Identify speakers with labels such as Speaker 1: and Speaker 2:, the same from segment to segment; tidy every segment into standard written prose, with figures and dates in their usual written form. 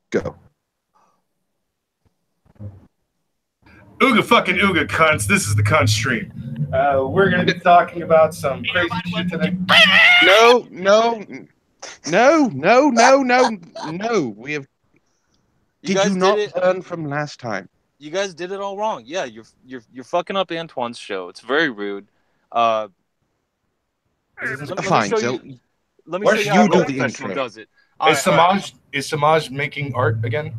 Speaker 1: Go.
Speaker 2: Ooga fucking ooga cunts. This is the cunt stream. We're going to be talking about some crazy shit today.
Speaker 1: No. We have. Did you not learn from last time?
Speaker 3: You guys did it all wrong. Yeah, you're fucking up Antoine's show. It's very rude. Let
Speaker 1: Fine,
Speaker 3: me show
Speaker 1: Zell.
Speaker 3: you. Let me show you how a
Speaker 1: do the
Speaker 3: professional
Speaker 1: intro.
Speaker 3: does it.
Speaker 2: Is Samaj making art again?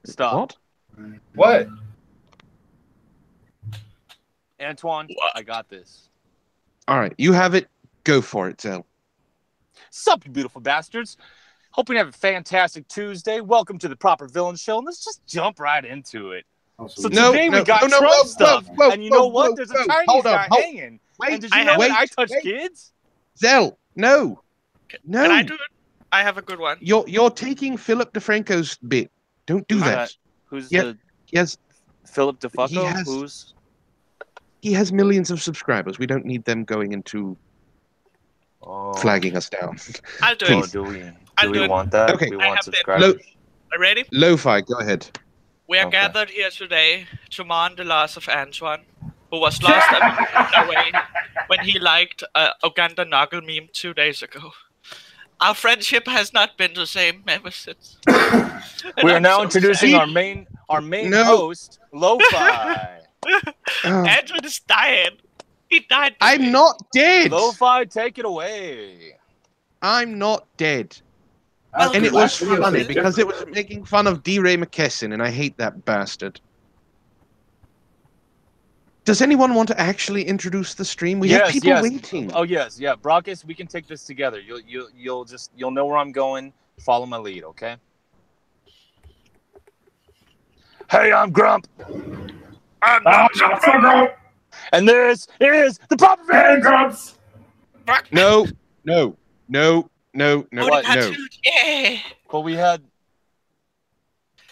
Speaker 3: Stop.
Speaker 2: What?
Speaker 3: Antoine, I got this.
Speaker 1: All right, you have it. Go for it, Zell.
Speaker 3: Sup, you beautiful bastards. Hope you have a fantastic Tuesday. Welcome to the Proper Villain Show, and let's just jump right into it. So today we got Trump stuff, and you know what? There's a Chinese guy hanging.
Speaker 1: Wait,
Speaker 3: and did you know that I touch kids?
Speaker 1: Zell, no.
Speaker 4: Can I do it? I have a good one.
Speaker 1: You're taking Philip DeFranco's bit. Don't do that.
Speaker 3: Who's
Speaker 1: Yes.
Speaker 3: Philip DeFranco?
Speaker 1: He has millions of subscribers. We don't need them going into flagging us down.
Speaker 4: I'll do
Speaker 1: Please.
Speaker 4: it.
Speaker 3: Do we want that?
Speaker 1: Okay.
Speaker 3: We want subscribers.
Speaker 4: Are you ready?
Speaker 1: Lo-fi, go ahead.
Speaker 4: We are gathered here today to mourn the loss of Antoine, who was lost away when he liked a Uganda Noggle meme 2 days ago. Our friendship has not been the same ever since.
Speaker 3: We are now introducing our main host, Lo-fi.
Speaker 4: Antoine is dying. He died.
Speaker 1: I'm not dead.
Speaker 3: Lo-fi, take it away.
Speaker 1: I'm not dead.
Speaker 4: Well,
Speaker 1: And it was funny because it was making fun of D. Ray McKesson, and I hate that bastard. Does anyone want to actually introduce the stream? We have people waiting.
Speaker 3: Oh yes, yeah. Brockus, we can take this together. You'll know where I'm going. Follow my lead, okay? Hey, I'm Grump.
Speaker 2: I'm not Grump.
Speaker 3: And this is the Proper Villain
Speaker 2: Grumps.
Speaker 1: No.
Speaker 4: Yeah.
Speaker 3: But we had.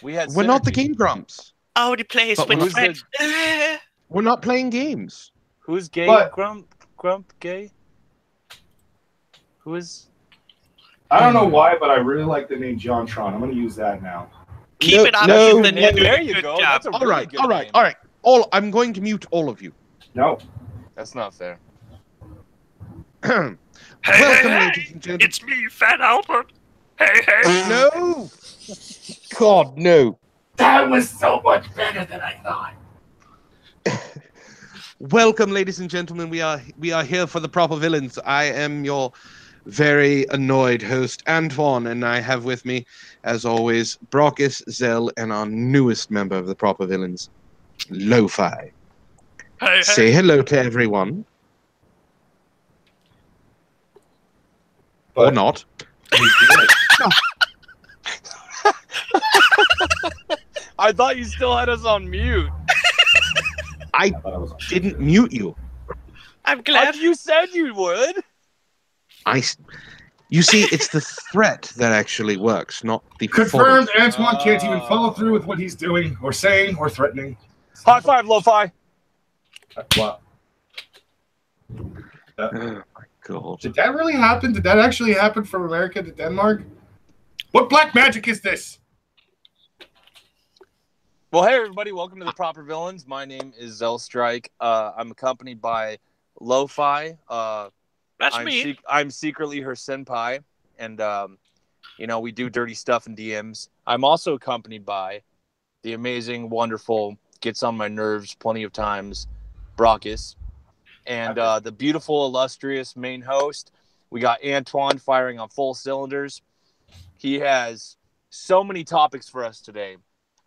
Speaker 1: We're not the Game Grumps.
Speaker 4: Oh, the place
Speaker 1: But
Speaker 4: with friends.
Speaker 1: We're not playing games.
Speaker 3: Who's gay?
Speaker 2: What?
Speaker 3: Grump gay? Who is?
Speaker 2: I don't know why, but I really like the name John Tron. I'm going to use that now.
Speaker 4: Keep it up.
Speaker 3: There you go. That's a
Speaker 1: All
Speaker 3: really
Speaker 1: right.
Speaker 3: good name.
Speaker 1: I'm going to mute all of you.
Speaker 2: No.
Speaker 3: That's not fair.
Speaker 1: Welcome, ladies and gentlemen.
Speaker 4: It's me, Fat Albert. Hey.
Speaker 1: No. God, no.
Speaker 2: That was so much better than I thought.
Speaker 1: Welcome, ladies and gentlemen. We are here for the Proper Villains. I am your very annoyed host, Antoine, and I have with me, as always, Brockus, Zell, and our newest member of the Proper Villains, Lo-fi.
Speaker 4: Hey.
Speaker 1: Say hello to everyone. Or not.
Speaker 3: I thought you still had us on mute.
Speaker 1: I didn't mute you.
Speaker 4: I'm glad.
Speaker 3: You said you would.
Speaker 1: You see, it's the threat that actually works, not the
Speaker 2: Confirmed,
Speaker 1: follow.
Speaker 2: Antoine can't even follow through with what he's doing, or saying, or threatening.
Speaker 3: High five, Lo-fi.
Speaker 2: What?
Speaker 1: Oh my God.
Speaker 2: Did that really happen? Did that actually happen from America to Denmark? What black magic is this?
Speaker 3: Well, hey everybody, welcome to the Proper Villains. My name is Zell Strike. I'm accompanied by Lo-fi.
Speaker 4: That's me.
Speaker 3: I'm secretly her senpai, and we do dirty stuff in DMs. I'm also accompanied by the amazing, wonderful, gets on my nerves plenty of times, Brockus, and the beautiful, illustrious main host. We got Antoine firing on full cylinders. He has so many topics for us today.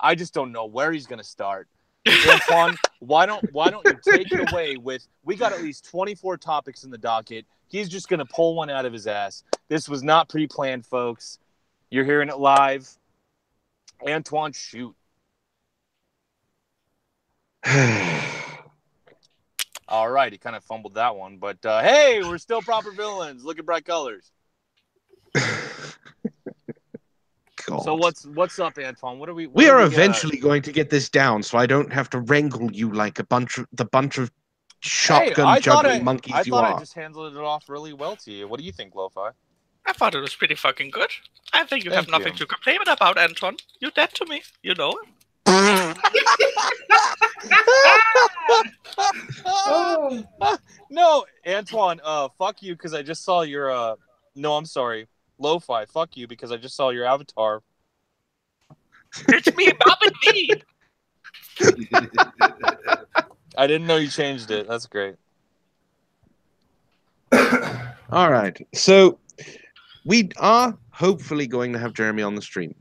Speaker 3: I just don't know where he's going to start. Antoine, why don't you take it away with, we got at least 24 topics in the docket. He's just going to pull one out of his ass. This was not pre-planned, folks. You're hearing it live. Antoine, shoot. All right, he kind of fumbled that one, but hey, we're still Proper Villains. Look at bright colors.
Speaker 1: God.
Speaker 3: So what's up, Antoine? What are we?
Speaker 1: We are eventually going to get this down, so I don't have to wrangle you like a bunch of shotgun juggling monkeys.
Speaker 3: I
Speaker 1: you
Speaker 3: thought
Speaker 1: are.
Speaker 3: I just handled it off really well to you. What do you think, Lo-fi?
Speaker 4: I thought it was pretty fucking good. I think you have
Speaker 3: Thank
Speaker 4: nothing
Speaker 3: you.
Speaker 4: to complain about, Antoine. You're dead to me, you know.
Speaker 3: No, Antoine, fuck you because I just saw your no, I'm sorry. Lo-fi, fuck you because I just saw your avatar.
Speaker 4: It's me, Bobbin D.
Speaker 3: I didn't know you changed it. That's great.
Speaker 1: All right. So we are hopefully going to have Jeremy on the stream.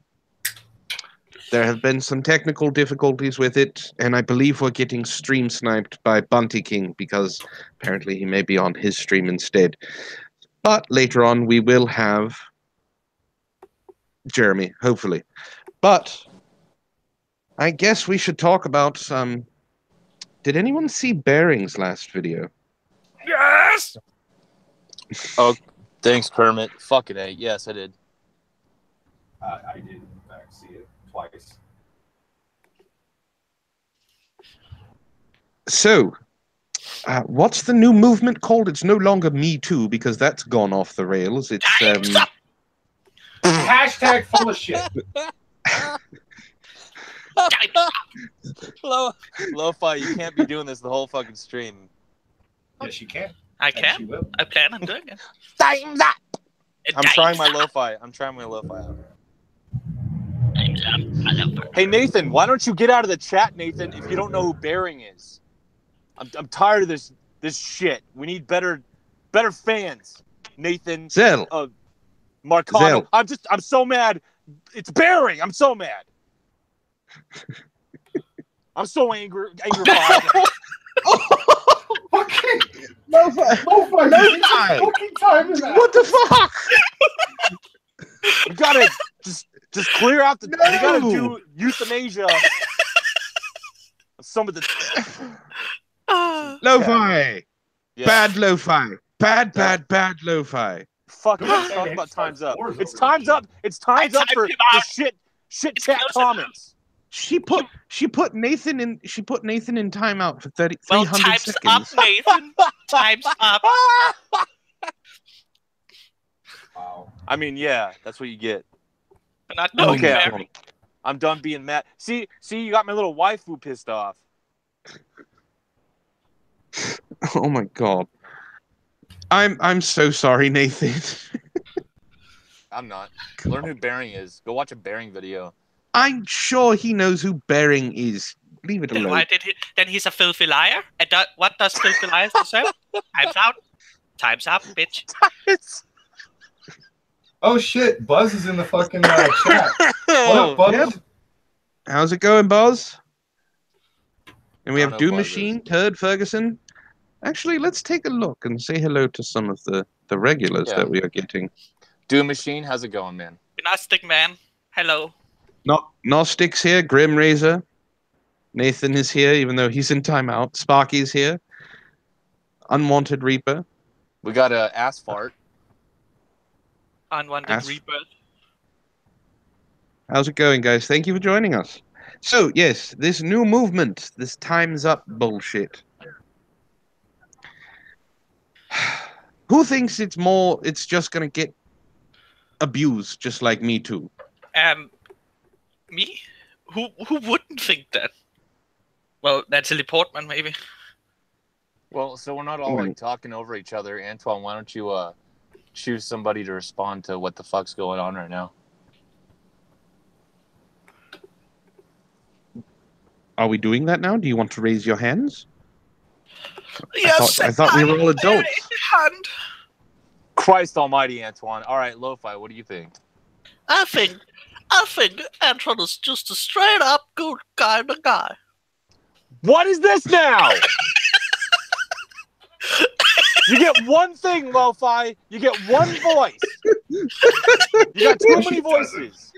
Speaker 1: There have been some technical difficulties with it, and I believe we're getting stream sniped by Bunty King because apparently he may be on his stream instead. But later on, we will have Jeremy, hopefully. But I guess we should talk about some... Did anyone see Bearing's last video?
Speaker 4: Yes!
Speaker 3: Oh, thanks, Kermit. Fucking A. Yes, I did.
Speaker 2: I did, in fact, see it twice.
Speaker 1: So, what's the new movement called? It's no longer Me Too because that's gone off the rails. It's
Speaker 2: Hashtag full of shit.
Speaker 3: Lo-fi, you can't be doing this the whole fucking stream.
Speaker 2: Yes, you can.
Speaker 4: I
Speaker 2: And she
Speaker 4: can.
Speaker 2: will.
Speaker 4: I plan on doing it.
Speaker 3: Time's up! I'm trying my
Speaker 4: Time's up.
Speaker 3: lo-fi. I'm trying my lo-fi out.
Speaker 4: Time's up. I love it.
Speaker 3: Hey, Nathan, why don't you get out of the chat, Nathan, if you don't know who Bearing is? I'm tired of this shit. We need better fans. Nathan,
Speaker 1: Zell.
Speaker 3: Marcano.
Speaker 1: Zell.
Speaker 3: I'm so mad. It's Bearing. I'm so mad. I'm so angry.
Speaker 2: Fucking
Speaker 1: Lo-fi.
Speaker 2: fucking time in that.
Speaker 1: What the fuck?
Speaker 3: You gotta just clear out the.
Speaker 1: No.
Speaker 3: You gotta do euthanasia. Some of the.
Speaker 1: Lo-fi.
Speaker 3: Yeah.
Speaker 1: Bad lo-fi. Bad lo-fi.
Speaker 3: Fuck. Let's talk about times up. It's times up. It's times up for the shit chat comments.
Speaker 1: She put Nathan in timeout for 300
Speaker 4: Well, time's
Speaker 1: seconds.
Speaker 4: up, Nathan. Time's up.
Speaker 2: Wow.
Speaker 3: I mean, yeah, that's what you get.
Speaker 4: We're not doing
Speaker 3: Okay.
Speaker 4: Bearing.
Speaker 3: I'm done being mad. See, you got my little waifu pissed off.
Speaker 1: Oh my god. I'm so sorry, Nathan.
Speaker 3: I'm not. Learn who Bearing is. Go watch a Bearing video.
Speaker 1: I'm sure he knows who Bearing is. Leave it
Speaker 4: Then
Speaker 1: alone.
Speaker 4: why did he? Then he's a filthy liar. And what does filthy liars deserve? Time's out. Time's up, bitch.
Speaker 2: Oh shit, Buzz is in the fucking chat. What
Speaker 3: Oh,
Speaker 2: up, Buzz?
Speaker 1: Yep. How's it going, Buzz? And we
Speaker 3: I
Speaker 1: have
Speaker 3: don't know
Speaker 1: Doom
Speaker 3: Buzz
Speaker 1: Machine, Turd Ferguson. Actually, let's take a look and say hello to some of the regulars
Speaker 3: Yeah.
Speaker 1: that we are getting.
Speaker 3: Doom Machine, how's it going, man?
Speaker 4: Gnostic man. Hello.
Speaker 1: Gnostic's here, Grim Razor. Nathan is here, even though he's in timeout. Sparky's here. Unwanted Reaper.
Speaker 3: We got a ass fart.
Speaker 4: Unwanted
Speaker 1: Ass-
Speaker 4: rebirth.
Speaker 1: How's it going, guys? Thank you for joining us. So, yes, this new movement, this time's up bullshit. Who thinks it's just gonna get abused just like Me Too?
Speaker 4: Me? Who wouldn't think that? Well, Natalie Portman, maybe.
Speaker 3: Well, so we're not all like talking over each other. Antoine, why don't you choose somebody to respond to what the fuck's going on right now?
Speaker 1: Are we doing that now? Do you want to raise your hands?
Speaker 4: Yes,
Speaker 1: I thought we were all adults.
Speaker 4: Hand.
Speaker 3: Christ almighty, Antoine. All right, Lo-Fi, what do you think?
Speaker 4: I think Antoine is just a straight up good kind of guy.
Speaker 3: What is this now? You get one thing, Lo-Fi. You get one voice. You got too many voices.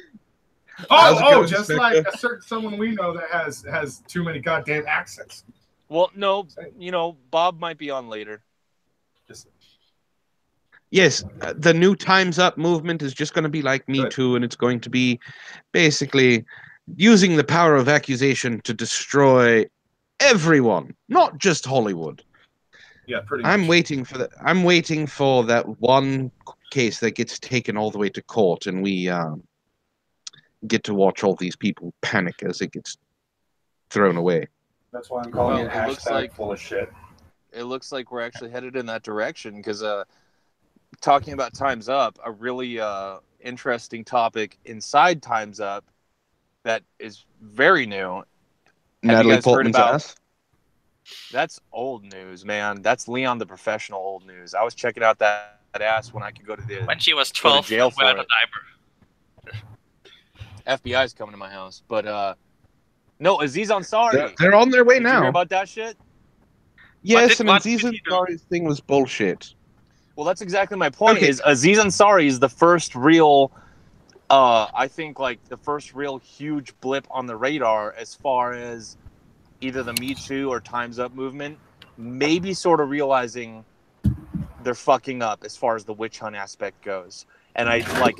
Speaker 1: How's it going,
Speaker 2: Just
Speaker 1: Inspector?
Speaker 2: like a certain someone we know that has too many goddamn accents.
Speaker 3: Well, no, Bob might be on later.
Speaker 2: Just,
Speaker 1: Yes, the new Time's Up movement is just going to be like Me
Speaker 2: Good.
Speaker 1: Too, and it's going to be basically using the power of accusation to destroy everyone, not just Hollywood.
Speaker 2: yeah, pretty
Speaker 1: I'm
Speaker 2: much.
Speaker 1: waiting for that. I'm waiting for that one case that gets taken all the way to court, and we get to watch all these people panic as it gets thrown away.
Speaker 2: That's why I'm calling
Speaker 3: Well,
Speaker 2: it hashtag full of shit.
Speaker 3: It looks like we're actually headed in that direction because talking about Time's Up, a really interesting topic inside Time's Up that is very new. Have
Speaker 1: Natalie
Speaker 3: you guys heard
Speaker 1: Portman's
Speaker 3: about?
Speaker 1: ass.
Speaker 3: That's old news, man. That's Leon the Professional old news. I was checking out that ass when I could go to the
Speaker 4: When she was
Speaker 3: go to
Speaker 4: 12
Speaker 3: jail
Speaker 4: and wear
Speaker 3: for
Speaker 4: a
Speaker 3: it.
Speaker 4: diaper.
Speaker 3: FBI's coming to my house, but no, Aziz Ansari.
Speaker 1: They're on their way
Speaker 3: Did you hear
Speaker 1: now.
Speaker 3: about that shit?
Speaker 1: Yes, and
Speaker 4: what did
Speaker 1: Aziz
Speaker 4: he do?
Speaker 1: Ansari's thing was bullshit.
Speaker 3: Well, that's exactly my point.
Speaker 1: Okay.
Speaker 3: Is Aziz Ansari is the first real, I think, like the first real huge blip on the radar as far as either the Me Too or Time's Up movement, maybe sort of realizing they're fucking up as far as the witch hunt aspect goes. And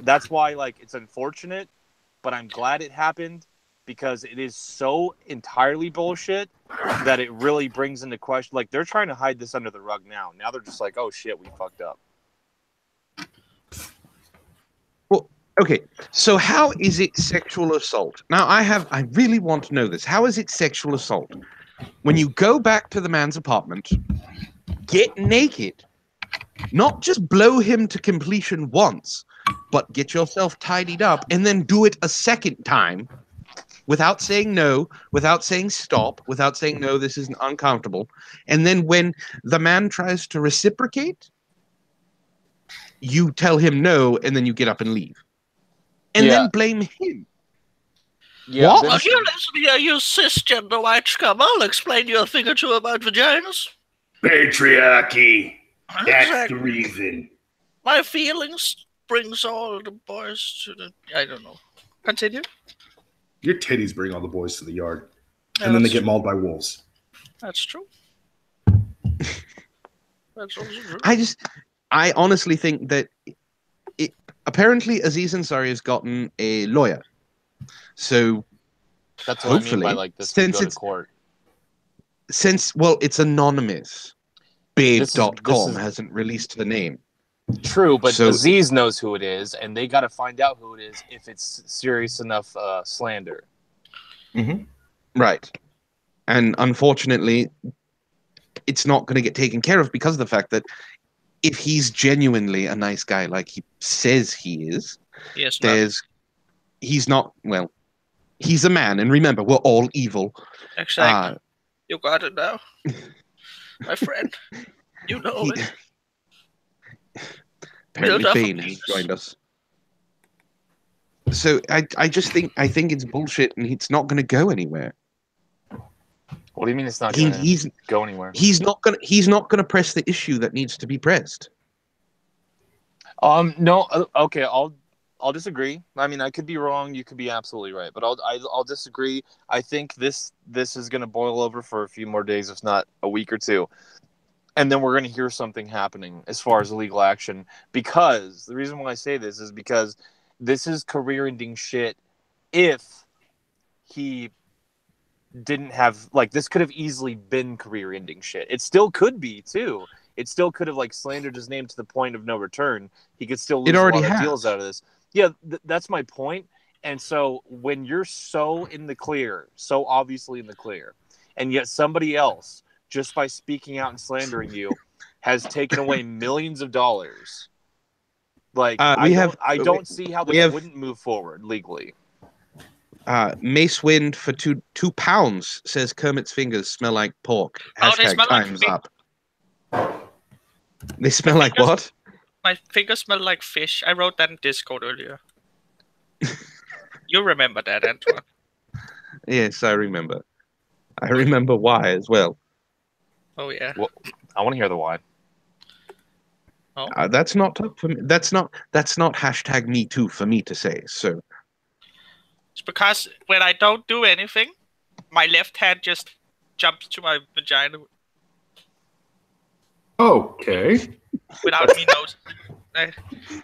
Speaker 3: that's why it's unfortunate, but I'm glad it happened because it is so entirely bullshit that it really brings into question. Like, they're trying to hide this under the rug now. Now they're just like, oh shit, we fucked up.
Speaker 1: Well, okay, so how is it sexual assault? Now, I really want to know this. How is it sexual assault? When you go back to the man's apartment, get naked, not just blow him to completion once, but get yourself tidied up and then do it a second time without saying no, without saying stop, without saying no, this is uncomfortable. And then when the man tries to reciprocate, you tell him no, and then you get up and leave. And then blame him.
Speaker 3: Yeah,
Speaker 1: What?
Speaker 4: Well, you listen here, you cisgender white scum. I'll explain you a thing or two about vaginas.
Speaker 2: Patriarchy. That's
Speaker 4: Exactly.
Speaker 2: the reason.
Speaker 4: My feelings brings all the boys to the... I don't know. Continue.
Speaker 2: Your titties bring all the boys to the yard.
Speaker 4: Yeah,
Speaker 2: And then they
Speaker 4: that's
Speaker 2: get mauled by wolves.
Speaker 4: That's true. That's also true.
Speaker 1: I honestly think that apparently Aziz Ansari has gotten a lawyer. So
Speaker 3: that's what I mean by
Speaker 1: hopefully,
Speaker 3: this
Speaker 1: since
Speaker 3: go to
Speaker 1: it's
Speaker 3: court.
Speaker 1: It's anonymous. Babe.com
Speaker 3: this is
Speaker 1: hasn't released the name.
Speaker 3: True, but
Speaker 1: So-
Speaker 3: Aziz knows who it is, and they got to find out who it is if it's serious enough slander.
Speaker 1: Right. And unfortunately, it's not going to get taken care of because of the fact that if he's genuinely a nice guy like he says he is,
Speaker 4: Yes,
Speaker 1: he's not, well, he's a man. And remember, we're all evil.
Speaker 4: exactly. You got it now. My friend. You know it.
Speaker 1: Apparently
Speaker 4: Build
Speaker 1: Bane
Speaker 4: up.
Speaker 1: has joined us. So I think it's bullshit and it's not going to go anywhere.
Speaker 3: What do you mean it's not going to go anywhere?
Speaker 1: He's not gonna press the issue that needs to be pressed.
Speaker 3: No, okay, I'll disagree. I mean, I could be wrong. You could be absolutely right, but I'll disagree. I think this is going to boil over for a few more days, if not a week or two, and then we're going to hear something happening as far as legal action. Because the reason why I say this is because this is career-ending shit. If he didn't have this could have easily been career-ending shit. It still could be too. It still could have slandered his name to the point of no return. He could still lose a lot of deals out of this. Yeah, that's my point. And so when you're so in the clear, so obviously in the clear, and yet somebody else, just by speaking out and slandering you, has taken away millions of dollars, I don't see how this wouldn't move forward legally.
Speaker 1: Mace Wind for £2 says Kermit's fingers smell like pork.
Speaker 4: Oh, they
Speaker 1: Hashtag
Speaker 4: smell like
Speaker 1: time's
Speaker 4: fish.
Speaker 1: up. They smell like what?
Speaker 4: My fingers smell like fish. I wrote that in Discord earlier. You remember that, Antoine?
Speaker 1: Yes, I remember. I remember why as well.
Speaker 4: Oh yeah.
Speaker 3: Well, I want to hear the why.
Speaker 4: Oh.
Speaker 1: That's not tough for me. That's not hashtag me too for me to say. So
Speaker 4: It's because when I don't do anything, my left hand just jumps to my vagina
Speaker 2: Okay.
Speaker 4: without me noticing.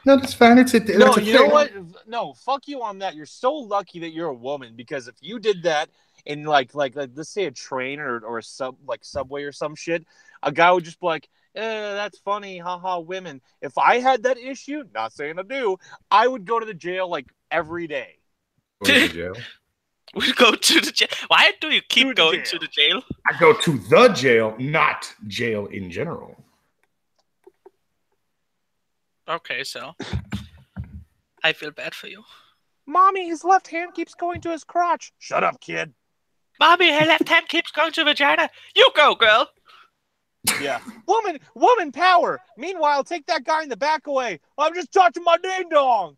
Speaker 2: No, that's fine. It's a
Speaker 3: No,
Speaker 2: that's a
Speaker 3: you know
Speaker 2: thing.
Speaker 3: what? No, fuck you on that. You're so lucky that you're a woman, because if you did that in like let's say a train or a subway or some shit, a guy would just be like, that's funny, haha, women. If I had that issue, not saying I do, I would go to the jail like every day.
Speaker 2: Go to the jail.
Speaker 4: We go to the jail. Why do you keep going to the jail?
Speaker 2: I go to the jail, not jail in general.
Speaker 4: Okay, so I feel bad for you.
Speaker 3: Mommy, his left hand keeps going to his crotch. Shut up, kid.
Speaker 4: Mommy, her left hand keeps going to vagina. You go, girl.
Speaker 3: Yeah. Woman power. Meanwhile, take that guy in the back away. I'm just touching my ding dong.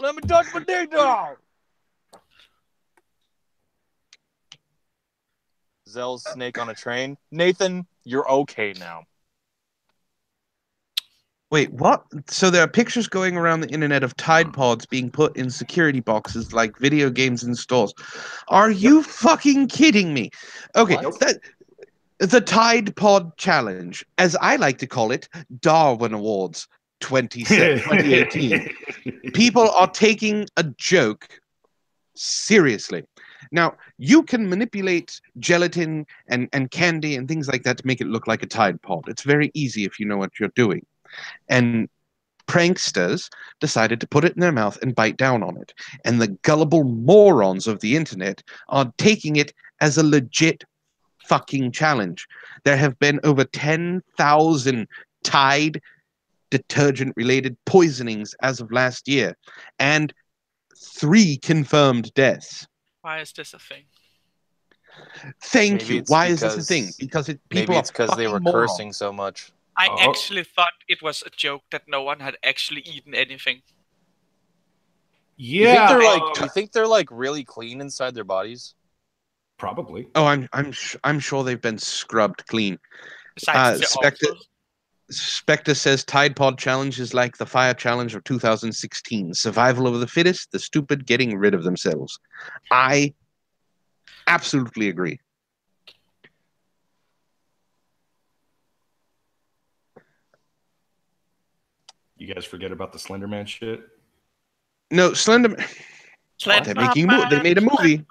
Speaker 3: Let me touch my ding dong. Zell's snake on a train. Nathan, you're okay now.
Speaker 1: Wait, what? So there are pictures going around the internet of Tide Pods being put in security boxes like video games in stores. Are you fucking kidding me? Okay, the Tide Pod Challenge, as I like to call it, Darwin Awards 2018. People are taking a joke seriously. Now, you can manipulate gelatin and candy and things like that to make it look like a Tide Pod. It's very easy if you know what you're doing. And pranksters decided to put it in their mouth and bite down on it. And the gullible morons of the internet are taking it as a legit fucking challenge. There have been over 10,000 Tide detergent-related poisonings as of last year, and 3 confirmed deaths.
Speaker 4: Why is this a thing?
Speaker 1: Thank you. Why is this a thing? Because
Speaker 3: maybe it's because they were cursing so much.
Speaker 4: I actually thought it was a joke that no one had actually eaten anything.
Speaker 2: Yeah.
Speaker 3: You think they're like really clean inside their bodies?
Speaker 2: Probably.
Speaker 1: Oh, I'm sure they've been scrubbed clean. Spectre says Tide Pod Challenge is like the Fire Challenge of 2016. Survival of the fittest, the stupid getting rid of themselves. I absolutely agree.
Speaker 2: You guys forget about the Slender Man shit?
Speaker 1: No, Slenderman. They made a movie.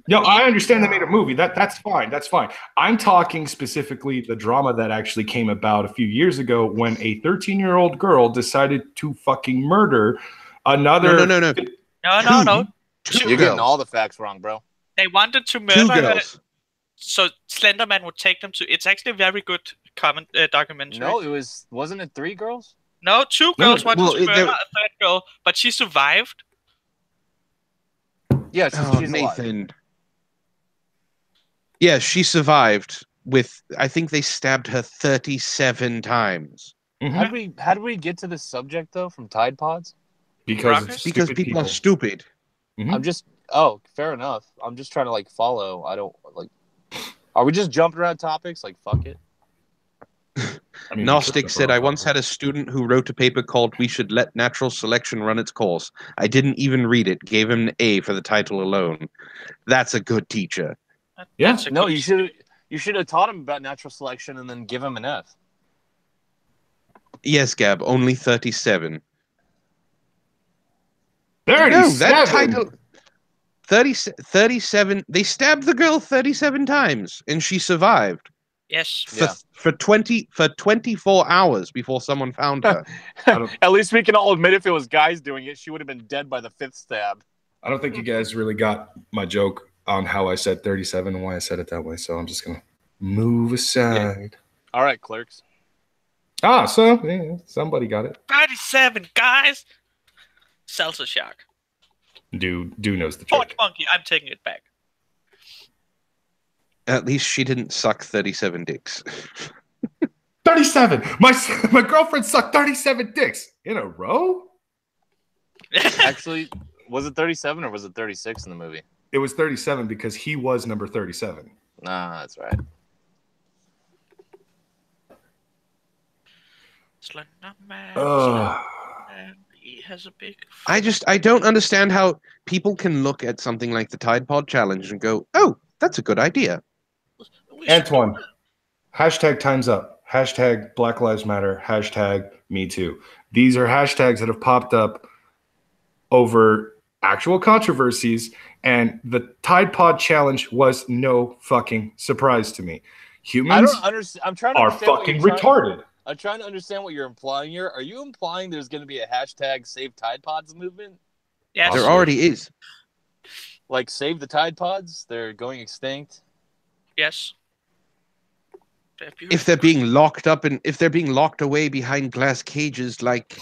Speaker 2: No, I understand they made a movie. That's fine. That's fine. I'm talking specifically the drama that actually came about a few years ago when a 13-year-old girl decided to fucking murder another.
Speaker 4: No.
Speaker 3: You're getting all the facts wrong, bro.
Speaker 4: They wanted to murder her, so Slenderman would take them to. It's actually a very good documentary.
Speaker 3: No, wasn't it 3 girls?
Speaker 4: No, 2 girls wanted to murder a 3rd girl, but she survived.
Speaker 3: Yeah, she's
Speaker 1: Nathan.
Speaker 3: alive.
Speaker 1: Yeah, she survived with. I think they stabbed her 37 times.
Speaker 2: Mm-hmm.
Speaker 3: How did we get to this subject though from Tide Pods?
Speaker 1: Because people are stupid.
Speaker 3: Mm-hmm. Fair enough. I'm just trying to follow. I don't Are we just jumping around topics? Fuck it.
Speaker 1: Gnostic said, I once had a student who wrote a paper called We Should Let Natural Selection Run Its Course. I didn't even read it. Gave him an A for the title alone. That's a good teacher.
Speaker 2: Yeah.
Speaker 3: No, you should have taught him about natural selection and then give him an F.
Speaker 1: Yes, Gab, only 37.
Speaker 2: 37?
Speaker 1: No, that title... 37... They stabbed the girl 37 times, and she survived.
Speaker 4: Yes.
Speaker 1: For 24 hours before someone found her.
Speaker 3: At least we can all admit if it was guys doing it, she would have been dead by the 5th stab.
Speaker 2: I don't think you guys really got my joke on how I said 37 and why I said it that way, so I'm just going to move aside.
Speaker 3: Yeah. All right, clerks.
Speaker 2: So yeah, somebody got it.
Speaker 4: 37, guys! Salsa Shark.
Speaker 2: Dude knows the
Speaker 4: Porch
Speaker 2: trick.
Speaker 4: Monkey, I'm taking it back.
Speaker 1: At least she didn't suck 37 dicks.
Speaker 2: 37! My girlfriend sucked 37 dicks in a row?
Speaker 3: Actually, was it 37 or was it 36 in the movie?
Speaker 2: It was 37 because he was number 37.
Speaker 3: Nah, that's right.
Speaker 4: Slenderman. He has a big...
Speaker 1: I don't understand how people can look at something like the Tide Pod Challenge and go, oh, that's a good idea.
Speaker 2: Antoine, hashtag Time's Up, hashtag Black Lives Matter, hashtag Me Too. These are hashtags that have popped up over actual controversies, and the Tide Pod challenge was no fucking surprise to me. Humans
Speaker 3: I don't understand. I'm trying to
Speaker 2: are
Speaker 3: understand
Speaker 2: fucking retarded.
Speaker 3: I'm trying to understand what you're implying here. Are you implying there's going to be a hashtag Save Tide Pods movement?
Speaker 4: Yes.
Speaker 1: There already is.
Speaker 3: Like save the Tide Pods? They're going extinct.
Speaker 4: Yes.
Speaker 1: If they're being locked up and if they're being locked away behind glass cages like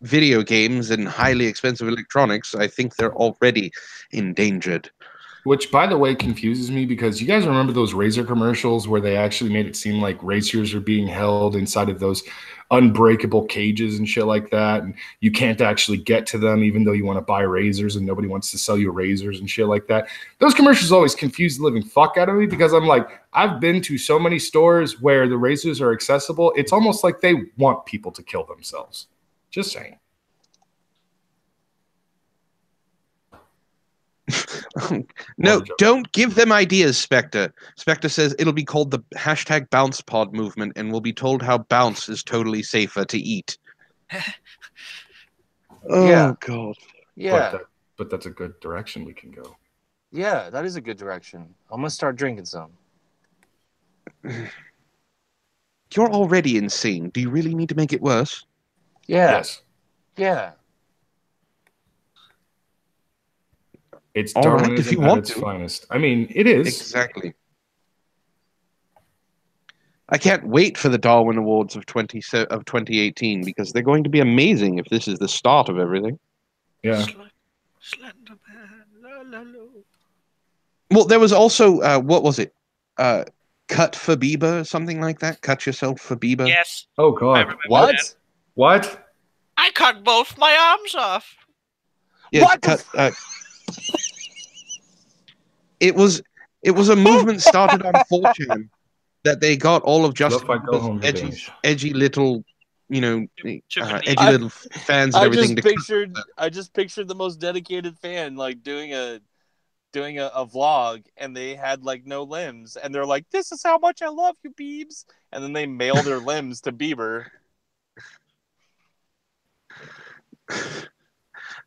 Speaker 1: video games and highly expensive electronics, I think they're already endangered.
Speaker 2: Which, by the way, confuses me because you guys remember those Razor commercials where they actually made it seem like racers are being held inside of those unbreakable cages and shit like that, and you can't actually get to them even though you want to buy razors and nobody wants to sell you razors and shit like that. Those commercials always confuse the living fuck out of me because I'm like, I've been to so many stores where the razors are accessible. It's almost like they want people to kill themselves. Just saying.
Speaker 1: No, don't give them ideas, Spectre. Spectre says it'll be called the hashtag Bounce Pod movement, and we'll be told how bounce is totally safer to eat. Oh,
Speaker 3: Yeah.
Speaker 1: God.
Speaker 3: Yeah.
Speaker 2: But that's a good direction we can go.
Speaker 3: Yeah, that is a good direction. I'm going to start drinking some.
Speaker 1: You're already insane. Do you really need to make it worse?
Speaker 3: Yeah.
Speaker 2: Yes.
Speaker 3: Yeah.
Speaker 2: It's
Speaker 1: All right,
Speaker 2: Darwinism
Speaker 1: if you
Speaker 2: at
Speaker 1: want
Speaker 2: its
Speaker 1: to.
Speaker 2: finest. I mean, it is.
Speaker 1: Exactly. I can't wait for the Darwin Awards of 2018 because they're going to be amazing if this is the start of everything.
Speaker 2: Yeah.
Speaker 4: Slenderman, la, la, la.
Speaker 1: Well, there was also what was it? Cut for Bieber, something like that. Cut yourself for Bieber.
Speaker 4: Yes.
Speaker 2: Oh,
Speaker 4: I
Speaker 2: God.
Speaker 4: remember
Speaker 3: What?
Speaker 4: that.
Speaker 2: What?
Speaker 4: I cut both my arms off.
Speaker 1: Yeah,
Speaker 3: What the
Speaker 1: cut. It was a movement started on 4chan that they got all of Justin
Speaker 2: Lo-fi go home
Speaker 1: Bieber's
Speaker 2: Danish.
Speaker 1: edgy little,
Speaker 4: Chimney.
Speaker 1: edgy little fans and everything.
Speaker 3: I just pictured the most dedicated fan like doing a vlog, and they had like no limbs, and they're like, "This is how much I love you, Biebs," and then they mail their limbs to Bieber.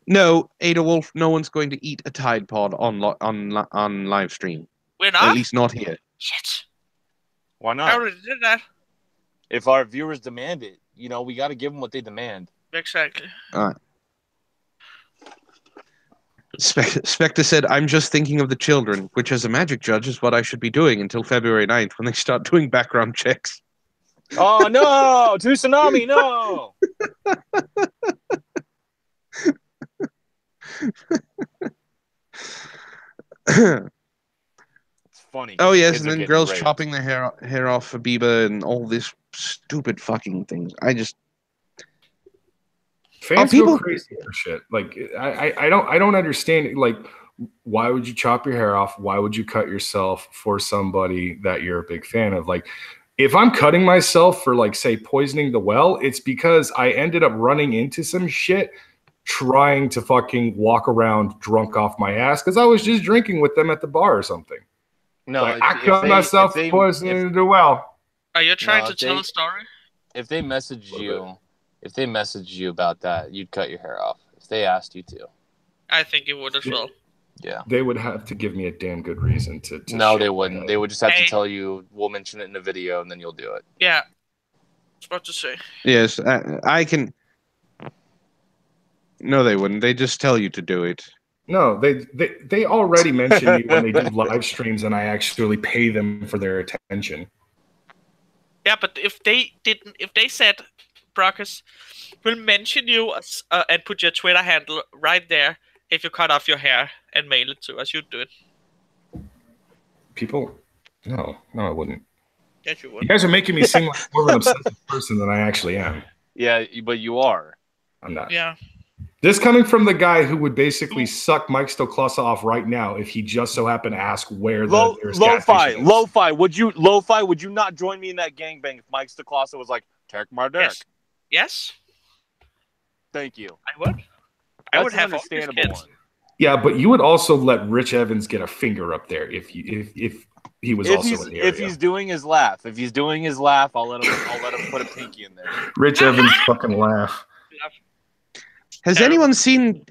Speaker 1: No, Ada Wolf, no one's going to eat a Tide Pod on live stream.
Speaker 4: We're
Speaker 1: At
Speaker 4: not?
Speaker 1: least not here.
Speaker 4: Shit.
Speaker 3: Why
Speaker 4: I
Speaker 3: not?
Speaker 4: already did that.
Speaker 3: If our viewers demand it, we got to give them what they demand.
Speaker 4: Exactly.
Speaker 1: All right. Spectre said, I'm just thinking of the children, which as a magic judge is what I should be doing until February 9th when they start doing background checks.
Speaker 3: Oh no, to Tsunami, no. It's funny.
Speaker 1: Oh, yes,
Speaker 3: Kids
Speaker 1: and
Speaker 3: are
Speaker 1: then
Speaker 3: getting
Speaker 1: girls
Speaker 3: raped.
Speaker 1: chopping their hair off for Bieber and all this stupid fucking things.
Speaker 2: Fans
Speaker 1: people-
Speaker 2: go crazy for shit. Like, I don't understand. Like, why would you chop your hair off? Why would you cut yourself for somebody that you're a big fan of? Like, if I'm cutting myself for, like, say, poisoning the well, it's because I ended up running into some shit trying to fucking walk around drunk off my ass because I was just drinking with them at the bar or something.
Speaker 3: No,
Speaker 2: Like, I cut myself for poisoning the well.
Speaker 4: Are you trying
Speaker 3: No,
Speaker 4: to tell a story?
Speaker 3: if they message you about that, you'd cut your hair off if they asked you to.
Speaker 4: I think you would as well.
Speaker 3: Yeah.
Speaker 2: They would have to give me a damn good reason to
Speaker 3: No,
Speaker 2: shit
Speaker 3: they
Speaker 2: my
Speaker 3: wouldn't.
Speaker 2: head.
Speaker 3: They would just have to
Speaker 4: Hey.
Speaker 3: tell you, we'll mention it in the video, and then you'll do it.
Speaker 4: Yeah. I was about to say.
Speaker 1: Yes, I can... No, they wouldn't. They just tell you to do it.
Speaker 2: No, they already mention me when they do live streams, and I actually pay them for their attention.
Speaker 4: Yeah, but if they said, Brockus, we'll mention you and put your Twitter handle right there if you cut off your hair and mail it to us, you'd do it.
Speaker 2: People, no, I wouldn't.
Speaker 4: Yes, you
Speaker 2: You
Speaker 4: would.
Speaker 2: guys are making me seem like more of an obsessive person than I actually am.
Speaker 3: Yeah, but you are.
Speaker 2: I'm not.
Speaker 4: Yeah.
Speaker 2: This coming from the guy who would basically suck Mike Stoklasa off right now if he just so happened to ask where the nearest gas station is.
Speaker 3: Lo-fi. Would you not join me in that gangbang if Mike Stoklasa was like, take my dick?
Speaker 4: Yes. Yes,
Speaker 3: Thank you.
Speaker 4: I would. I
Speaker 3: That's
Speaker 4: would
Speaker 3: an
Speaker 4: have all these
Speaker 3: understandable
Speaker 4: kids.
Speaker 3: one.
Speaker 2: Yeah, but you would also let Rich Evans get a finger up there if he was also in the area.
Speaker 3: If he's doing his laugh, I'll let him put a pinky in there.
Speaker 2: Rich Evans fucking laugh.
Speaker 1: Has
Speaker 4: Terrible.
Speaker 1: anyone seen...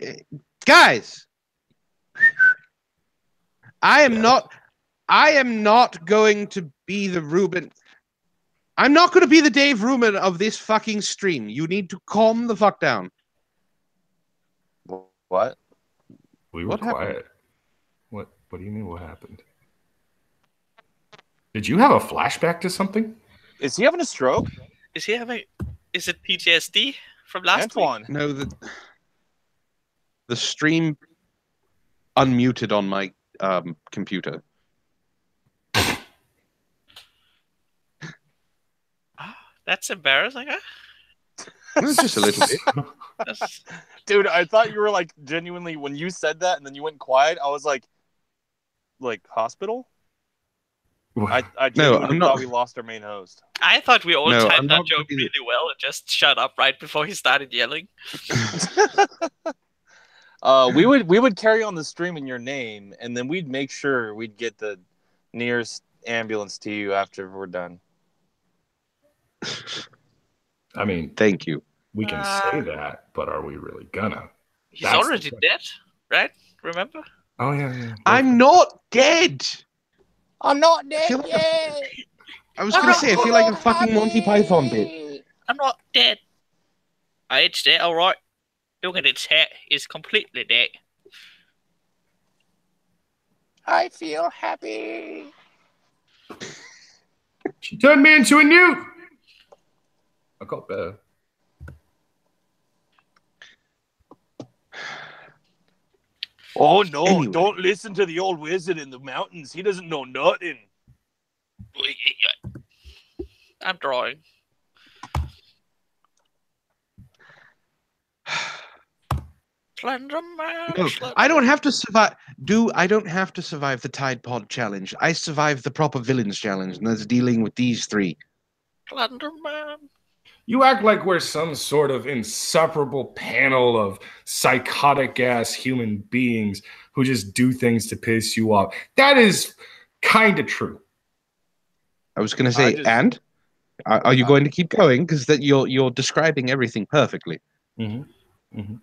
Speaker 1: Guys! I am not going to be the Ruben. I'm not going to be the Dave Rubin of this fucking stream. You need to calm the fuck down.
Speaker 3: What?
Speaker 2: We were
Speaker 1: What
Speaker 2: quiet.
Speaker 1: happened?
Speaker 2: What do you mean what happened? Did you have a flashback to something?
Speaker 3: Is he having a stroke?
Speaker 4: Is he having? Is it PTSD from last
Speaker 3: Antoine.
Speaker 4: week?
Speaker 1: No, the stream unmuted on my computer.
Speaker 4: That's embarrassing, huh?
Speaker 1: Just a little bit.
Speaker 3: Dude, I thought you were like genuinely when you said that and then you went quiet. I was like hospital. I genuinely thought we lost our main host.
Speaker 4: I thought we all
Speaker 1: No,
Speaker 4: timed
Speaker 1: I'm
Speaker 4: that
Speaker 1: not
Speaker 4: joke
Speaker 1: gonna be
Speaker 4: really well and just shut up right before he started yelling.
Speaker 3: We would carry on the stream in your name, and then we'd make sure we'd get the nearest ambulance to you after we're done.
Speaker 2: I mean,
Speaker 1: Thank you.
Speaker 2: we can say that, but are we really gonna?
Speaker 4: He's
Speaker 2: That's
Speaker 4: already
Speaker 2: the-
Speaker 4: dead, right? Remember?
Speaker 2: Oh yeah.
Speaker 1: I'm not dead.
Speaker 3: I'm not
Speaker 1: I feel
Speaker 3: dead
Speaker 1: like
Speaker 3: yet.
Speaker 1: I was gonna say I feel like a fucking Monty Python bit.
Speaker 4: I'm not dead. It's dead, alright. Look at its head. It's completely dead.
Speaker 3: I feel happy.
Speaker 2: She turned me into a newt. I got better.
Speaker 3: Oh no!
Speaker 1: Anyway.
Speaker 3: Don't listen to the old wizard in the mountains. He doesn't know nothing.
Speaker 4: I'm drawing. Slender Man.
Speaker 1: No,
Speaker 4: Slender-
Speaker 1: I don't have to survive. I don't have to survive the Tide Pod challenge. I survived the proper villains challenge, and that's dealing with these three.
Speaker 4: Slender Man.
Speaker 2: You act like we're some sort of inseparable panel of psychotic-ass human beings who just do things to piss you off. That is kind of true.
Speaker 1: I was going to say, and are you going to keep going? Because that you're describing everything perfectly.
Speaker 2: Mm-hmm. Mm-hmm.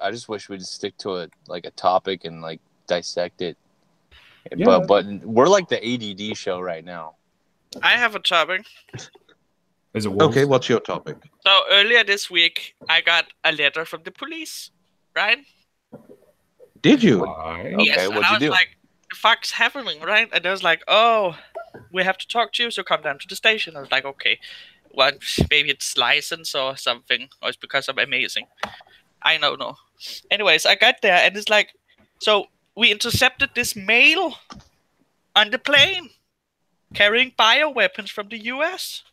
Speaker 3: I just wish we'd stick to a topic and like dissect it.
Speaker 2: Yeah.
Speaker 3: But we're like the ADD show right now.
Speaker 4: I have a topic.
Speaker 2: Is it wolves?
Speaker 1: Okay, what's your topic?
Speaker 4: So earlier this week, I got a letter from the police, right?
Speaker 1: Did you?
Speaker 2: Why?
Speaker 3: Okay,
Speaker 4: Yes, and
Speaker 3: what'd
Speaker 4: I
Speaker 3: you
Speaker 4: was
Speaker 3: do?
Speaker 4: like, the fuck's happening, right? And they was like, oh, we have to talk to you, so come down to the station. I was like, okay, well, maybe it's license or something, or it's because I'm amazing. I don't know. Anyways, I got there, and it's like, so we intercepted this male on the plane carrying bioweapons from the US.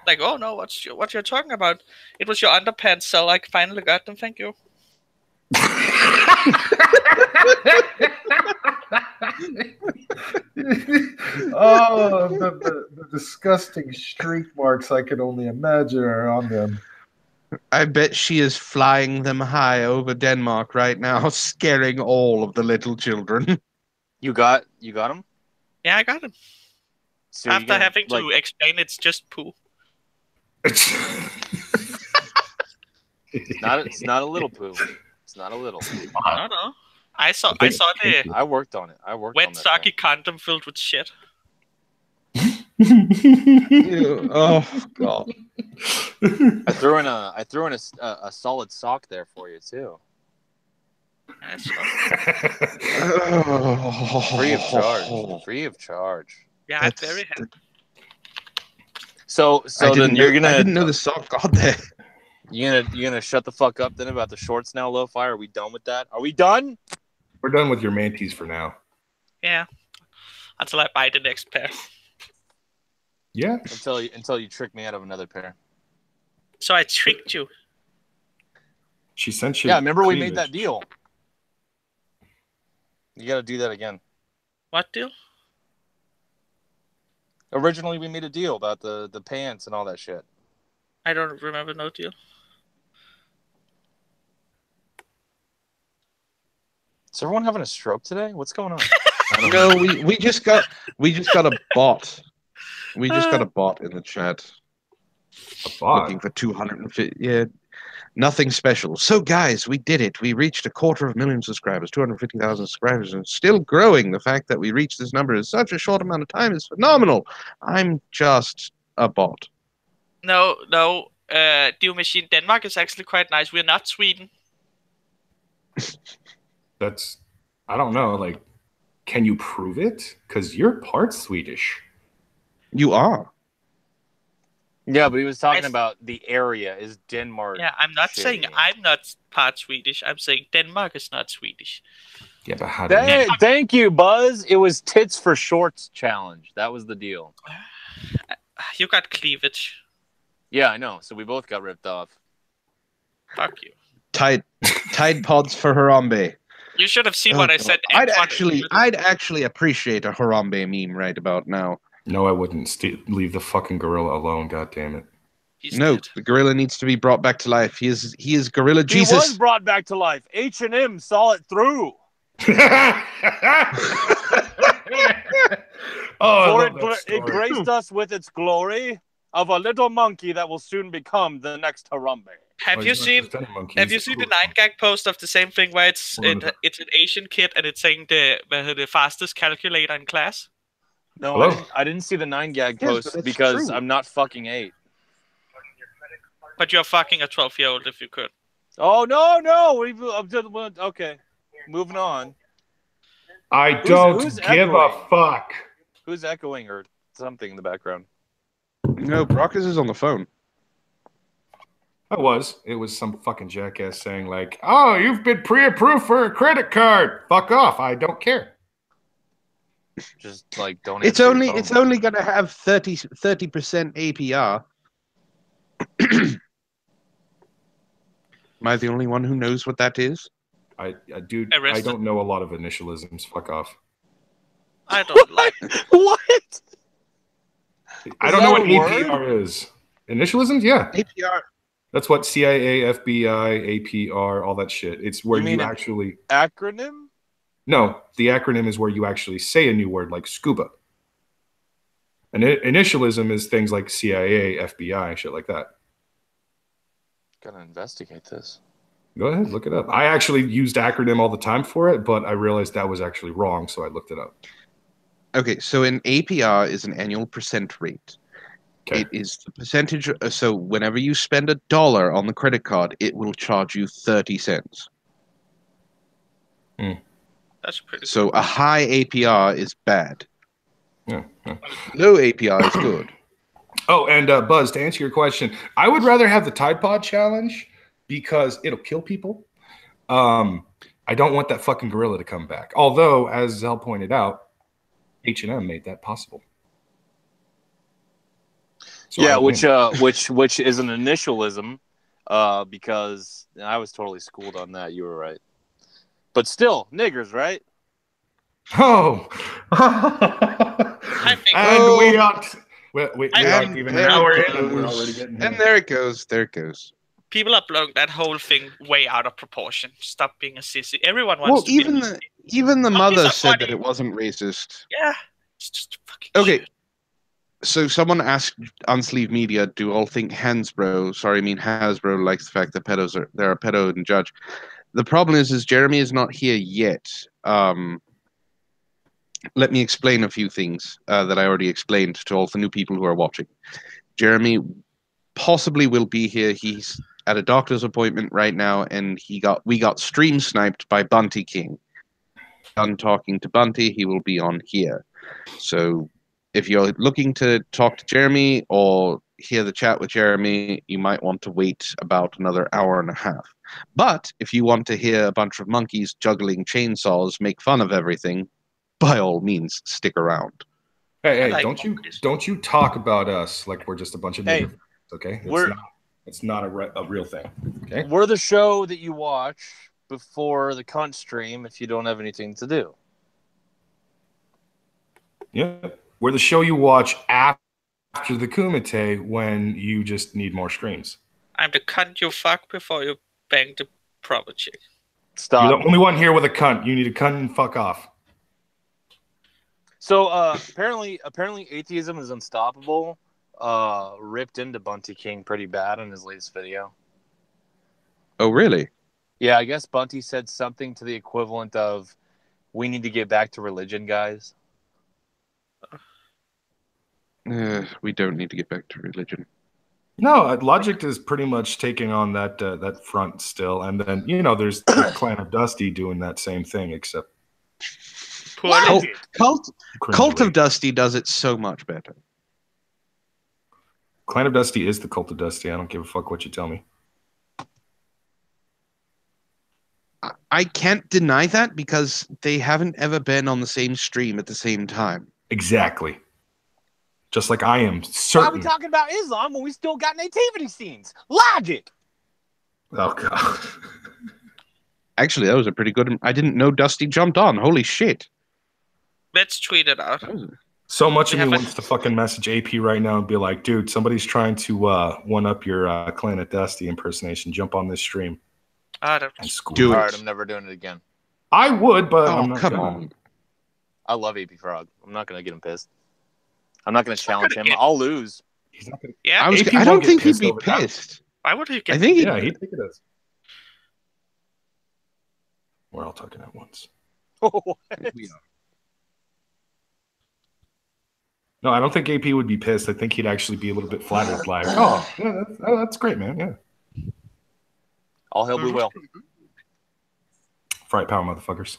Speaker 4: Like, oh no, what you're talking about? It was your underpants, so I finally got them. Thank you.
Speaker 5: Oh, the disgusting streak marks I can only imagine are on them.
Speaker 1: I bet she is flying them high over Denmark right now, scaring all of the little children.
Speaker 3: You got him?
Speaker 4: Yeah, I got them.
Speaker 3: So you're
Speaker 4: After
Speaker 3: gonna,
Speaker 4: having to explain it's just poo.
Speaker 3: it's not a little poo. It's not a little.
Speaker 4: No. I saw the
Speaker 3: I worked on it. I worked on
Speaker 4: wet
Speaker 3: that.
Speaker 4: sake condom filled with shit.
Speaker 1: Ew, oh God!
Speaker 3: I threw in a solid sock there for you too.
Speaker 4: That's
Speaker 3: Free of charge. Free of charge.
Speaker 4: yeah, I'm very happy.
Speaker 3: So then
Speaker 1: I didn't know the sock got there.
Speaker 3: you're gonna shut the fuck up then about the shorts now, Lo-Fi? Are we done with that? Are we done?
Speaker 2: We're done with your manties for now.
Speaker 4: Yeah. Until I buy the next pair.
Speaker 2: Yeah.
Speaker 3: Until you trick me out of another pair.
Speaker 4: So I tricked you.
Speaker 2: She sent you.
Speaker 3: Yeah, remember we made
Speaker 2: cleavage.
Speaker 3: that deal. You gotta do that again.
Speaker 4: What deal?
Speaker 3: Originally we made a deal about the pants and all that shit.
Speaker 4: I don't remember no deal.
Speaker 3: Is everyone having a stroke today? What's going on?
Speaker 1: No, we just got a bot. We just got a bot in the chat
Speaker 2: A bot.
Speaker 1: looking for 250. Yeah, Nothing special. So, guys, we did it. We reached 250,000 subscribers, 250,000 subscribers, and still growing. The fact that we reached this number in such a short amount of time is phenomenal. I'm just a bot.
Speaker 4: No, Deal Machine, Denmark is actually quite nice. We're not Sweden.
Speaker 2: That's, I don't know, like, can you prove it? Because you're part Swedish.
Speaker 1: You are.
Speaker 3: Yeah, but he was talking about the area. Is Denmark?
Speaker 4: Yeah, I'm not
Speaker 3: shitty?
Speaker 4: saying I'm not part Swedish. I'm saying Denmark is not Swedish.
Speaker 2: Yeah, but how do you...
Speaker 3: Thank you, Buzz. It was tits for shorts challenge. That was the deal.
Speaker 4: You got cleavage.
Speaker 3: Yeah, I know. So we both got ripped off.
Speaker 4: Fuck you.
Speaker 1: Tide Pods for Harambe.
Speaker 4: You should have seen what I said.
Speaker 1: I'd actually appreciate a Harambe meme right about now.
Speaker 2: No, I wouldn't. Leave the fucking gorilla alone. God damn it.
Speaker 1: No, the gorilla needs to be brought back to life. He is Gorilla Jesus.
Speaker 3: He was brought back to life. H&M saw it through. It graced us with its glory of a little monkey that will soon become the next Harambe.
Speaker 4: Have you seen the 9gag post of the same thing where it's an Asian kid and it's saying the fastest calculator in class?
Speaker 3: No, I didn't see the 9gag post because I'm not fucking 8.
Speaker 4: But you're fucking a 12-year-old if you could.
Speaker 3: Oh, no. Okay. Moving on.
Speaker 2: I don't give a fuck.
Speaker 3: Who's echoing or something in the background?
Speaker 1: No, Brockus is on the phone.
Speaker 2: It was some fucking jackass saying like, "Oh, you've been pre-approved for a credit card. Fuck off. I don't care."
Speaker 3: Just like don't.
Speaker 1: It's only gonna have 30% APR. Am I the only one who knows what that is?
Speaker 2: I don't know a lot of initialisms. Fuck off.
Speaker 4: I don't like
Speaker 3: what?
Speaker 2: I don't know what APR is. Initialisms, yeah.
Speaker 1: APR.
Speaker 2: That's what CIA, FBI, APR, all that shit. It's where you actually
Speaker 3: acronym.
Speaker 2: No, the acronym is where you actually say a new word, like scuba. And initialism is things like CIA, FBI, shit like that.
Speaker 3: Gotta investigate this.
Speaker 2: Go ahead, look it up. I actually used acronym all the time for it, but I realized that was actually wrong, so I looked it up.
Speaker 1: Okay, so an APR is an annual percent rate. Okay. It is the percentage. So whenever you spend $1 on the credit card, it will charge you 30 cents.
Speaker 4: That's pretty.
Speaker 1: So a high APR is bad.
Speaker 2: Yeah.
Speaker 1: Low APR is good.
Speaker 2: Oh, and Buzz, to answer your question, I would rather have the Tide Pod challenge because it'll kill people. I don't want that fucking gorilla to come back. Although, as Zell pointed out, H&M made that possible. So
Speaker 3: yeah, which is an initialism, because I was totally schooled on that. You were right, but still, niggers, right?
Speaker 2: Oh,
Speaker 4: I think.
Speaker 2: And we aren't. We aren't even an hour in. We're already getting him.
Speaker 1: And there it goes. There it goes.
Speaker 4: People are blowing that whole thing way out of proportion. Stop being a sissy. Everyone wants to be
Speaker 1: even the mother said that it wasn't racist.
Speaker 4: Yeah, it's just fucking shit.
Speaker 1: So someone asked UnsleevedMedia, do all think Hasbro likes the fact that they're a pedo and judge. The problem is Jeremy is not here yet. Let me explain a few things that I already explained to all the new people who are watching. Jeremy possibly will be here. He's at a doctor's appointment right now, and we got stream sniped by Bunty King. Done talking to Bunty, he will be on here. So if you're looking to talk to Jeremy or hear the chat with Jeremy, you might want to wait about another hour and a half. But if you want to hear a bunch of monkeys juggling chainsaws make fun of everything, by all means, stick around.
Speaker 2: Hey, don't you talk about us like we're just a bunch of niggers, okay? It's not a real thing, okay?
Speaker 3: We're the show that you watch before the cunt stream if you don't have anything to do.
Speaker 2: Yeah, we're the show you watch after the Kumite when you just need more streams.
Speaker 4: I'm the cunt you fuck before you bang the proper chick.
Speaker 3: Stop.
Speaker 2: You're the only one here with a cunt. You need a cunt and fuck off.
Speaker 3: So apparently atheism is unstoppable. Ripped into Bunty King pretty bad in his latest video.
Speaker 1: Oh, really?
Speaker 3: Yeah, I guess Bunty said something to the equivalent of, "We need to get back to religion, guys."
Speaker 1: We don't need to get back to religion.
Speaker 2: No, Logic is pretty much taking on that front still, and then there's the Clan of Dusty doing that same thing, except
Speaker 4: Poorly.
Speaker 1: Cult of Dusty does it so much better.
Speaker 2: Clan of Dusty is the Cult of Dusty. I don't give a fuck what you tell me.
Speaker 1: I can't deny that because they haven't ever been on the same stream at the same time.
Speaker 2: Exactly. Just like I am
Speaker 3: Why
Speaker 2: certain.
Speaker 3: are we talking about Islam when we still got nativity scenes? Logic.
Speaker 2: Oh god.
Speaker 1: Actually, that was a pretty good. I didn't know Dusty jumped on. Holy shit!
Speaker 4: Let's tweet it out.
Speaker 2: So much of
Speaker 4: We
Speaker 2: me
Speaker 4: have
Speaker 2: wants to fucking message AP right now and be like, dude, somebody's trying to one up your Clan of Dusty impersonation. Jump on this stream. And school.
Speaker 1: Do it.
Speaker 3: All right, I'm never doing it again.
Speaker 2: I would, but
Speaker 1: Oh,
Speaker 2: I'm not
Speaker 1: come
Speaker 2: gonna.
Speaker 1: on.
Speaker 3: I love AP Frog. I'm not gonna get him pissed. I'm not gonna challenge him.
Speaker 4: gonna get-
Speaker 3: I'll lose.
Speaker 2: He's not gonna.
Speaker 4: Yeah.
Speaker 1: I
Speaker 2: AP
Speaker 1: don't
Speaker 2: won't get
Speaker 1: think he'd
Speaker 2: pissed
Speaker 1: be
Speaker 2: over that.
Speaker 1: pissed.
Speaker 4: Why would he get?
Speaker 1: I think
Speaker 2: Yeah, he'd think it is. We're all talking at once. No, I don't think AP would be pissed. I think he'd actually be a little bit flattered, like, oh, yeah, that's great, man. Yeah.
Speaker 3: All hell blue whale.
Speaker 2: Fright power, motherfuckers.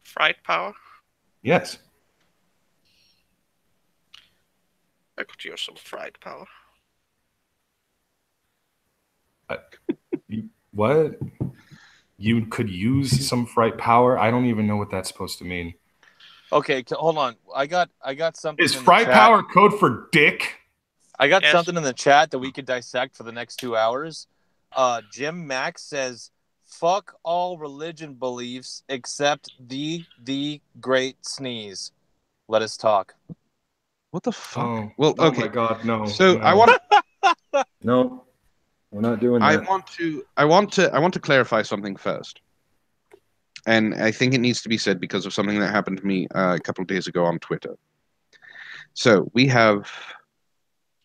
Speaker 4: Fright power.
Speaker 2: Yes.
Speaker 4: I could use some fright power.
Speaker 2: What? You could use some fright power? I don't even know what that's supposed to mean.
Speaker 3: Okay, hold on. I got something.
Speaker 2: Is
Speaker 3: in the
Speaker 2: fright
Speaker 3: chat.
Speaker 2: power code for dick?
Speaker 3: I got
Speaker 4: Yes.
Speaker 3: something in the chat that we could dissect for the next 2 hours. Jim Max says, "Fuck all religion beliefs except the great sneeze. Let us talk."
Speaker 1: What the fuck?
Speaker 2: Oh,
Speaker 1: Well,
Speaker 2: oh
Speaker 1: okay.
Speaker 2: my god, no.
Speaker 1: So
Speaker 2: no.
Speaker 1: I want.
Speaker 2: No, we're not doing
Speaker 1: I
Speaker 2: that.
Speaker 1: want to clarify something first, and I think it needs to be said because of something that happened to me a couple of days ago on Twitter. So we have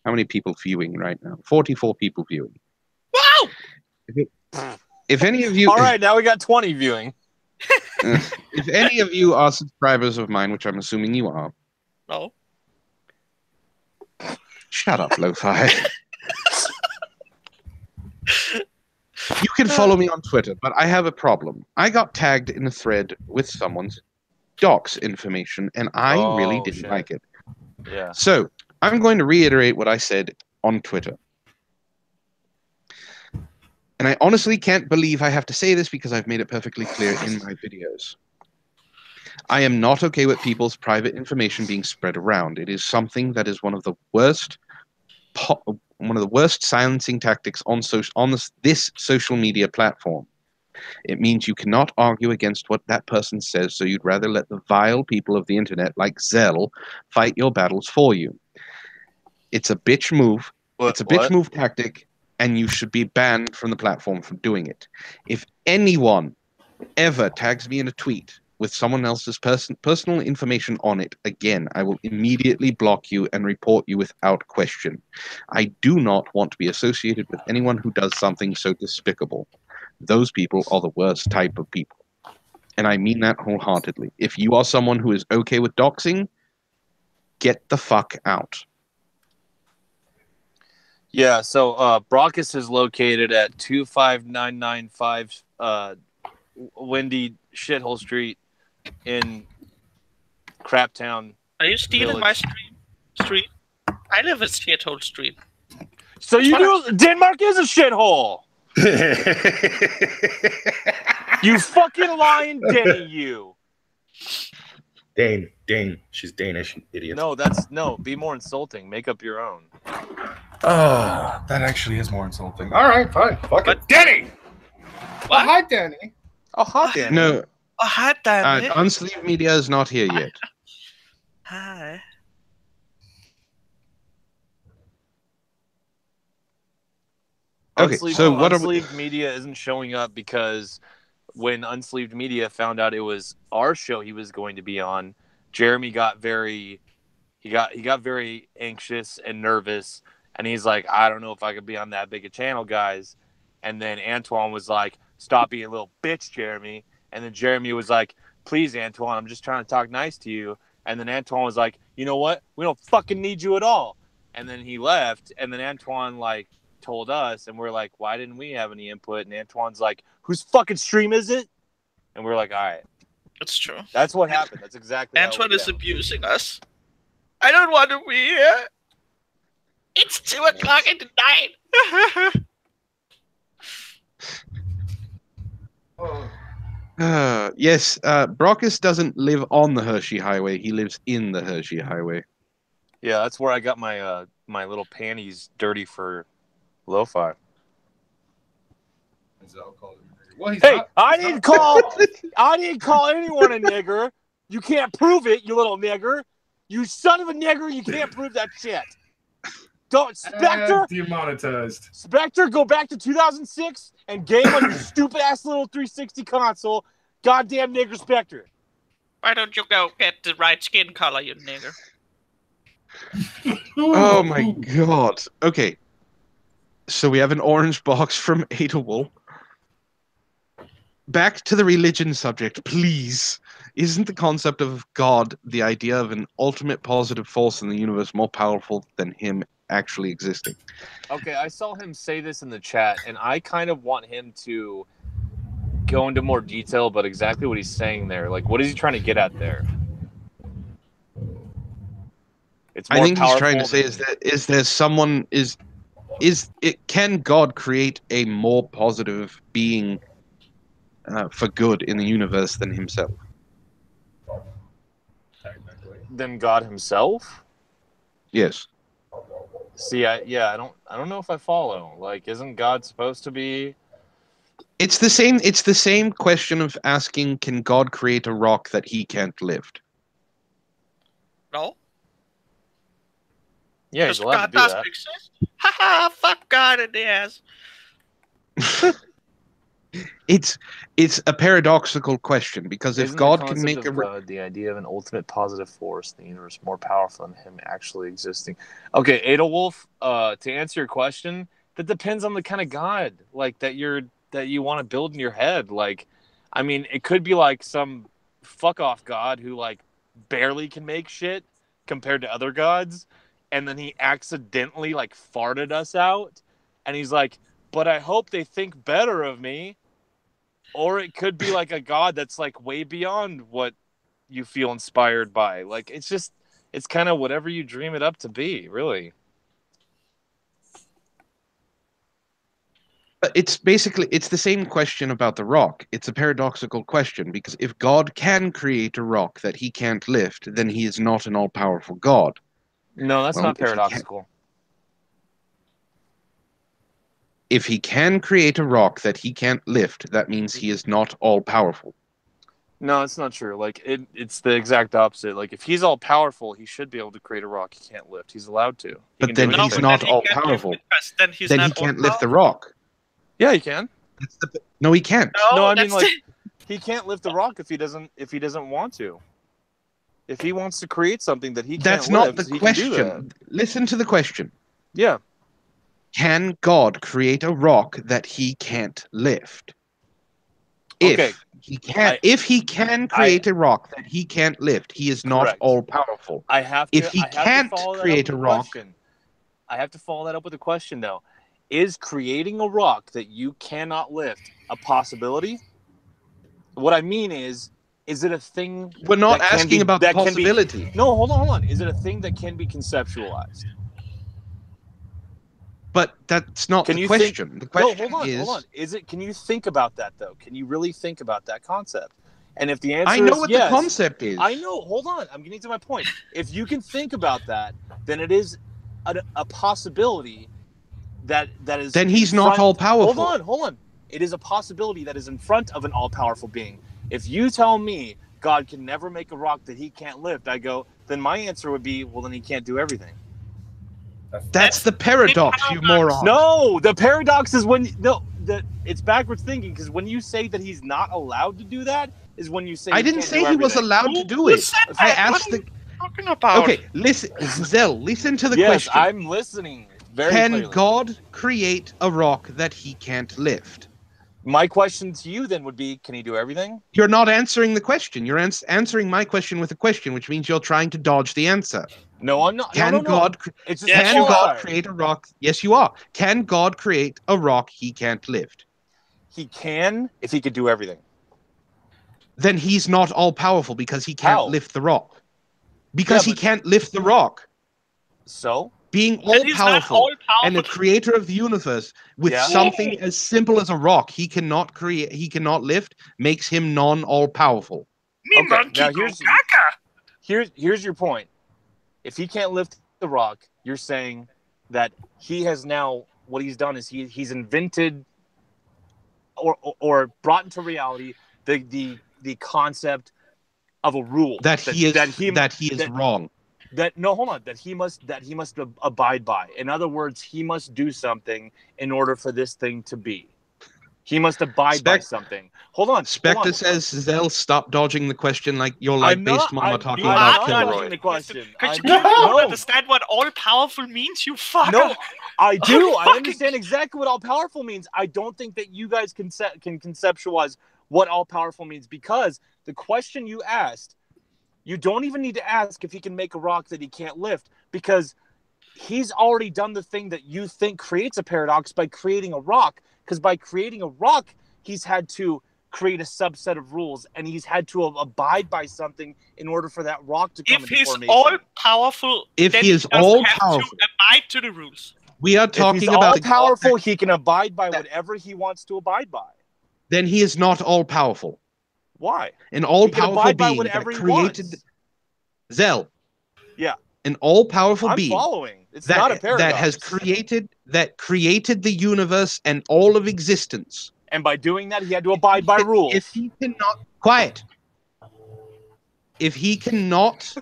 Speaker 1: how many people viewing right now? 44 people viewing.
Speaker 4: Wow!
Speaker 1: If any of you,
Speaker 3: All right, now we got 20 viewing.
Speaker 1: if any of you are subscribers of mine, which I'm assuming you are,
Speaker 4: No.
Speaker 1: shut up, Lo-Fi. You can follow me on Twitter, but I have a problem. I got tagged in a thread with someone's docs information, and I really didn't
Speaker 3: shit.
Speaker 1: like it.
Speaker 3: Yeah.
Speaker 1: So I'm going to reiterate what I said on Twitter. And I honestly can't believe I have to say this because I've made it perfectly clear in my videos. I am not okay with people's private information being spread around. It is something that is one of the worst silencing tactics on this social media platform. It means you cannot argue against what that person says, so you'd rather let the vile people of the internet, like Zell, fight your battles for you. It's a bitch move. It's a bitch move tactic, and you should be banned from the platform for doing it. If anyone ever tags me in a tweet with someone else's personal information on it again, I will immediately block you and report you without question. I do not want to be associated with anyone who does something so despicable. Those people are the worst type of people. And I mean that wholeheartedly. If you are someone who is okay with doxing, get the fuck out.
Speaker 3: Yeah, so Brockus is located at 25995 Windy Shithole Street in Craptown.
Speaker 4: Are you stealing
Speaker 3: Village.
Speaker 4: my street? I live in Shithole Street.
Speaker 3: So you do? Denmark is a shithole. You fucking lying Denny, you.
Speaker 2: Dane. She's Danish, idiot.
Speaker 3: No, be more insulting. Make up your own.
Speaker 2: Oh, that actually is more insulting. All right, fine. Fuck it. Denny!
Speaker 4: What?
Speaker 5: Hi, Danny.
Speaker 3: Oh, hi, Denny.
Speaker 1: No,
Speaker 4: Oh, hi, damn it.
Speaker 1: UnsleevedMedia is not here yet.
Speaker 4: Hi.
Speaker 1: Okay, so what are we...
Speaker 3: Unsleeved Media isn't showing up because when Unsleeved Media found out it was our show he was going to be on, Jeremy got very anxious and nervous, and he's like, I don't know if I could be on that big a channel, guys. And then Antoine was like, "Stop being a little bitch, Jeremy." And then Jeremy was like, "Please, Antoine, I'm just trying to talk nice to you." And then Antoine was like, "You know what? We don't fucking need you at all." And then he left. And then Antoine like told us, and we're like, "Why didn't we have any input?" And Antoine's like, "Whose fucking stream is it?" And we're like, "All right."
Speaker 4: That's true.
Speaker 3: That's what happened. That's exactly
Speaker 4: Antoine
Speaker 3: how
Speaker 4: is abusing us. I don't want to be here. It's 2 o'clock in the night.
Speaker 1: Yes, Brockus doesn't live on the Hershey Highway. He lives in the Hershey Highway.
Speaker 3: Yeah, that's where I got my my little panties dirty for lo-fi.
Speaker 2: Well, he's
Speaker 3: Hey,
Speaker 2: not,
Speaker 3: I
Speaker 2: he's
Speaker 3: didn't
Speaker 2: not-
Speaker 3: call anyone a nigger. You can't prove it, you little nigger. You son of a nigger, you can't prove that shit. Don't Spectre.
Speaker 2: Demonetized.
Speaker 3: Spectre, go back to 2006 and game on your stupid ass little 360 console. Goddamn nigger Spectre.
Speaker 4: Why don't you go get the right skin color, you nigger?
Speaker 1: Oh my god. Okay. So we have an orange box from Adawol. Back to the religion subject, please. Isn't the concept of God, the idea of an ultimate positive force in the universe, more powerful than him actually existing?
Speaker 3: Okay, I saw him say this in the chat, and I kind of want him to go into more detail about exactly what he's saying there. Like, what is he trying to get at there? It's more
Speaker 1: I think he's
Speaker 3: powerful
Speaker 1: trying to say
Speaker 3: than-
Speaker 1: can God create a more positive being for good in the universe than himself?
Speaker 3: than God himself?
Speaker 1: Yes.
Speaker 3: See, I don't know if I follow. Like, isn't God supposed to be?
Speaker 1: It's the same question of asking, can God create a rock that he can't lift?
Speaker 4: No?
Speaker 3: Yeah, he's
Speaker 4: Because
Speaker 3: allowed
Speaker 4: God
Speaker 3: to do
Speaker 4: doesn't
Speaker 3: that.
Speaker 4: exist. Haha, fuck God in the ass.
Speaker 1: It's a paradoxical question, because if
Speaker 3: Isn't
Speaker 1: God
Speaker 3: the
Speaker 1: can
Speaker 3: concept
Speaker 1: make
Speaker 3: of God the idea of an ultimate positive force in the universe more powerful than him actually existing? Okay, Adolwolf, to answer your question, that depends on the kind of God like that you want to build in your head. Like, I mean, it could be like some fuck off God who like barely can make shit compared to other gods, and then he accidentally like farted us out, and he's like, but I hope they think better of me. Or it could be like a God that's like way beyond what you feel inspired by. Like, it's kind of whatever you dream it up to be, really.
Speaker 1: It's the same question about the rock. It's a paradoxical question, because if God can create a rock that he can't lift, then he is not an all-powerful God.
Speaker 3: No, that's
Speaker 1: Well,
Speaker 3: not paradoxical.
Speaker 1: If he can create a rock that he can't lift, that means he is not all-powerful.
Speaker 3: No, it's not true. Like, it's the exact opposite. Like, if he's all powerful, he should be able to create a rock he can't lift. He's allowed to.
Speaker 1: But then he's not all-powerful.
Speaker 4: Then
Speaker 1: Then he can't lift the rock.
Speaker 3: Yeah, he can.
Speaker 1: No, he can't.
Speaker 3: No, I mean, like, he can't lift the rock if he doesn't want to. If he wants to create something that he
Speaker 1: That's
Speaker 3: can't
Speaker 1: not
Speaker 3: lift,
Speaker 1: the
Speaker 3: he can do that.
Speaker 1: question. Listen to the question.
Speaker 3: Yeah.
Speaker 1: Can God create a rock that he can't lift?
Speaker 3: Okay.
Speaker 1: If he can create a rock that he can't lift, he is not
Speaker 3: Correct.
Speaker 1: all-powerful.
Speaker 3: I have
Speaker 1: If he
Speaker 3: to
Speaker 1: can't
Speaker 3: follow that
Speaker 1: create
Speaker 3: up
Speaker 1: a
Speaker 3: with
Speaker 1: rock,
Speaker 3: question. I have to follow that up with a question, though. Is creating a rock that you cannot lift a possibility? What I mean is it a thing?
Speaker 1: we're not
Speaker 3: that can
Speaker 1: asking
Speaker 3: be-
Speaker 1: about the
Speaker 3: that can be-
Speaker 1: possibility.
Speaker 3: No, hold on. Is it a thing that can be conceptualized?
Speaker 1: But that's not
Speaker 3: Can
Speaker 1: the
Speaker 3: you
Speaker 1: question. The question
Speaker 3: hold on. Can you think about that, though? Can you really think about that concept? And if the answer
Speaker 1: I know
Speaker 3: is
Speaker 1: what
Speaker 3: yes,
Speaker 1: the concept is.
Speaker 3: I know. Hold on. I'm getting to my point. If you can think about that, then it is a possibility that is.
Speaker 1: Then he's not all-powerful.
Speaker 3: Hold on. It is a possibility that is in front of an all-powerful being. If you tell me God can never make a rock that he can't lift, I go, then my answer would be, well, then he can't do everything.
Speaker 1: That's the paradox, you moron.
Speaker 3: No, the paradox is it's backwards thinking, because when you say that he's not allowed to do that is when you say
Speaker 1: I didn't say he was allowed to do it. I asked the.
Speaker 4: Talking about?
Speaker 1: Okay, listen, Zell, listen to the
Speaker 3: yes,
Speaker 1: question.
Speaker 3: I'm listening. Very
Speaker 1: Can
Speaker 3: clearly.
Speaker 1: God create a rock that he can't lift?
Speaker 3: My question to you then would be, can he do everything?
Speaker 1: You're not answering the question. You're answering my question with a question, which means you're trying to dodge the answer.
Speaker 3: No, I'm not.
Speaker 1: Can
Speaker 3: No.
Speaker 1: God
Speaker 3: It's just
Speaker 4: Yes,
Speaker 1: can
Speaker 4: you
Speaker 1: God
Speaker 4: are.
Speaker 1: create a rock? Yes, you are. Can God create a rock he can't lift?
Speaker 3: He can if he could do everything.
Speaker 1: Then he's not all powerful because he can't
Speaker 3: How?
Speaker 1: lift the rock. Because he
Speaker 3: but-
Speaker 1: can't lift the rock.
Speaker 3: So
Speaker 1: Being
Speaker 4: Then
Speaker 1: all
Speaker 4: he's not
Speaker 1: powerful
Speaker 4: all
Speaker 1: and a
Speaker 4: powerful.
Speaker 1: creator of the universe with
Speaker 3: Yeah.
Speaker 1: something as simple as a rock he cannot create, he cannot lift, makes him non all powerful.
Speaker 4: Me
Speaker 3: Okay,
Speaker 4: monkey
Speaker 3: now
Speaker 4: go
Speaker 3: here's-
Speaker 4: gaga.
Speaker 3: here's your point. If he can't lift the rock, you're saying that he has now what he's done is he's invented or brought into reality the concept of a rule
Speaker 1: That he is wrong.
Speaker 3: that he must abide by. In other words, he must do something in order for this thing to be. He must abide by something. Hold on.
Speaker 1: Spectre says, Zell, stop dodging the question like your
Speaker 3: I'm
Speaker 1: based
Speaker 3: not-
Speaker 1: mama
Speaker 3: I'm-
Speaker 1: talking
Speaker 3: you
Speaker 1: about
Speaker 3: are
Speaker 1: Kilroy.
Speaker 3: dodging the question.
Speaker 4: Because
Speaker 3: I'm-
Speaker 4: you don't
Speaker 3: no.
Speaker 4: understand what all powerful means, you fucker.
Speaker 3: No, I do. I
Speaker 4: Fucking-
Speaker 3: understand exactly what all powerful means. I don't think that you guys can conceptualize what all powerful means, because the question you asked, you don't even need to ask if he can make a rock that he can't lift, because he's already done the thing that you think creates a paradox by creating a rock. Because by creating a rock, he's had to create a subset of rules, and he's had to abide by something in order for that rock to come
Speaker 4: If
Speaker 3: into
Speaker 4: he's
Speaker 3: formation.
Speaker 4: all powerful,
Speaker 1: If
Speaker 4: then
Speaker 1: he is
Speaker 4: doesn't
Speaker 1: all
Speaker 4: have
Speaker 1: powerful.
Speaker 4: to abide to the rules.
Speaker 1: We are
Speaker 3: If he's
Speaker 1: talking
Speaker 3: all
Speaker 1: about the God
Speaker 3: powerful,
Speaker 1: that-
Speaker 3: he can abide by
Speaker 1: that-
Speaker 3: whatever he wants to abide by.
Speaker 1: then he is not all powerful.
Speaker 3: Why?
Speaker 1: An all
Speaker 3: He can
Speaker 1: powerful
Speaker 3: abide by
Speaker 1: being
Speaker 3: whatever
Speaker 1: that
Speaker 3: he
Speaker 1: created
Speaker 3: wants.
Speaker 1: Zell.
Speaker 3: Yeah.
Speaker 1: An all powerful
Speaker 3: I'm
Speaker 1: being
Speaker 3: following. It's not a paradox.
Speaker 1: that has created the universe and all of existence.
Speaker 3: And by doing that, he had to abide by rules.
Speaker 1: If he cannot quiet. If he cannot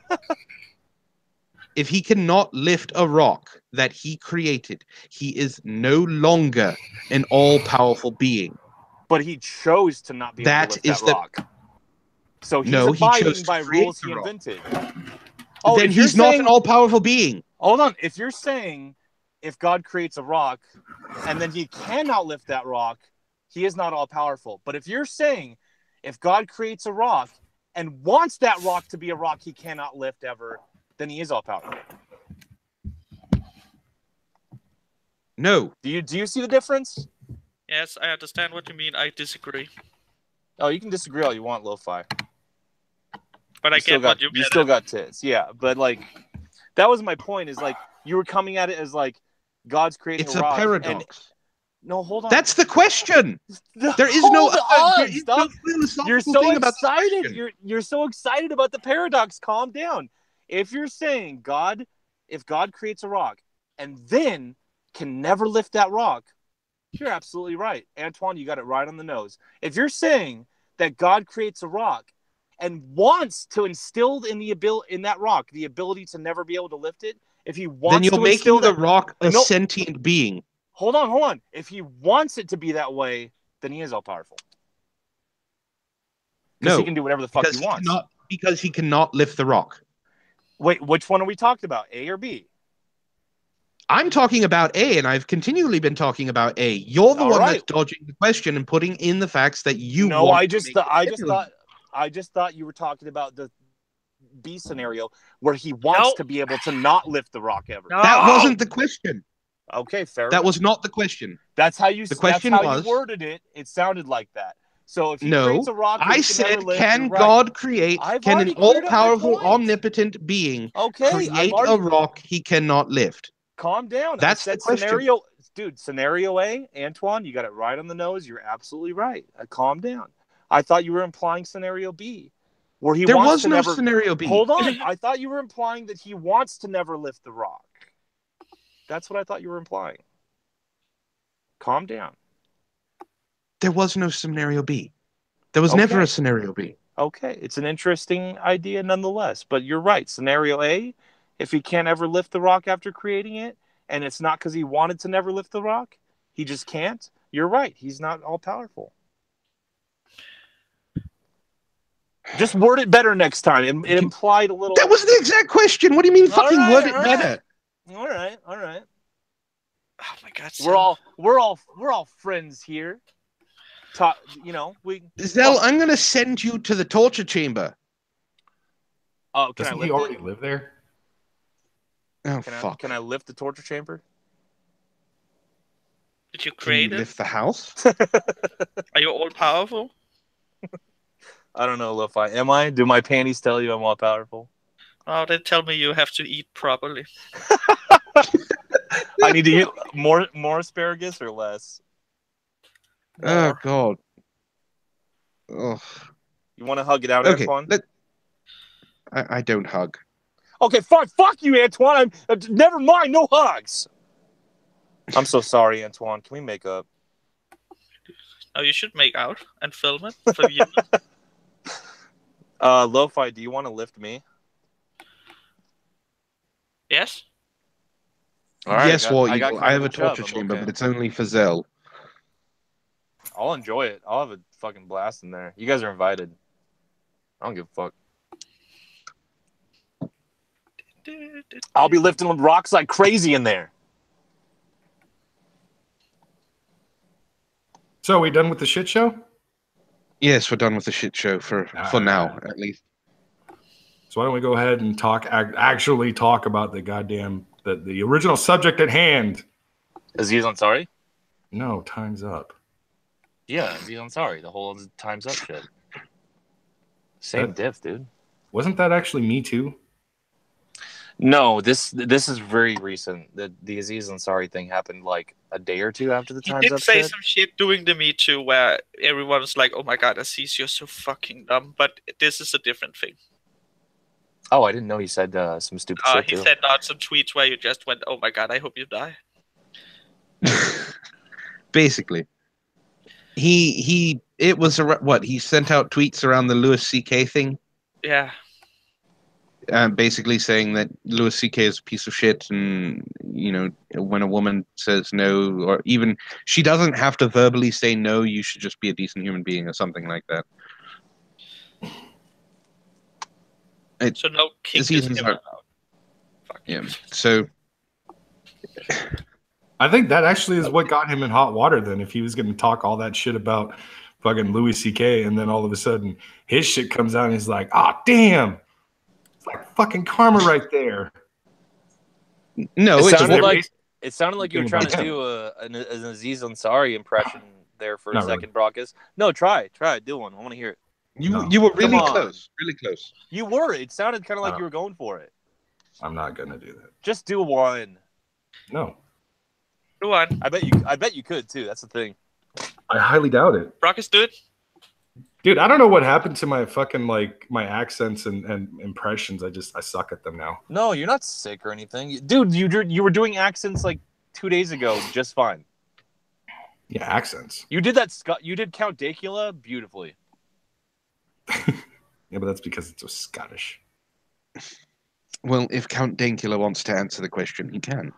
Speaker 1: lift a rock that he created, he is no longer an all-powerful being.
Speaker 3: But he chose to not be able
Speaker 1: That
Speaker 3: to lift
Speaker 1: is
Speaker 3: that
Speaker 1: the-
Speaker 3: rock. So he's
Speaker 1: No, he chose
Speaker 3: abiding
Speaker 1: to
Speaker 3: by
Speaker 1: create
Speaker 3: rules
Speaker 1: the
Speaker 3: he
Speaker 1: rock.
Speaker 3: invented.
Speaker 1: Then
Speaker 3: if you're
Speaker 1: he's not
Speaker 3: saying-
Speaker 1: an all-powerful being.
Speaker 3: Hold on. If you're saying if God creates a rock and then he cannot lift that rock, he is not all powerful. But if you're saying if God creates a rock and wants that rock to be a rock he cannot lift ever, then he is all powerful.
Speaker 1: No.
Speaker 3: Do you see the difference?
Speaker 4: Yes, I understand what you mean. I disagree.
Speaker 3: Oh, you can disagree all you want, Lo-Fi.
Speaker 4: But I get what you
Speaker 3: You
Speaker 4: meant.
Speaker 3: still got tits, yeah. But like, that was my point. Is like you were coming at it as like God's creating
Speaker 1: It's
Speaker 3: a
Speaker 1: a
Speaker 3: rock.
Speaker 1: paradox.
Speaker 3: No, hold on.
Speaker 1: That's the question. There is no
Speaker 3: Hold on,
Speaker 1: philosophical
Speaker 3: You're so
Speaker 1: thing about this
Speaker 3: excited.
Speaker 1: question.
Speaker 3: You're so excited about the paradox. Calm down. If you're saying if God creates a rock and then can never lift that rock, you're absolutely right, Antoine. You got it right on the nose. If you're saying that God creates a rock and wants to instill in that rock the ability to never be able to lift it, if he wants,
Speaker 1: Then you're
Speaker 3: to
Speaker 1: making
Speaker 3: instill
Speaker 1: the
Speaker 3: that,
Speaker 1: rock a
Speaker 3: No.
Speaker 1: sentient being.
Speaker 3: Hold on. If he wants it to be that way, then he is all powerful. Because
Speaker 1: No,
Speaker 3: he can do whatever the fuck
Speaker 1: because
Speaker 3: he wants.
Speaker 1: because he cannot lift the rock.
Speaker 3: Wait, which one are we talking about? A or B?
Speaker 1: I'm talking about A, and I've continually been talking about A. You're the
Speaker 3: All
Speaker 1: one
Speaker 3: right.
Speaker 1: that's dodging the question and putting in the facts that you
Speaker 3: No,
Speaker 1: want.
Speaker 3: I
Speaker 1: to
Speaker 3: just
Speaker 1: make
Speaker 3: I just thought you were talking about the B scenario where he wants
Speaker 4: No.
Speaker 3: to be able to not lift the rock ever.
Speaker 4: No.
Speaker 1: That wasn't the question.
Speaker 3: Okay, fair
Speaker 1: That
Speaker 3: enough.
Speaker 1: was not the question.
Speaker 3: That's how you.
Speaker 1: The question
Speaker 3: that's how
Speaker 1: was-
Speaker 3: you worded it. It sounded like that. So if he
Speaker 1: No,
Speaker 3: creates a rock, that
Speaker 1: I
Speaker 3: he can never
Speaker 1: said,
Speaker 3: lift,
Speaker 1: can
Speaker 3: you're right.
Speaker 1: God create?
Speaker 3: I've
Speaker 1: Can an
Speaker 3: already cleared up my
Speaker 1: all-powerful,
Speaker 3: point.
Speaker 1: omnipotent being
Speaker 3: Okay, I've
Speaker 1: create
Speaker 3: already.
Speaker 1: a rock he cannot lift?
Speaker 3: Calm down.
Speaker 1: That's
Speaker 3: I
Speaker 1: the
Speaker 3: said
Speaker 1: question.
Speaker 3: scenario, dude. Scenario A, Antoine, you got it right on the nose. You're absolutely right. Calm down. I thought you were implying scenario B, where he
Speaker 1: There
Speaker 3: wants
Speaker 1: was
Speaker 3: to
Speaker 1: no
Speaker 3: never.
Speaker 1: scenario B.
Speaker 3: Hold on. I thought you were implying that he wants to never lift the rock. That's what I thought you were implying. Calm down.
Speaker 1: There was no scenario B. There was
Speaker 3: Okay.
Speaker 1: never a scenario B.
Speaker 3: Okay, it's an interesting idea nonetheless. But you're right. Scenario A, if he can't ever lift the rock after creating it, and it's not because he wanted to never lift the rock, he just can't. You're right. He's not all powerful. Just word it better next time. It implied a little.
Speaker 1: That was the exact question. What do you mean
Speaker 3: All
Speaker 1: fucking
Speaker 3: right,
Speaker 1: word it
Speaker 3: all
Speaker 1: better?
Speaker 3: All right.
Speaker 4: Oh my God.
Speaker 3: We're all friends here.
Speaker 1: Zell, I'm gonna send you to the torture chamber.
Speaker 3: Oh, can
Speaker 2: Doesn't
Speaker 3: I
Speaker 2: he
Speaker 3: lift
Speaker 2: already
Speaker 3: it?
Speaker 2: live there?
Speaker 1: Oh
Speaker 3: Can
Speaker 1: fuck!
Speaker 3: I lift the torture chamber?
Speaker 4: Did you
Speaker 1: Can you
Speaker 4: create it?
Speaker 1: lift the house?
Speaker 4: Are you all powerful?
Speaker 3: I don't know, Lo-Fi. Am I? Do my panties tell you I'm all powerful?
Speaker 4: Oh, they tell me you have to eat properly.
Speaker 3: I need to eat more asparagus or less.
Speaker 1: Oh
Speaker 4: More.
Speaker 1: god. Oh.
Speaker 3: You want to hug it out,
Speaker 1: Okay.
Speaker 3: Antoine?
Speaker 1: I don't hug.
Speaker 3: Okay, fine. Fuck you, Antoine. Never mind. No hugs. I'm so sorry, Antoine. Can we make up?
Speaker 4: Oh, you should make out and film it for viewers.
Speaker 3: Lo-Fi, do you want to lift me?
Speaker 4: Yes.
Speaker 3: All right,
Speaker 1: Yes, War
Speaker 3: I got
Speaker 1: Eagle.
Speaker 3: kind
Speaker 1: I
Speaker 3: of
Speaker 1: have a
Speaker 3: chub.
Speaker 1: torture
Speaker 3: I'm
Speaker 1: chamber,
Speaker 3: okay.
Speaker 1: but it's only for Zell.
Speaker 3: I'll enjoy it. I'll have a fucking blast in there. You guys are invited. I don't give a fuck. I'll be lifting rocks like crazy in there.
Speaker 2: So, are we done with the shit show?
Speaker 1: Yes, we're done with the shit show for now, at least.
Speaker 2: So why don't we go ahead and actually talk about the goddamn the original subject at hand?
Speaker 3: Aziz Ansari?
Speaker 2: No, time's up.
Speaker 3: Yeah, Aziz Ansari. The whole Time's Up shit. Same diff, dude.
Speaker 2: Wasn't that actually Me Too?
Speaker 3: No, this is very recent. The Aziz Ansari thing happened like a day or two after the
Speaker 4: He
Speaker 3: Time's
Speaker 4: did
Speaker 3: Up
Speaker 4: say
Speaker 3: shit.
Speaker 4: some shit doing the Me Too where everyone's like, "Oh my God, Aziz, you're so fucking dumb." But this is a different thing.
Speaker 3: Oh, I didn't know he said some stupid shit
Speaker 4: He
Speaker 3: too.
Speaker 4: sent out some tweets where you just went, "Oh my God, I hope you die."
Speaker 1: Basically, he sent out tweets around the Louis C.K. thing,
Speaker 4: Yeah.
Speaker 1: basically saying that Louis C.K. is a piece of shit, and when a woman says no, or even she doesn't have to verbally say no, you should just be a decent human being, or something like that.
Speaker 4: So no kink
Speaker 1: Aziz
Speaker 4: is
Speaker 1: Ansari-
Speaker 4: ever allowed. Fuck
Speaker 1: Yeah.
Speaker 4: you.
Speaker 1: So
Speaker 2: I think that actually is what got him in hot water then, if he was going to talk all that shit about fucking Louis C.K. and then all of a sudden his shit comes out and he's like, ah, damn. It's like fucking karma right there.
Speaker 1: no,
Speaker 3: It
Speaker 1: it's
Speaker 3: sounded
Speaker 1: more-
Speaker 3: like you were trying to do an Aziz Ansari impression there for a
Speaker 2: Not
Speaker 3: second, Brockus. No, try it, do one. I want to hear it.
Speaker 1: you were really
Speaker 3: Come on.
Speaker 1: close, really close.
Speaker 3: You were. It sounded kind of like
Speaker 2: No.
Speaker 3: you were going for it.
Speaker 2: I'm not going to do that.
Speaker 3: Just do one.
Speaker 2: No.
Speaker 4: Go on.
Speaker 3: I bet you could too. That's the thing.
Speaker 2: I highly doubt it.
Speaker 4: Brockus, do it.
Speaker 2: Dude, I don't know what happened to my fucking my accents and impressions. I suck at them now.
Speaker 3: No, you're not sick or anything, dude. You were doing accents like 2 days ago, just fine.
Speaker 2: Yeah, accents.
Speaker 3: You did that. You did Count Dacula beautifully.
Speaker 2: Yeah, but that's because it's so Scottish.
Speaker 1: Well, if Count Dankula wants to answer the question, he can.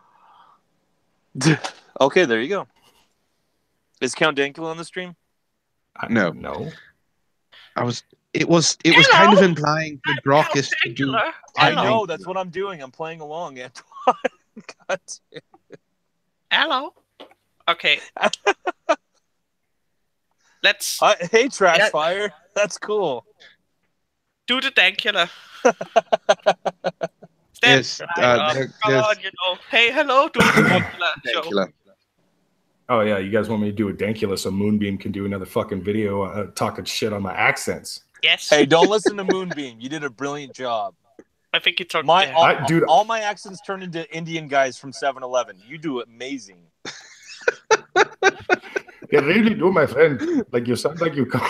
Speaker 3: Okay, there you go. Is Count Dankula on the stream?
Speaker 1: No.
Speaker 2: No.
Speaker 1: It was kind of implying for Brockus to do.
Speaker 4: Dankula.
Speaker 3: I
Speaker 4: Hello.
Speaker 3: know. That's what I'm doing. I'm playing along, Antoine. God damn.
Speaker 4: Hello. Okay. Let's
Speaker 3: Hey, Trash Fire. That's cool.
Speaker 4: do the Dankula.
Speaker 1: Yes,
Speaker 4: Come on, Hey, hello, do the Dankula. show.
Speaker 1: Dankula.
Speaker 2: Oh yeah, you guys want me to do a Dankula so Moonbeam can do another fucking video talking shit on my accents?
Speaker 4: Yes.
Speaker 3: Hey, don't listen to Moonbeam. You did a brilliant job.
Speaker 4: I think it's on.
Speaker 3: All my accents turned into Indian guys from 7-Eleven. You do amazing.
Speaker 2: You really do, my friend. Like you sound like you come.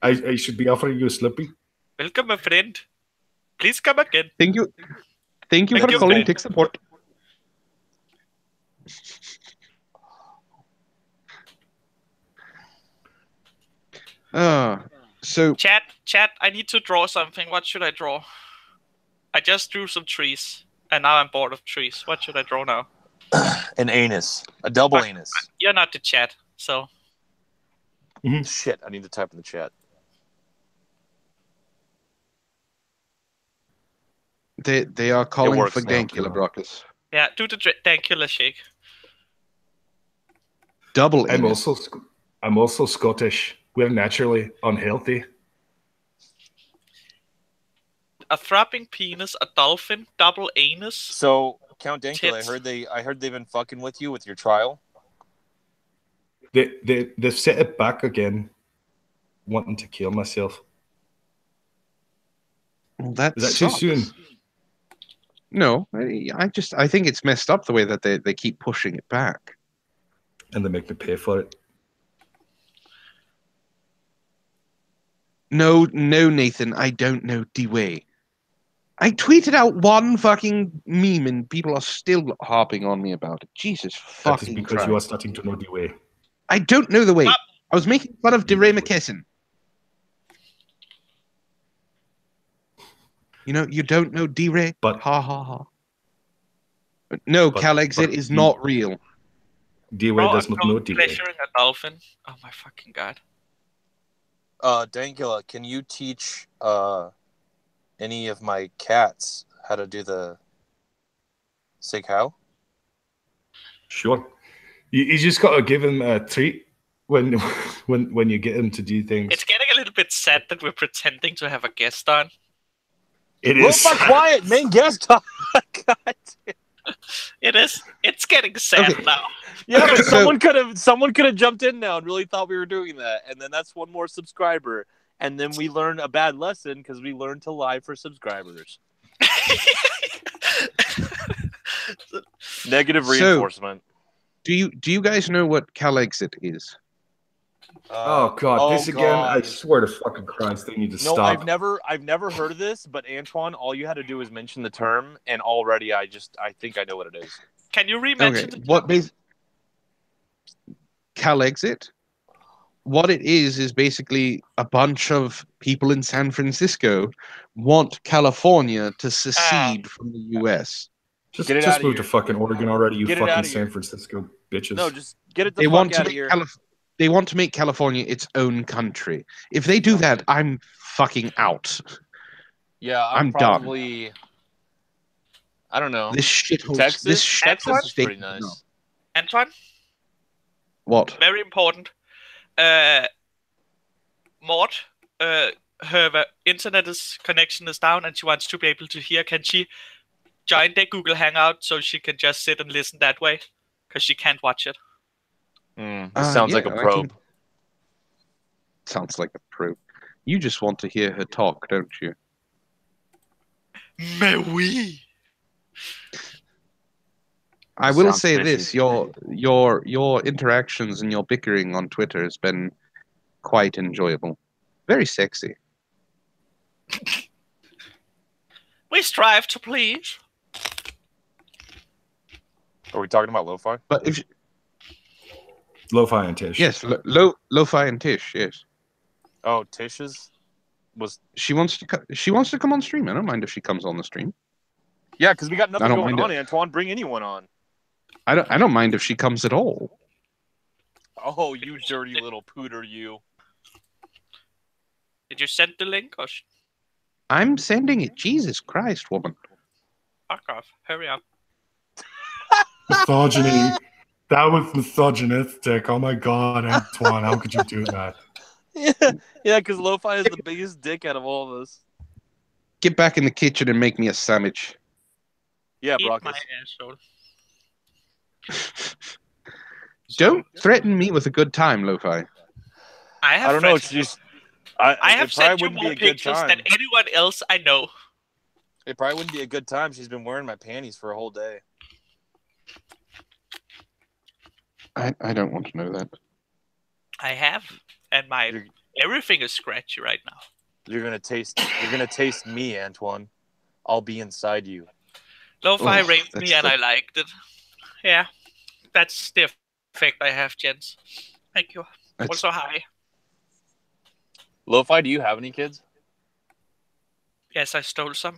Speaker 2: I should be offering you a Slippy.
Speaker 4: Welcome, my friend. Please come again.
Speaker 1: Thank you
Speaker 4: Thank
Speaker 1: for
Speaker 4: you,
Speaker 1: calling
Speaker 4: man.
Speaker 1: tech support. So
Speaker 4: Chat, I need to draw something. What should I draw? I just drew some trees, and now I'm bored of trees. What should I draw now?
Speaker 3: An anus. A double anus.
Speaker 4: You're not the chat, so.
Speaker 3: Shit, I need to type in the chat.
Speaker 1: they are calling
Speaker 3: works
Speaker 1: for
Speaker 3: now,
Speaker 1: Dankula,
Speaker 2: too.
Speaker 1: Brockus.
Speaker 4: Yeah, do the Dankula shake.
Speaker 1: double
Speaker 2: I'm
Speaker 1: anus.
Speaker 2: also Scottish. We're naturally unhealthy.
Speaker 4: A throbbing penis, a dolphin, double anus.
Speaker 3: So, Count Dankula,
Speaker 4: Tits.
Speaker 3: I heard they've been fucking with you with your trial.
Speaker 2: They've set it back again, wanting to kill myself.
Speaker 1: Well, that
Speaker 2: Is that too
Speaker 1: sucks.
Speaker 2: soon?
Speaker 1: No, I think it's messed up the way that they keep pushing it back.
Speaker 2: And they make me pay for it.
Speaker 1: No, Nathan, I don't know the way. I tweeted out one fucking meme and people are still harping on me about it. Jesus
Speaker 2: That is
Speaker 1: fucking
Speaker 2: because
Speaker 1: Christ.
Speaker 2: you are starting to know the way.
Speaker 1: I don't know the way. I was making fun of DeRay McKesson. You know, you don't know DeRay?
Speaker 2: But
Speaker 1: ha ha ha. But no, CalExit is not real.
Speaker 2: D-Way does not know D-Way.
Speaker 4: Pleasuring a dolphin. Oh my fucking god.
Speaker 3: Dankula, can you teach any of my cats how to do the say cow?
Speaker 2: Sure. You just got to give him a treat when you get him to do things.
Speaker 4: It's getting a little bit sad that we're pretending to have a guest on.
Speaker 2: It is.
Speaker 3: Real quiet, main guest. God damn.
Speaker 4: It is. It's getting sad now.
Speaker 3: Yeah,
Speaker 1: Okay,
Speaker 3: but
Speaker 1: so-
Speaker 3: someone could have jumped in now and really thought we were doing that, and then that's one more subscriber, and then we learn a bad lesson because we learned to lie for subscribers. Negative reinforcement.
Speaker 1: Do you guys know what CalExit is?
Speaker 2: Oh god, this again!
Speaker 3: God.
Speaker 2: I swear to fucking Christ, they need to
Speaker 3: No,
Speaker 2: stop.
Speaker 3: I've never heard of this, but Antoine, all you had to do was mention the term, and already I think I know what it is.
Speaker 4: Can you re-mention
Speaker 1: Okay,
Speaker 4: the
Speaker 1: what CalExit? What it is basically a bunch of people in San Francisco want California to secede from the U.S.
Speaker 2: Just
Speaker 3: Get it outta
Speaker 2: move
Speaker 3: here.
Speaker 2: to fucking Oregon already, you
Speaker 3: Get it
Speaker 2: fucking
Speaker 3: outta
Speaker 2: San
Speaker 3: here.
Speaker 2: Francisco bitches.
Speaker 3: No, just get it the
Speaker 1: They
Speaker 3: fuck
Speaker 1: want to
Speaker 3: out of
Speaker 1: make
Speaker 3: here.
Speaker 1: They want to make California its own country. If they do that, I'm fucking out.
Speaker 3: Yeah,
Speaker 1: I'm
Speaker 3: probably. I don't know.
Speaker 1: This shithole.
Speaker 3: Texas,
Speaker 1: This shithole
Speaker 3: Texas is
Speaker 1: state.
Speaker 3: pretty nice.
Speaker 4: Antoine,
Speaker 1: What?
Speaker 4: very important. Maud, her internet connection is down and she wants to be able to hear. Can she join the Google Hangout so she can just sit and listen that way? Because she can't watch it.
Speaker 3: This sounds like a probe.
Speaker 1: Sounds like a probe. You just want to hear her talk, don't you?
Speaker 4: Mais oui.
Speaker 1: I will
Speaker 3: Sounds
Speaker 1: say
Speaker 3: fishy.
Speaker 1: this: your interactions and your bickering on Twitter has been quite enjoyable, very sexy.
Speaker 4: We strive to please.
Speaker 3: Are we talking about lo-fi?
Speaker 1: But if
Speaker 2: Lo-fi and Tish.
Speaker 1: yes, lo-fi and Tish, yes,
Speaker 3: Oh, Tish's was
Speaker 1: she wants to come on stream. I don't mind if she comes on the stream.
Speaker 3: yeah, because we got nothing
Speaker 1: don't
Speaker 3: going
Speaker 1: mind
Speaker 3: on. Antoine, bring anyone on.
Speaker 1: I don't mind if she comes at all.
Speaker 3: Oh, you dirty little pooter, you.
Speaker 4: Did you send the link or
Speaker 1: I'm sending it. Jesus Christ, woman.
Speaker 4: fuck off? Hurry up.
Speaker 2: Misogyny. That was misogynistic. Oh my god, Antoine, how could you do that?
Speaker 3: Yeah, because lo-fi is the biggest dick out of all of us.
Speaker 1: Get back in the kitchen and make me a sandwich.
Speaker 3: Yeah,
Speaker 4: Eat
Speaker 3: Brockus.
Speaker 4: my asshole.
Speaker 1: Don't threaten me with a good time, Lo-Fi.
Speaker 4: I have
Speaker 3: I don't know.
Speaker 4: friends-
Speaker 3: It's just
Speaker 4: I
Speaker 3: it
Speaker 4: have
Speaker 3: probably
Speaker 4: sent you
Speaker 3: wouldn't be
Speaker 4: more
Speaker 3: a good
Speaker 4: pictures
Speaker 3: time.
Speaker 4: than anyone else I know.
Speaker 3: It probably wouldn't be a good time. She's been wearing my panties for a whole day.
Speaker 1: I don't want to know that.
Speaker 4: I have, and my
Speaker 3: You're-
Speaker 4: everything is scratchy right now.
Speaker 3: You're gonna taste me, Antoine. I'll be inside you.
Speaker 4: Lo-fi
Speaker 1: Oh,
Speaker 4: raped me
Speaker 1: that's
Speaker 4: and I liked it. Yeah, that's the effect I have, gents. Thank you.
Speaker 1: That's-
Speaker 4: Also, hi.
Speaker 3: Lo-fi, do you have any kids?
Speaker 4: Yes, I stole some.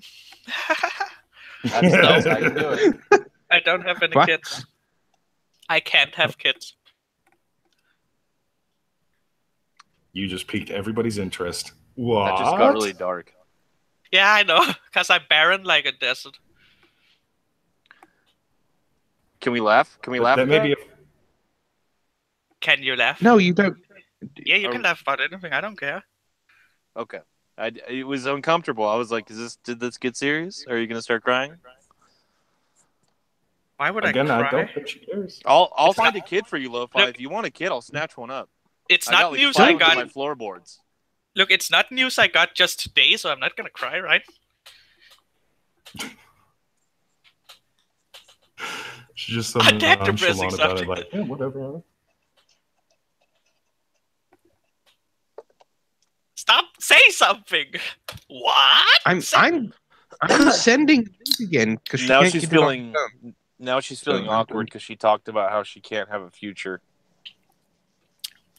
Speaker 3: That's how you do it.
Speaker 4: I don't have any
Speaker 1: What?
Speaker 4: kids. I can't have kids.
Speaker 2: You just piqued everybody's interest. What?
Speaker 3: That just got really dark.
Speaker 4: Yeah, I know, because I'm barren like a desert.
Speaker 3: Can we laugh? Can we laugh
Speaker 2: That
Speaker 3: at
Speaker 2: may
Speaker 3: that?
Speaker 2: be
Speaker 4: Can you laugh?
Speaker 1: No, you don't.
Speaker 4: Yeah, you can laugh about anything. I don't care.
Speaker 3: Okay. It was uncomfortable. I was like, did this get serious? Are you going to start crying?
Speaker 4: Why would
Speaker 2: Again,
Speaker 4: I
Speaker 2: I
Speaker 4: cry?
Speaker 2: don't think she cares.
Speaker 3: I'll find a kid for you, Lo-Fi.
Speaker 4: Look,
Speaker 3: If you want a kid, I'll snatch one up.
Speaker 4: It's
Speaker 3: I
Speaker 4: not
Speaker 3: got like
Speaker 4: news
Speaker 3: 5
Speaker 4: I
Speaker 3: under
Speaker 4: got.
Speaker 3: my floorboards.
Speaker 4: Look, it's not news I got just today, so I'm not gonna cry, right?
Speaker 2: She's just so
Speaker 4: I'm dead
Speaker 2: nonchalant
Speaker 4: depressing
Speaker 2: about it.
Speaker 4: something.
Speaker 2: Like, yeah, whatever.
Speaker 3: Stop!
Speaker 4: Say something. What?
Speaker 1: I'm sending it again because
Speaker 3: Now
Speaker 1: can't
Speaker 3: she's
Speaker 1: get it off
Speaker 3: feeling.
Speaker 1: her phone.
Speaker 3: Now she's feeling
Speaker 1: Oh,
Speaker 3: awkward because she talked about how she can't have a future.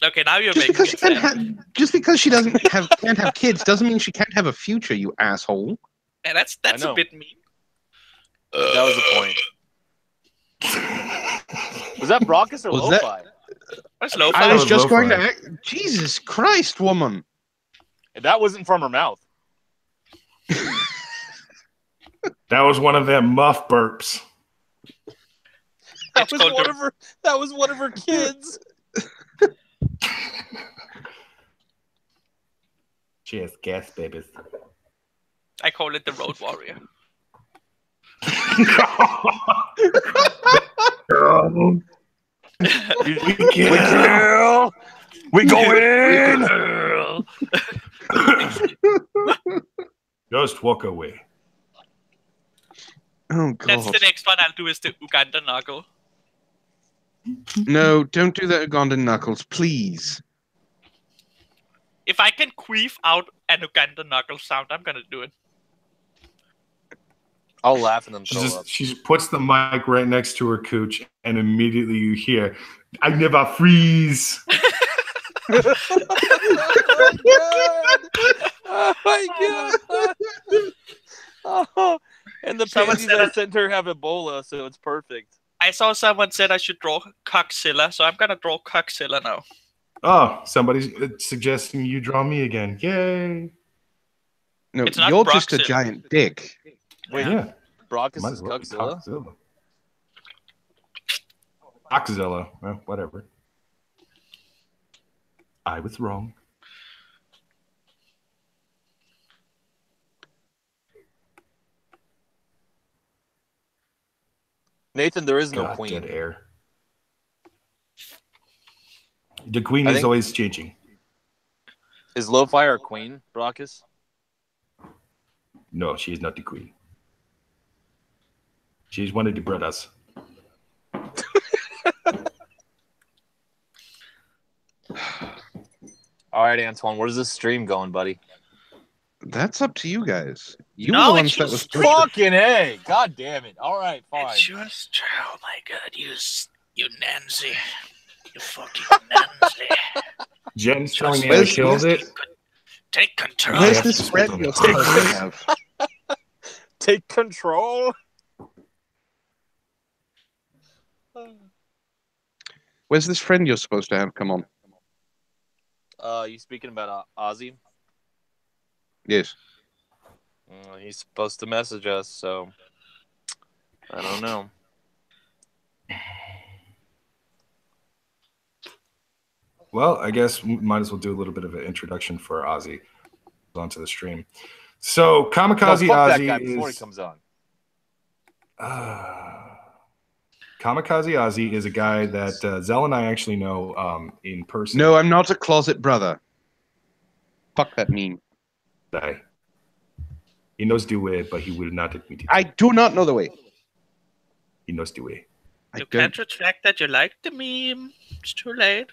Speaker 4: Okay, now you're
Speaker 1: Just
Speaker 4: making
Speaker 1: because
Speaker 4: it
Speaker 1: she can't
Speaker 4: sad.
Speaker 1: just because she can't have kids doesn't mean she can't have a future, you asshole.
Speaker 4: Yeah, that's
Speaker 3: I
Speaker 4: a
Speaker 3: know.
Speaker 4: bit mean.
Speaker 3: That was the point. Was that Brockus or
Speaker 1: Was that-
Speaker 3: Lo-Fi?
Speaker 4: Where's
Speaker 1: I
Speaker 4: Lo-Fi?
Speaker 1: was
Speaker 2: was
Speaker 1: just going to
Speaker 2: lo-fi.
Speaker 1: act. Jesus Christ, woman.
Speaker 3: That wasn't from her mouth.
Speaker 2: That was one of them muff burps.
Speaker 3: That
Speaker 4: It's
Speaker 3: was
Speaker 4: called
Speaker 3: one
Speaker 4: the-
Speaker 3: of her. That was one of her kids.
Speaker 2: She has gas babies.
Speaker 4: I call it the Road Warrior.
Speaker 2: We kill.
Speaker 3: We go in.
Speaker 2: Just walk away.
Speaker 1: Oh
Speaker 4: That's
Speaker 1: god.
Speaker 4: the next one I'll do is the Uganda Knuckle.
Speaker 1: No, don't do that Ugandan knuckles, please.
Speaker 4: If I can queef out an Uganda Knuckle sound, I'm gonna do it.
Speaker 3: I'll laugh and then
Speaker 2: She
Speaker 3: throw
Speaker 2: just
Speaker 3: up.
Speaker 2: she puts the mic right next to her cooch, and immediately you hear, "I never freeze."
Speaker 3: Oh my god! Oh, and the
Speaker 4: Someone
Speaker 3: panties
Speaker 4: said
Speaker 3: I
Speaker 4: it.
Speaker 3: sent her have Ebola, so it's perfect.
Speaker 4: I saw someone said I should draw Coxzilla, so I'm gonna draw Coxzilla now.
Speaker 2: Oh, somebody's suggesting you draw me again. Yay!
Speaker 1: No,
Speaker 4: It's not
Speaker 1: you're just a
Speaker 4: Broxil.
Speaker 1: giant dick.
Speaker 3: Wait,
Speaker 2: Yeah,
Speaker 3: Brockus
Speaker 2: might
Speaker 3: is
Speaker 2: as well be
Speaker 3: Cuckzilla?
Speaker 2: Coxzilla. Coxzilla. Well, whatever. I was wrong.
Speaker 3: Nathan, there is no
Speaker 2: God,
Speaker 3: queen.
Speaker 2: dead air. The queen
Speaker 3: I
Speaker 2: is
Speaker 3: think-
Speaker 2: always changing.
Speaker 3: Is Lo-Fi our queen, Brockus?
Speaker 2: No, she is not the queen. She's one of the brothers.
Speaker 3: All right, Antoine, where's this stream going, buddy?
Speaker 1: That's up to you guys. You
Speaker 4: No,
Speaker 1: were the
Speaker 4: it's
Speaker 1: ones that was
Speaker 4: just
Speaker 1: pushing.
Speaker 3: Fucking A! God damn it! All right, fine.
Speaker 4: It's just, oh my god, you Nancy. You fucking Nancy.
Speaker 2: Jen's telling me I
Speaker 1: Where's-
Speaker 2: killed it.
Speaker 4: Take control.
Speaker 1: Where's
Speaker 2: have
Speaker 1: this
Speaker 2: to
Speaker 1: friend
Speaker 2: spit on
Speaker 1: you're
Speaker 2: it.
Speaker 1: supposed to have?
Speaker 3: Take control.
Speaker 1: Where's this friend you're supposed to have? Come on.
Speaker 3: You speaking about Ozzy?
Speaker 1: Yes.
Speaker 3: He's supposed to message us, so I don't know.
Speaker 2: Well, I guess we might as well do a little bit of an introduction for Ozzy onto the stream. So,
Speaker 3: No,
Speaker 2: Kamikaze
Speaker 3: fuck that
Speaker 2: Ozzy
Speaker 3: guy before he
Speaker 2: is
Speaker 3: comes on.
Speaker 2: Kamikaze Ozzy is a guy that Zell and I actually know in person.
Speaker 1: No, I'm not a closet brother. Fuck that meme.
Speaker 2: Guy. He knows the way, but he will not admit it.
Speaker 1: I do not know the way.
Speaker 2: He knows the way.
Speaker 1: I
Speaker 4: You
Speaker 1: don't.
Speaker 4: can't retract that you liked the meme. It's too late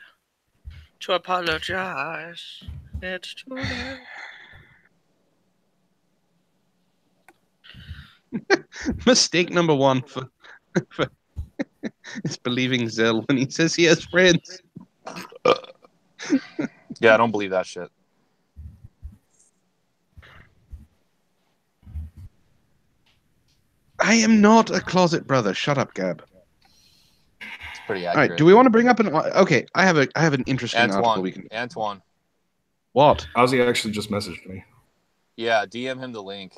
Speaker 4: to apologize. It's too late.
Speaker 1: Mistake number one for is believing Zell when he says he has friends.
Speaker 3: Yeah, I don't believe that shit.
Speaker 1: I am not a closet brother. Shut up, Gab.
Speaker 3: It's pretty
Speaker 1: All
Speaker 3: accurate.
Speaker 1: right. Do we want to bring up an? Okay, I have an interesting article we can.
Speaker 3: Antoine.
Speaker 1: What?
Speaker 2: Ozzy actually just messaged me.
Speaker 3: Yeah, DM him the link.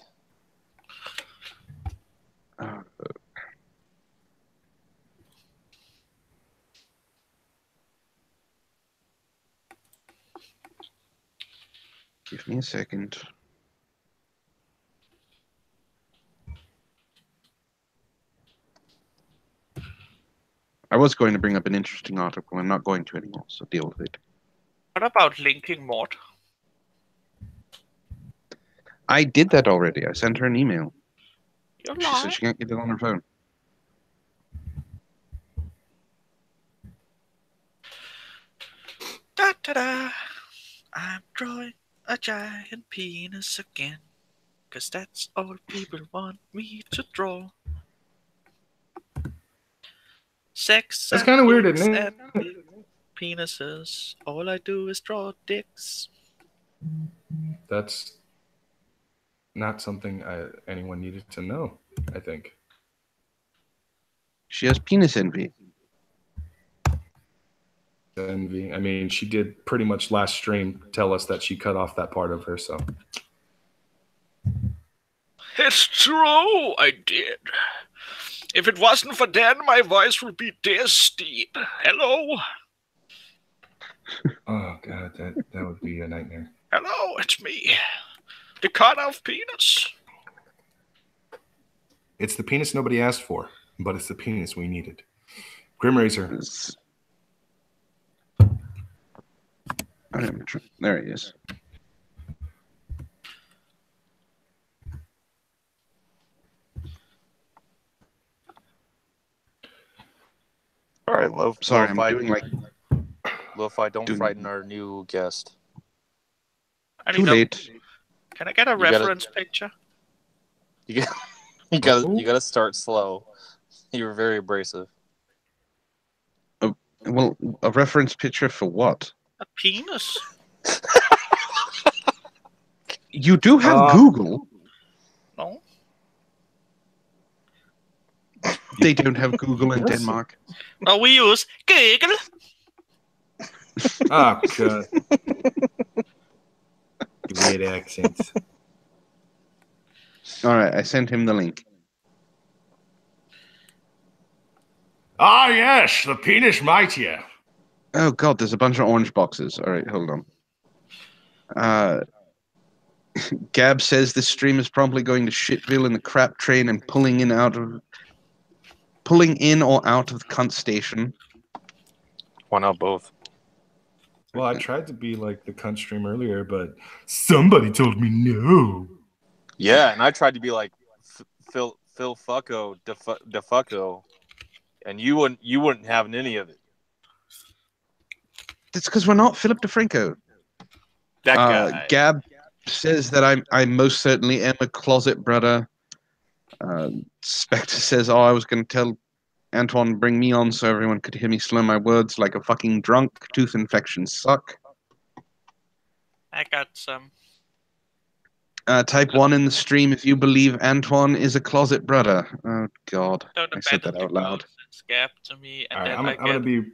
Speaker 1: Give me a second. I was going to bring up an interesting article. I'm not going to anymore, so deal with it.
Speaker 4: What about linking Mort?
Speaker 1: I did that already. I sent her an email.
Speaker 4: You
Speaker 1: She
Speaker 4: lie.
Speaker 1: said she can't get it on her phone.
Speaker 4: Da da da. I'm drawing a giant penis again. 'Cause that's all people want me to draw. Sex
Speaker 2: That's
Speaker 4: and
Speaker 2: kind of weird,
Speaker 4: dicks
Speaker 2: isn't
Speaker 4: and
Speaker 2: it?
Speaker 4: big penises. All I do is draw dicks.
Speaker 2: That's not something anyone needed to know, I think.
Speaker 1: She has penis envy.
Speaker 2: Envy. I mean, she did pretty much last stream tell us that she cut off that part of her, so.
Speaker 4: It's true, I did. If it wasn't for Dan, my voice would be this deep. Hello?
Speaker 2: Oh, God, that would be a nightmare.
Speaker 4: Hello, it's me. The cut-off penis.
Speaker 2: It's the penis nobody asked for, but it's the penis we needed. Grimrazor.
Speaker 1: There he is.
Speaker 3: All right, Lo.
Speaker 1: Sorry,
Speaker 3: Lo-fi,
Speaker 1: I'm doing like
Speaker 3: Lo-fi, don't frighten our new guest.
Speaker 1: too late.
Speaker 4: Can I get a
Speaker 3: You gotta-
Speaker 4: reference picture?
Speaker 3: You gotta start slow. You were very abrasive.
Speaker 1: Well, a reference picture for what?
Speaker 4: A penis?
Speaker 1: You do have Google.
Speaker 4: No.
Speaker 1: They don't have Google in Denmark.
Speaker 4: No, we use Google.
Speaker 2: Oh, God. Weird accents.
Speaker 1: All right, I sent him the link.
Speaker 2: Ah, yes, the penis mightier.
Speaker 1: Oh God, there's a bunch of orange boxes. All right, hold on. Gab says this stream is probably going to Shitville in the crap train and pulling in or out of the cunt station.
Speaker 3: Why not both?
Speaker 2: Well, I tried to be like the cunt stream earlier, but somebody told me no.
Speaker 3: Yeah, and I tried to be like Phil Fucko DeFucko, and you wouldn't have any of it.
Speaker 1: It's because we're not Philip DeFranco.
Speaker 3: That guy.
Speaker 1: Gab says that I most certainly am a closet brother. Spectre says, "Oh, I was going to tell Antoine bring me on so everyone could hear me slur my words like a fucking drunk. Tooth infections suck."
Speaker 4: I got some.
Speaker 1: Type 1 in the stream if you believe Antoine is a closet brother. Oh God,
Speaker 4: Don't
Speaker 1: I said that out loud.
Speaker 4: Scab to me, and
Speaker 2: All right,
Speaker 4: then
Speaker 2: I'm gonna be.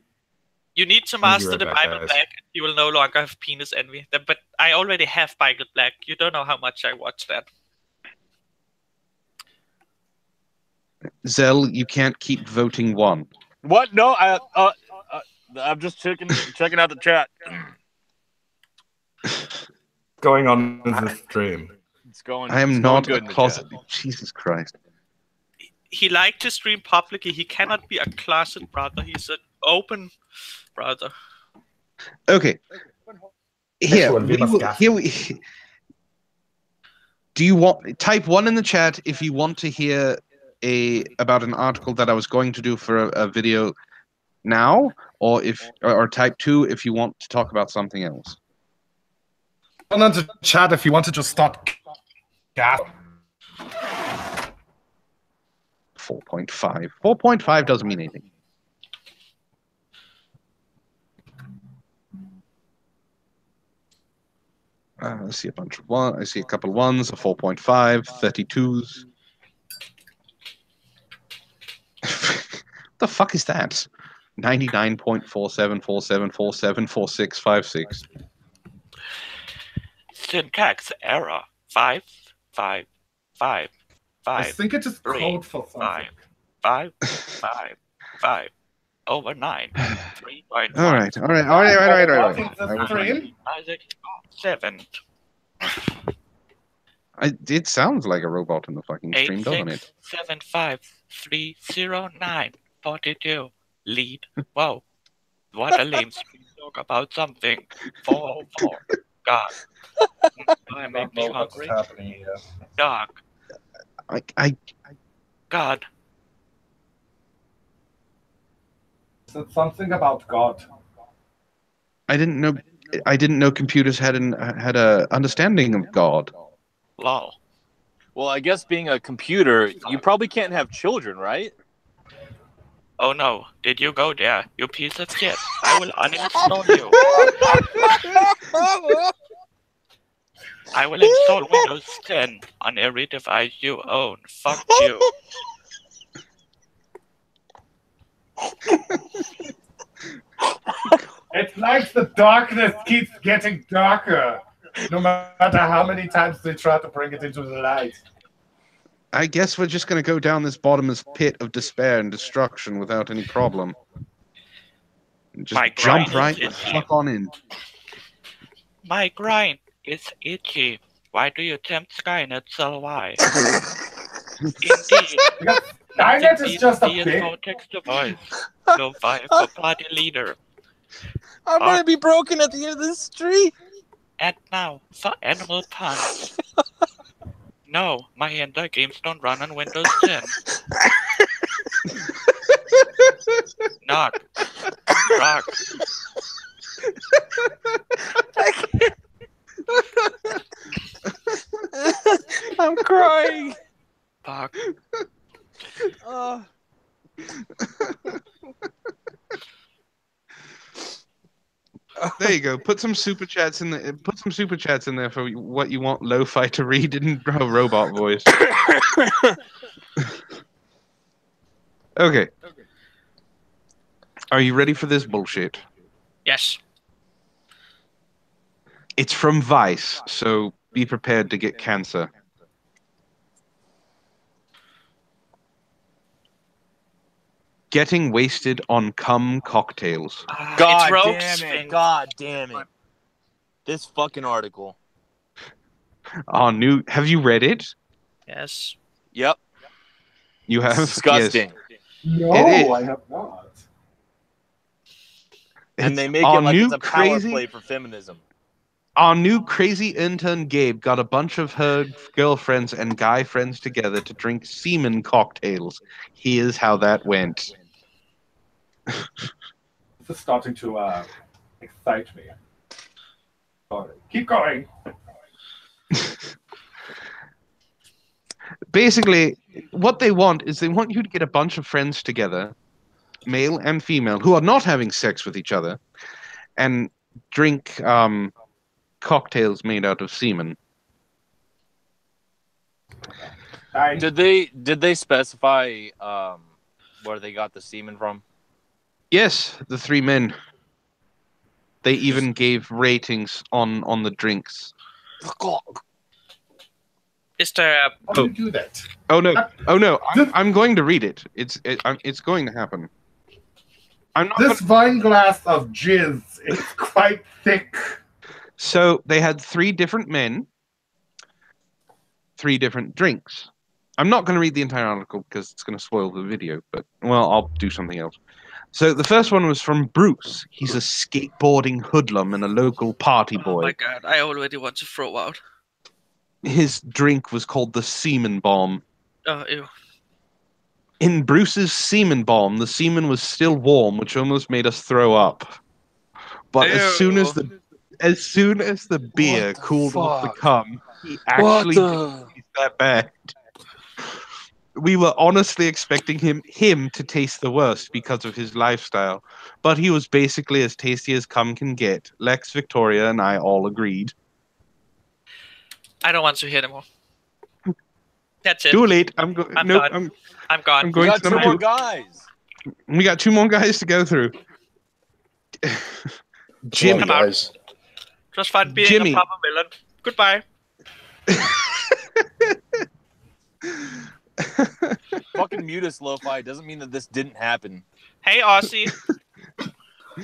Speaker 4: You need to
Speaker 2: I'm gonna be
Speaker 4: master
Speaker 2: right
Speaker 4: the
Speaker 2: back,
Speaker 4: Bible
Speaker 2: guys.
Speaker 4: Black. And you will no longer have penis envy. But I already have Bible Black. You don't know how much I watch that.
Speaker 1: Zell, you can't keep voting one.
Speaker 3: What? No, I'm just checking out the chat.
Speaker 2: Going on the stream.
Speaker 3: It's going.
Speaker 1: I am
Speaker 3: it's
Speaker 1: not
Speaker 3: going good
Speaker 1: a
Speaker 3: in the
Speaker 1: closet.
Speaker 3: chat.
Speaker 1: Jesus Christ.
Speaker 4: He liked to stream publicly. He cannot be a closet brother. He's an open brother.
Speaker 1: Okay. Here, do you want type 1 in the chat if you want to hear about an article that I was going to do for a video now, or type 2 if you want to talk about something else.
Speaker 5: Go on to chat if you want to just stop.
Speaker 1: 4.5. 4.5 doesn't mean anything. I see a bunch of one. I see a couple of ones, a 4.5, 32s. The fuck is that? 99.4747474656.
Speaker 4: Syntax error. 5, 5, 5, 5.
Speaker 5: I think it's just
Speaker 4: 3,
Speaker 5: code for something.
Speaker 4: 5, 5, 5, 5 over 9. 3.5.
Speaker 1: All right.
Speaker 5: Isaac,
Speaker 4: 7.
Speaker 1: It sounds like a robot in the fucking stream, doesn't it?
Speaker 4: 867530942. Lead. Whoa. What a lame speed talk about something. 404. God. I make me hungry.
Speaker 5: Happening here.
Speaker 4: Dog.
Speaker 1: I
Speaker 4: God.
Speaker 5: Is it something about God?
Speaker 1: I didn't know computers had a understanding of God.
Speaker 4: Lol.
Speaker 3: Well, I guess being a computer, you probably can't have children, right?
Speaker 4: Oh no, did you go there, you piece of shit? I will uninstall you. I will install Windows 10 on every device you own. Fuck you.
Speaker 5: It's like the darkness keeps getting darker, no matter how many times they try to bring it into the light.
Speaker 1: I guess we're just gonna go down this bottomless pit of despair and destruction without any problem. Just
Speaker 4: My
Speaker 1: jump
Speaker 4: grind
Speaker 1: right
Speaker 4: is
Speaker 1: the fuck on in.
Speaker 4: My grind is itchy. Why do you tempt Skynet so why? Indeed.
Speaker 5: Skynet is just a bit.
Speaker 4: PS4 text to voice. Go fight for party leader.
Speaker 3: I'm gonna be broken at the end of the street.
Speaker 4: And now for animal puns. No, my Ender games don't run on Windows 10. Knock. Rock.
Speaker 3: I'm crying.
Speaker 4: Fuck.
Speaker 1: There you go. Put some super chats in there. Put some super chats in there for what you want Lo-Fi to read in robot voice. Okay. Are you ready for this bullshit?
Speaker 4: Yes.
Speaker 1: It's from Vice, so be prepared to get cancer. Getting wasted on cum cocktails.
Speaker 3: God
Speaker 4: it's
Speaker 3: damn it. God damn it. This fucking article.
Speaker 1: Have you read it?
Speaker 4: Yes.
Speaker 3: Yep.
Speaker 1: You have?
Speaker 3: Disgusting.
Speaker 1: Yes.
Speaker 5: No,
Speaker 1: It is.
Speaker 5: I have not.
Speaker 3: And they
Speaker 1: It's
Speaker 3: make it
Speaker 1: our
Speaker 3: like
Speaker 1: new
Speaker 3: it's a power
Speaker 1: crazy-
Speaker 3: play for feminism.
Speaker 1: Our new crazy intern Gabe got a bunch of her girlfriends and guy friends together to drink semen cocktails. Here's how that went.
Speaker 5: This is starting to excite me. Sorry. Keep going.
Speaker 1: Basically, what they want is they want you to get a bunch of friends together, male and female, who are not having sex with each other, and drink cocktails made out of semen.
Speaker 3: Did they specify where they got the semen from?
Speaker 1: Yes, the three men. They even gave ratings on the drinks.
Speaker 4: Is there a...
Speaker 5: How do you do that?
Speaker 1: Oh no! I'm going to read it. It's going to happen. I'm not.
Speaker 5: This wine glass of jizz is quite thick.
Speaker 1: So they had three different men, three different drinks. I'm not going to read the entire article because it's going to spoil the video, but, well, I'll do something else. So the first one was from Bruce. He's a skateboarding hoodlum and a local party boy.
Speaker 4: Oh my god, I already want to throw out.
Speaker 1: His drink was called the Semen Bomb.
Speaker 4: Oh, ew.
Speaker 1: In Bruce's Semen Bomb, the semen was still warm, which almost made us throw up. But as soon as the beer cooled off the cum, he actually didn't taste that bad. We were honestly expecting him to taste the worst because of his lifestyle, but he was basically as tasty as cum can get. Lex, Victoria, and I all agreed.
Speaker 4: I don't want to hear anymore. That's it.
Speaker 1: Too late. I'm
Speaker 4: done.
Speaker 1: going.
Speaker 4: I'm gone.
Speaker 1: I'm
Speaker 3: We
Speaker 1: going
Speaker 3: got
Speaker 1: to
Speaker 3: two
Speaker 1: number
Speaker 3: more
Speaker 1: two.
Speaker 3: guys.
Speaker 1: We got two more guys to go through. Jimmy.
Speaker 4: Come out. Just fun being
Speaker 1: Jimmy.
Speaker 4: a proper villain. Goodbye.
Speaker 3: Fucking mute us, Lo-Fi. Doesn't mean that this didn't happen.
Speaker 4: Hey, Aussie.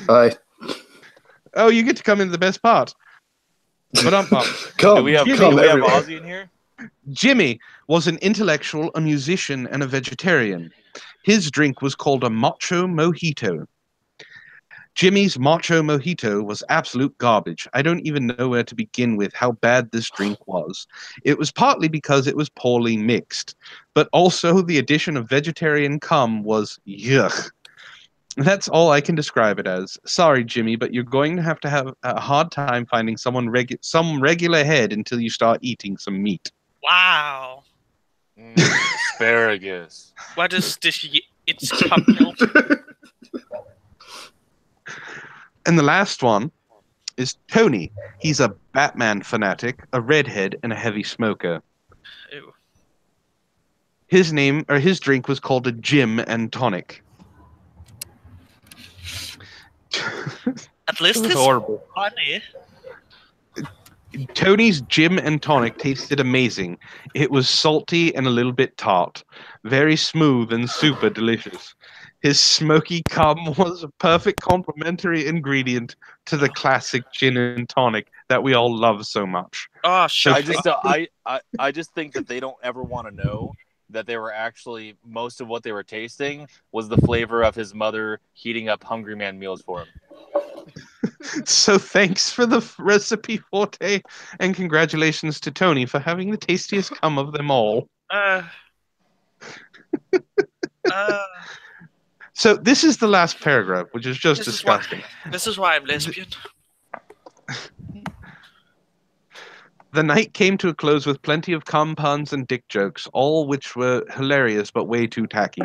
Speaker 6: Hi.
Speaker 1: Oh, you get to come into the best part. But
Speaker 3: Do we have
Speaker 5: everyone.
Speaker 3: Ozzy in here?
Speaker 1: Jimmy was an intellectual, a musician, and a vegetarian. His drink was called a macho mojito. Jimmy's macho mojito was absolute garbage. I don't even know where to begin with how bad this drink was. It was partly because it was poorly mixed, but also the addition of vegetarian cum was yuck. That's all I can describe it as. Sorry, Jimmy, but you're going to have a hard time finding some regular head until you start eating some meat.
Speaker 4: Wow.
Speaker 3: Asparagus.
Speaker 4: What is this? It's cum milk.
Speaker 1: And the last one is Tony. He's a Batman fanatic, a redhead, and a heavy smoker.
Speaker 4: Ew.
Speaker 1: His drink was called a gin and tonic.
Speaker 4: At least
Speaker 1: It's
Speaker 4: it's
Speaker 1: horrible.
Speaker 4: funny.
Speaker 1: Tony's gin and tonic tasted amazing. It was salty and a little bit tart, very smooth and super delicious. His smoky cum was a perfect complementary ingredient to the classic gin and tonic that we all love so much.
Speaker 4: Oh, shut
Speaker 3: I just think that they don't ever want to know that they were actually most of what they were tasting was the flavor of his mother heating up Hungry Man meals for him.
Speaker 1: So thanks for the recipe, Forte, and congratulations to Tony for having the tastiest cum of them all. So this is the last paragraph, which is just disgusting.
Speaker 4: This is why I'm lesbian.
Speaker 1: The night came to a close with plenty of cum puns and dick jokes, all which were hilarious but way too tacky.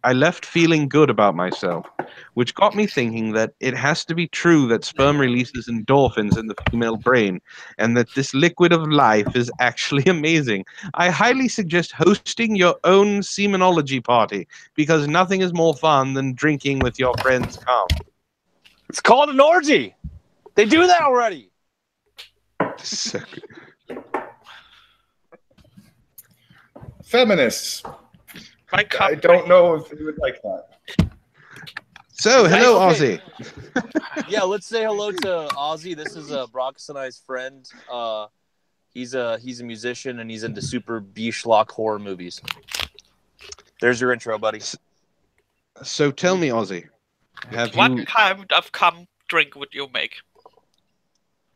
Speaker 1: I left feeling good about myself, which got me thinking that it has to be true that sperm releases endorphins in the female brain, and that this liquid of life is actually amazing. I highly suggest hosting your own semenology party, because nothing is more fun than drinking with your friends' cum.
Speaker 3: It's called an orgy. They do that already.
Speaker 1: So
Speaker 5: Feminists.
Speaker 4: I
Speaker 5: don't know if you would like that.
Speaker 1: So, hello,
Speaker 3: Okay.
Speaker 1: Ozzy.
Speaker 3: Yeah, let's say hello to Ozzy. This is Brockus and I's friend. He's a musician and he's into super B-schlock horror movies. There's your intro, buddy.
Speaker 1: So tell me, Ozzy,
Speaker 4: What kind of cum drink would you make?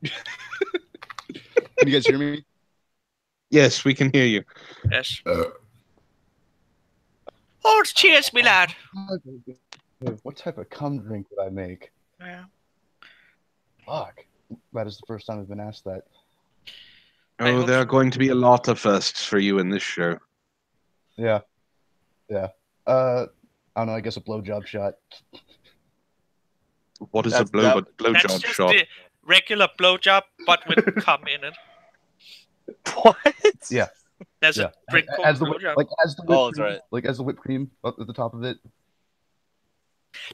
Speaker 6: Can you guys hear me?
Speaker 1: Yes, we can hear you.
Speaker 4: Yes. Oh, cheers, me lad.
Speaker 6: What type of cum drink would I make?
Speaker 4: Yeah.
Speaker 6: Fuck. That is the first time I've been asked that.
Speaker 1: Oh, there are going to be a lot of firsts for you in this show.
Speaker 6: Yeah. I don't know, I guess a blowjob shot.
Speaker 1: What is
Speaker 3: That's-
Speaker 1: a blowjob
Speaker 4: That's just
Speaker 1: shot?
Speaker 4: the regular blowjob, but with cum in it.
Speaker 3: What?
Speaker 6: Yeah.
Speaker 4: There's
Speaker 6: Yeah.
Speaker 4: a drink called
Speaker 6: As the
Speaker 4: blowjob.
Speaker 6: as the whipped
Speaker 3: Oh, that's
Speaker 6: cream,
Speaker 3: right.
Speaker 6: like as the whipped cream up at the top of it.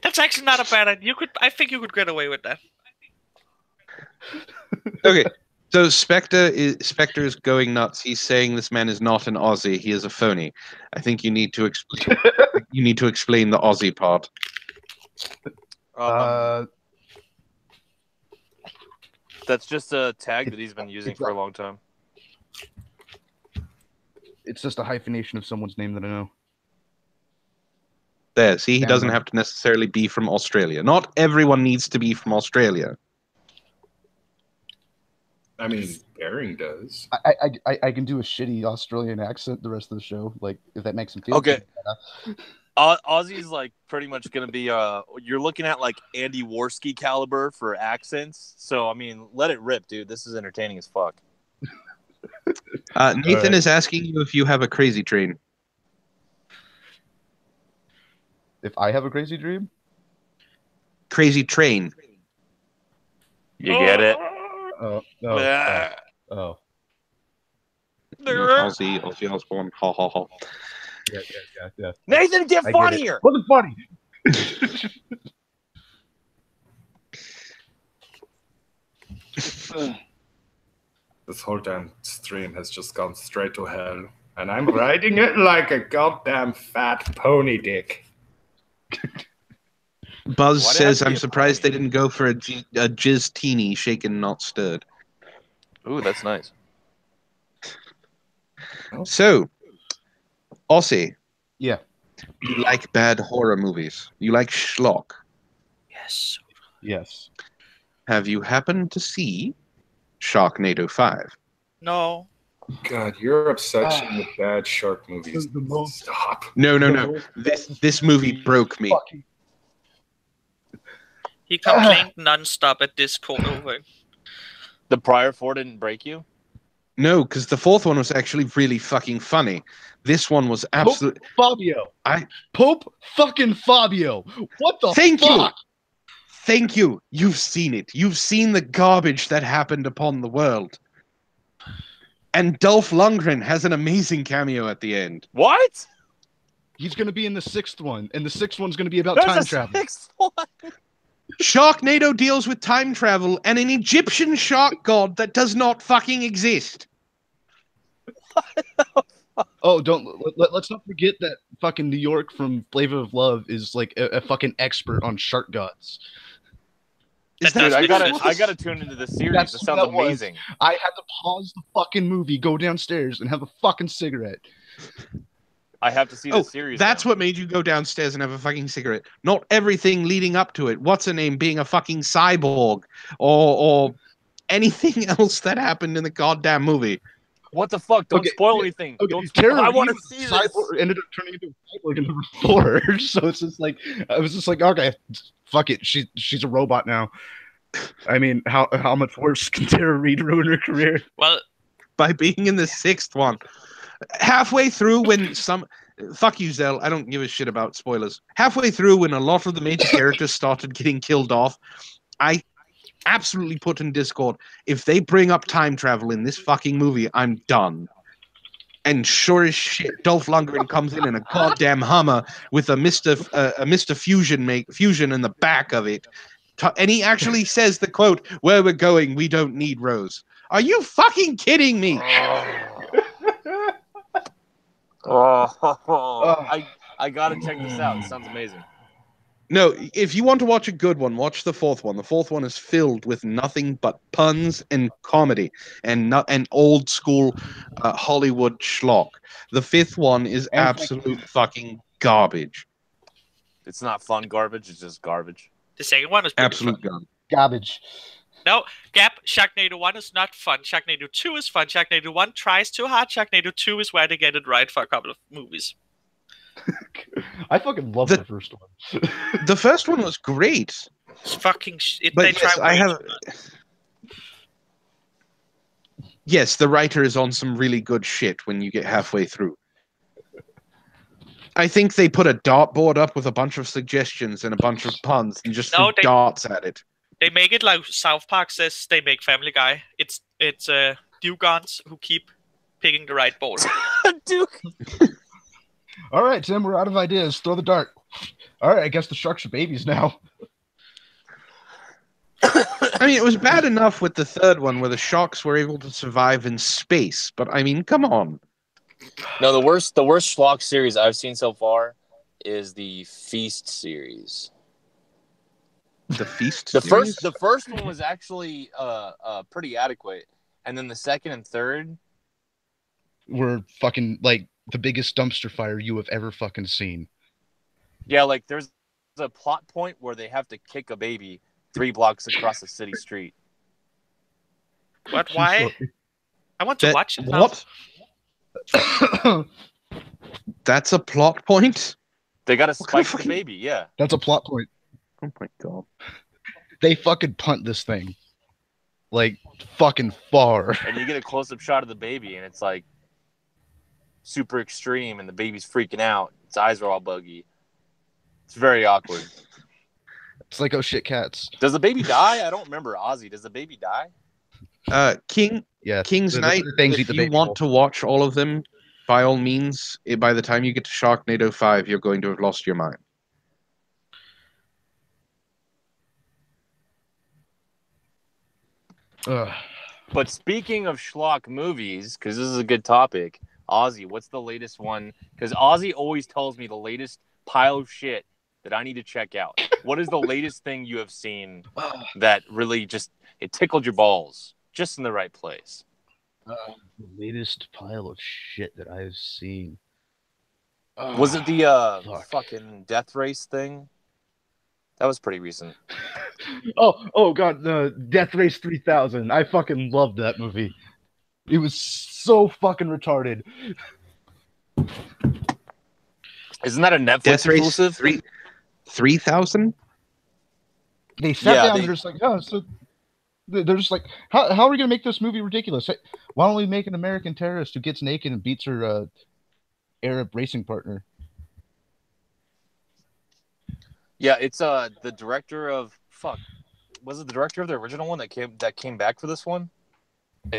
Speaker 4: That's actually not a bad idea. I think you could get away with that.
Speaker 1: Okay, so Spectre is going nuts. He's saying this man is not an Aussie. He is a phony. I think you need to explain. You need to explain the Aussie part.
Speaker 3: That's just a tag that he's been using for a long time.
Speaker 6: It's just a hyphenation of someone's name that I know.
Speaker 1: There, see, he
Speaker 6: Damn
Speaker 1: doesn't
Speaker 6: right.
Speaker 1: have to necessarily be from Australia. Not everyone needs to be from Australia.
Speaker 2: I mean, Bering does.
Speaker 6: I can do a shitty Australian accent the rest of the show, like if that makes him feel
Speaker 3: Okay.
Speaker 6: good.
Speaker 3: Ozzy's like pretty much gonna be you're looking at like Andy Worski caliber for accents. So I mean, let it rip, dude. This is entertaining as fuck.
Speaker 1: Nathan is asking you if you have a crazy train.
Speaker 6: If I have a crazy dream,
Speaker 1: Crazy train.
Speaker 3: You get it?
Speaker 6: oh,
Speaker 3: Yeah.
Speaker 6: oh,
Speaker 1: Ozzy Osbourne. Ha ha ha.
Speaker 6: yeah.
Speaker 3: Nathan, get
Speaker 6: I get it.
Speaker 3: funnier.
Speaker 6: Wasn't funny.
Speaker 2: This whole damn stream has just gone straight to hell. And I'm riding it like a goddamn fat pony dick.
Speaker 1: Buzz
Speaker 3: Why'd it
Speaker 1: says,
Speaker 3: have to be
Speaker 1: "I'm
Speaker 3: a
Speaker 1: surprised they
Speaker 3: pony?"
Speaker 1: didn't go for a jizz teeny, shaken not stirred."
Speaker 3: Ooh, that's nice.
Speaker 1: So, Aussie,
Speaker 6: Yeah.
Speaker 1: you like bad horror movies. You like schlock.
Speaker 4: Yes.
Speaker 6: Yes.
Speaker 1: Have you happened to see Sharknado 5?
Speaker 4: No.
Speaker 2: God, your obsession with bad shark movies.
Speaker 5: The most-
Speaker 2: Stop.
Speaker 1: No. This movie broke me.
Speaker 5: Fucking
Speaker 4: He complained non-stop at Discord over it.
Speaker 3: The prior 4 didn't break you?
Speaker 1: No, because the fourth one was actually really fucking funny. This one was absolute.
Speaker 6: Fabio.
Speaker 1: I-
Speaker 6: Pope fucking Fabio. What the
Speaker 1: Thank you.
Speaker 6: fuck?
Speaker 1: Thank you. You've seen it. You've seen the garbage that happened upon the world. And Dolph Lundgren has an amazing cameo at the end.
Speaker 3: What?
Speaker 6: He's going to be in the 6th one, and the 6th one's going to be about
Speaker 3: There's
Speaker 6: time
Speaker 3: a
Speaker 6: travel.
Speaker 3: 6th one.
Speaker 1: Sharknado deals with time travel and an Egyptian shark god that does not fucking exist.
Speaker 6: Oh, let's not forget that fucking New York from Flavor of Love is like a fucking expert on shark gods.
Speaker 1: Is
Speaker 4: Dude,
Speaker 3: Dude,
Speaker 1: that
Speaker 3: I gotta tune into the series.
Speaker 6: That's
Speaker 3: That
Speaker 6: what
Speaker 3: sounds
Speaker 6: that was.
Speaker 3: amazing.
Speaker 6: I had to pause the fucking movie, go downstairs, and have a fucking cigarette.
Speaker 3: I have to see the series.
Speaker 1: That's
Speaker 3: now.
Speaker 1: what made you go downstairs and have a fucking cigarette. Not everything leading up to it. What's her name being a fucking cyborg or anything else that happened in the goddamn movie.
Speaker 3: What the fuck? Don't
Speaker 6: Okay,
Speaker 3: spoil anything.
Speaker 6: Okay,
Speaker 3: Don't
Speaker 6: Tara
Speaker 3: I want to
Speaker 6: Reid
Speaker 3: see this.
Speaker 6: cyborg ended up turning into a cyborg in number 4. So it's just like I was just like, okay, fuck it. She's a robot now. I mean, how much worse can Tara Reid ruin her career?
Speaker 4: Well,
Speaker 1: By being in the sixth one. Halfway through when fuck you, Zell, I don't give a shit about spoilers. Halfway through when a lot of the major characters started getting killed off, I absolutely put in Discord, if they bring up time travel in this fucking movie, I'm done. And sure as shit, Dolph Lundgren comes in a goddamn Hummer with a Mr. Fusion in the back of it. And he actually says the quote, "Where we're going, we don't need Rose." Are you fucking kidding me?
Speaker 3: I gotta check this out. It sounds amazing.
Speaker 1: No, if you want to watch a good one, watch the fourth one. The fourth one is filled with nothing but puns and comedy and old school Hollywood schlock. The fifth one is absolute fucking garbage.
Speaker 3: It's not fun garbage. It's just garbage.
Speaker 4: the second one is pretty
Speaker 1: Absolute
Speaker 4: fun.
Speaker 6: Garbage.
Speaker 4: No, Gap, Sharknado 1 is not fun. Sharknado 2 is fun. Sharknado 1 tries too hard. Sharknado 2 is where they get it right for a couple of movies.
Speaker 6: I fucking love the first one.
Speaker 1: The first one was great.
Speaker 4: It's fucking
Speaker 1: But
Speaker 4: they
Speaker 1: yes,
Speaker 4: try
Speaker 1: I
Speaker 4: way
Speaker 1: have.
Speaker 4: too much.
Speaker 1: Yes, the writer is on some really good shit when you get halfway through. I think they put a dartboard up with a bunch of suggestions and a bunch of puns and just threw darts at it.
Speaker 4: They make it like South Park says they make Family Guy. It's Dugons who keep picking the right ball.
Speaker 3: Duke.
Speaker 6: All right, Tim, we're out of ideas. Throw the dart. All right, I guess the sharks are babies now.
Speaker 1: I mean, it was bad enough with the third one where the sharks were able to survive in space, but I mean, come on.
Speaker 3: No, the worst schlock series I've seen so far is the Feast series.
Speaker 1: The Feast
Speaker 3: The
Speaker 1: series?
Speaker 3: first one was actually pretty adequate, and then the second and third
Speaker 6: Were fucking like the biggest dumpster fire you have ever fucking seen.
Speaker 3: Yeah, like there's a plot point where they have to kick a baby 3 blocks across the city street.
Speaker 4: But why? I want to watch it now.
Speaker 1: What? That's a plot point?
Speaker 3: They gotta spike
Speaker 1: fucking-
Speaker 3: the baby, yeah.
Speaker 6: That's a plot point.
Speaker 1: Oh my god.
Speaker 6: They fucking punt this thing. Like, fucking far.
Speaker 3: And you get a close-up shot of the baby, and it's like super extreme, and the baby's freaking out. Its eyes are all buggy. It's very awkward.
Speaker 6: It's like, oh shit, cats.
Speaker 3: Does the baby die? I don't remember. Ozzy, does the baby die?
Speaker 6: Yeah.
Speaker 1: King's
Speaker 6: the
Speaker 1: Knight,
Speaker 6: things eat
Speaker 1: if
Speaker 6: the
Speaker 1: you
Speaker 6: baby
Speaker 1: want
Speaker 6: whole.
Speaker 1: to watch all of them, by all means, by the time you get to Sharknado 5, you're going to have lost your mind.
Speaker 6: Ugh.
Speaker 3: But speaking of schlock movies, because this is a good topic, Ozzy, what's the latest one? Because Ozzy always tells me the latest pile of shit that I need to check out. What is the latest thing you have seen that really just, it tickled your balls? just in the right place.
Speaker 6: The latest pile of shit that I've seen.
Speaker 3: Was it the
Speaker 6: fuck.
Speaker 3: fucking death race thing? That was pretty recent.
Speaker 6: Oh god, the Death Race 3000. I fucking loved that movie. It was so fucking retarded.
Speaker 3: Isn't that a Netflix
Speaker 1: Death Race
Speaker 3: exclusive?
Speaker 1: 3,000?
Speaker 6: They sat
Speaker 3: Yeah,
Speaker 6: down and they're just like, oh, so they're just like, how are we gonna make this movie ridiculous? Hey, why don't we make an American terrorist who gets naked and beats her Arab racing partner?
Speaker 3: Yeah, it's the director of was it the director of the original one that came back for this one?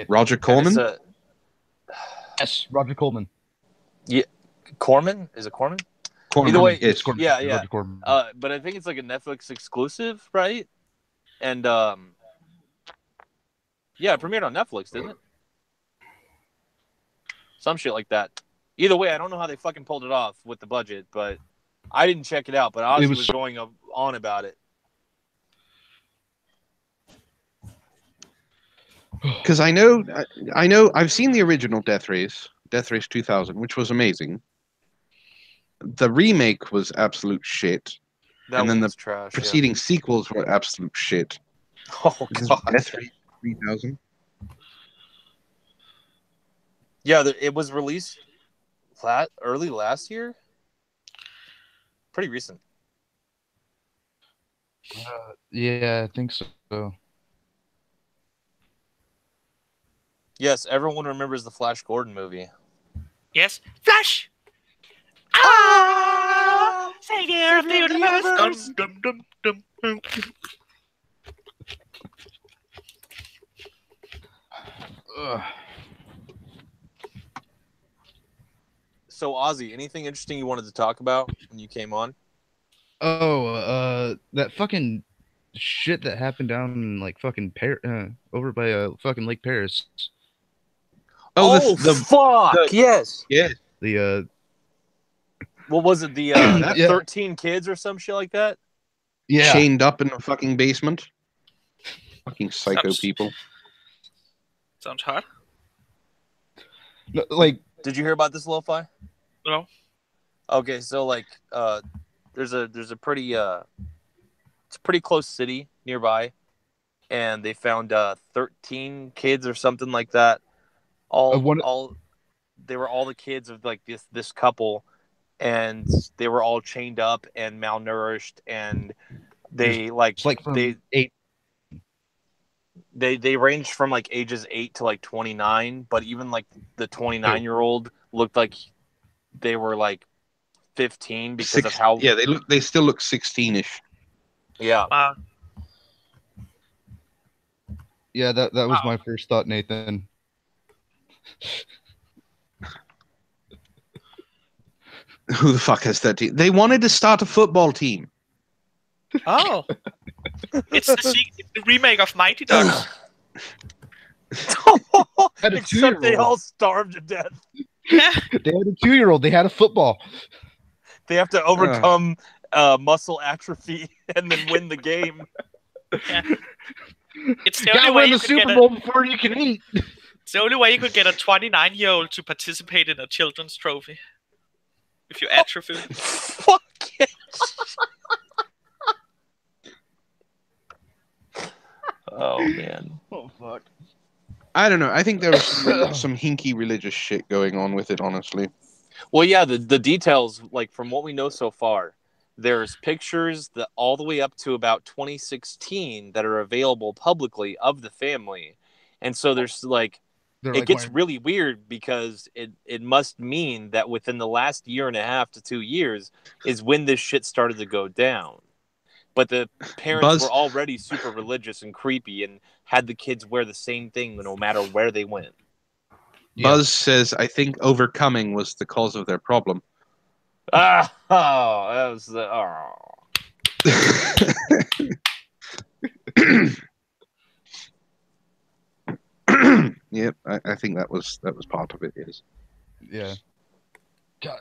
Speaker 1: Roger Corman?
Speaker 6: Yes, Roger Corman.
Speaker 3: Yeah, Corman? Is it Corman?
Speaker 1: Corman.
Speaker 3: Either way,
Speaker 1: yes.
Speaker 6: Corman.
Speaker 3: Yeah.
Speaker 6: Roger Corman.
Speaker 3: But I think it's like a Netflix exclusive, right? And yeah, it premiered on Netflix, didn't it? Some shit like that. Either way, I don't know how they fucking pulled it off with the budget, but I didn't check it out. But Ozzy was going on about it.
Speaker 1: Because I know, I've seen the original Death Race 2000, which was amazing. The remake was absolute shit.
Speaker 3: That
Speaker 1: And then
Speaker 3: was
Speaker 1: the
Speaker 3: trash.
Speaker 1: preceding sequels were absolute shit.
Speaker 3: Yeah. Oh god.
Speaker 1: Death Race 3000.
Speaker 3: Yeah, it was released early last year. Pretty recent.
Speaker 6: Yeah, I think so.
Speaker 3: Yes, everyone remembers the Flash Gordon movie.
Speaker 4: Yes, Flash. Ah, savior of the universe. Dum, dum, dum, dum.
Speaker 3: So, Ozzy, anything interesting you wanted to talk about when you came on?
Speaker 6: Oh, that fucking shit that happened down in like fucking over by fucking Lake Paris.
Speaker 3: Oh, fuck! Yes.
Speaker 1: Yeah.
Speaker 6: The
Speaker 3: What was it? The
Speaker 6: Yeah.
Speaker 3: 13 kids or some shit like that?
Speaker 6: yeah.
Speaker 1: Chained up in a fucking basement. Fucking psycho
Speaker 4: Sounds-
Speaker 1: people.
Speaker 4: Sounds hard.
Speaker 6: No, like
Speaker 3: Did you hear about this, Lo-Fi?
Speaker 4: No.
Speaker 3: Okay, so like, there's a pretty it's a pretty close city nearby, and they found 13 kids or something like that. They were all the kids of like this couple, and they were all chained up and malnourished, and they they ranged from like ages 8 to like 29, but even like the 29-year-old looked like they were like 15 because of how
Speaker 1: they still look 16ish.
Speaker 3: yeah.
Speaker 4: Wow.
Speaker 6: yeah, that was my first thought, Nathan.
Speaker 1: Who the fuck has 13? They wanted to start a football team.
Speaker 4: Oh. It's the remake of Mighty Ducks.
Speaker 6: Had a
Speaker 3: Except they
Speaker 6: 2-year-old.
Speaker 3: all starved to death.
Speaker 4: Yeah.
Speaker 6: They had a 2-year-old. They had a football.
Speaker 3: They have to overcome muscle atrophy and then win the game.
Speaker 4: Yeah. It's the
Speaker 6: Gotta
Speaker 4: only way
Speaker 6: win
Speaker 4: you
Speaker 6: the
Speaker 4: could
Speaker 6: Super Bowl before you can eat.
Speaker 4: It's the only way you could get a 29-year-old to participate in a children's trophy. If you atrophy.
Speaker 3: Fuck it. Oh man.
Speaker 6: Oh fuck.
Speaker 1: I don't know. I think there was some hinky religious shit going on with it, honestly.
Speaker 3: Well, yeah, the details, like from what we know so far, there's pictures that all the way up to about 2016 that are available publicly of the family, and so there's like it gets really weird because it must mean that within the last year and a half to 2 years is when this shit started to go down. But the parents were already super religious and creepy and had the kids wear the same thing no matter where they went.
Speaker 1: Buzz says, I think overcoming was the cause of their problem.
Speaker 3: That was
Speaker 1: Yep, I think that was part of it, yes.
Speaker 6: Yeah. God,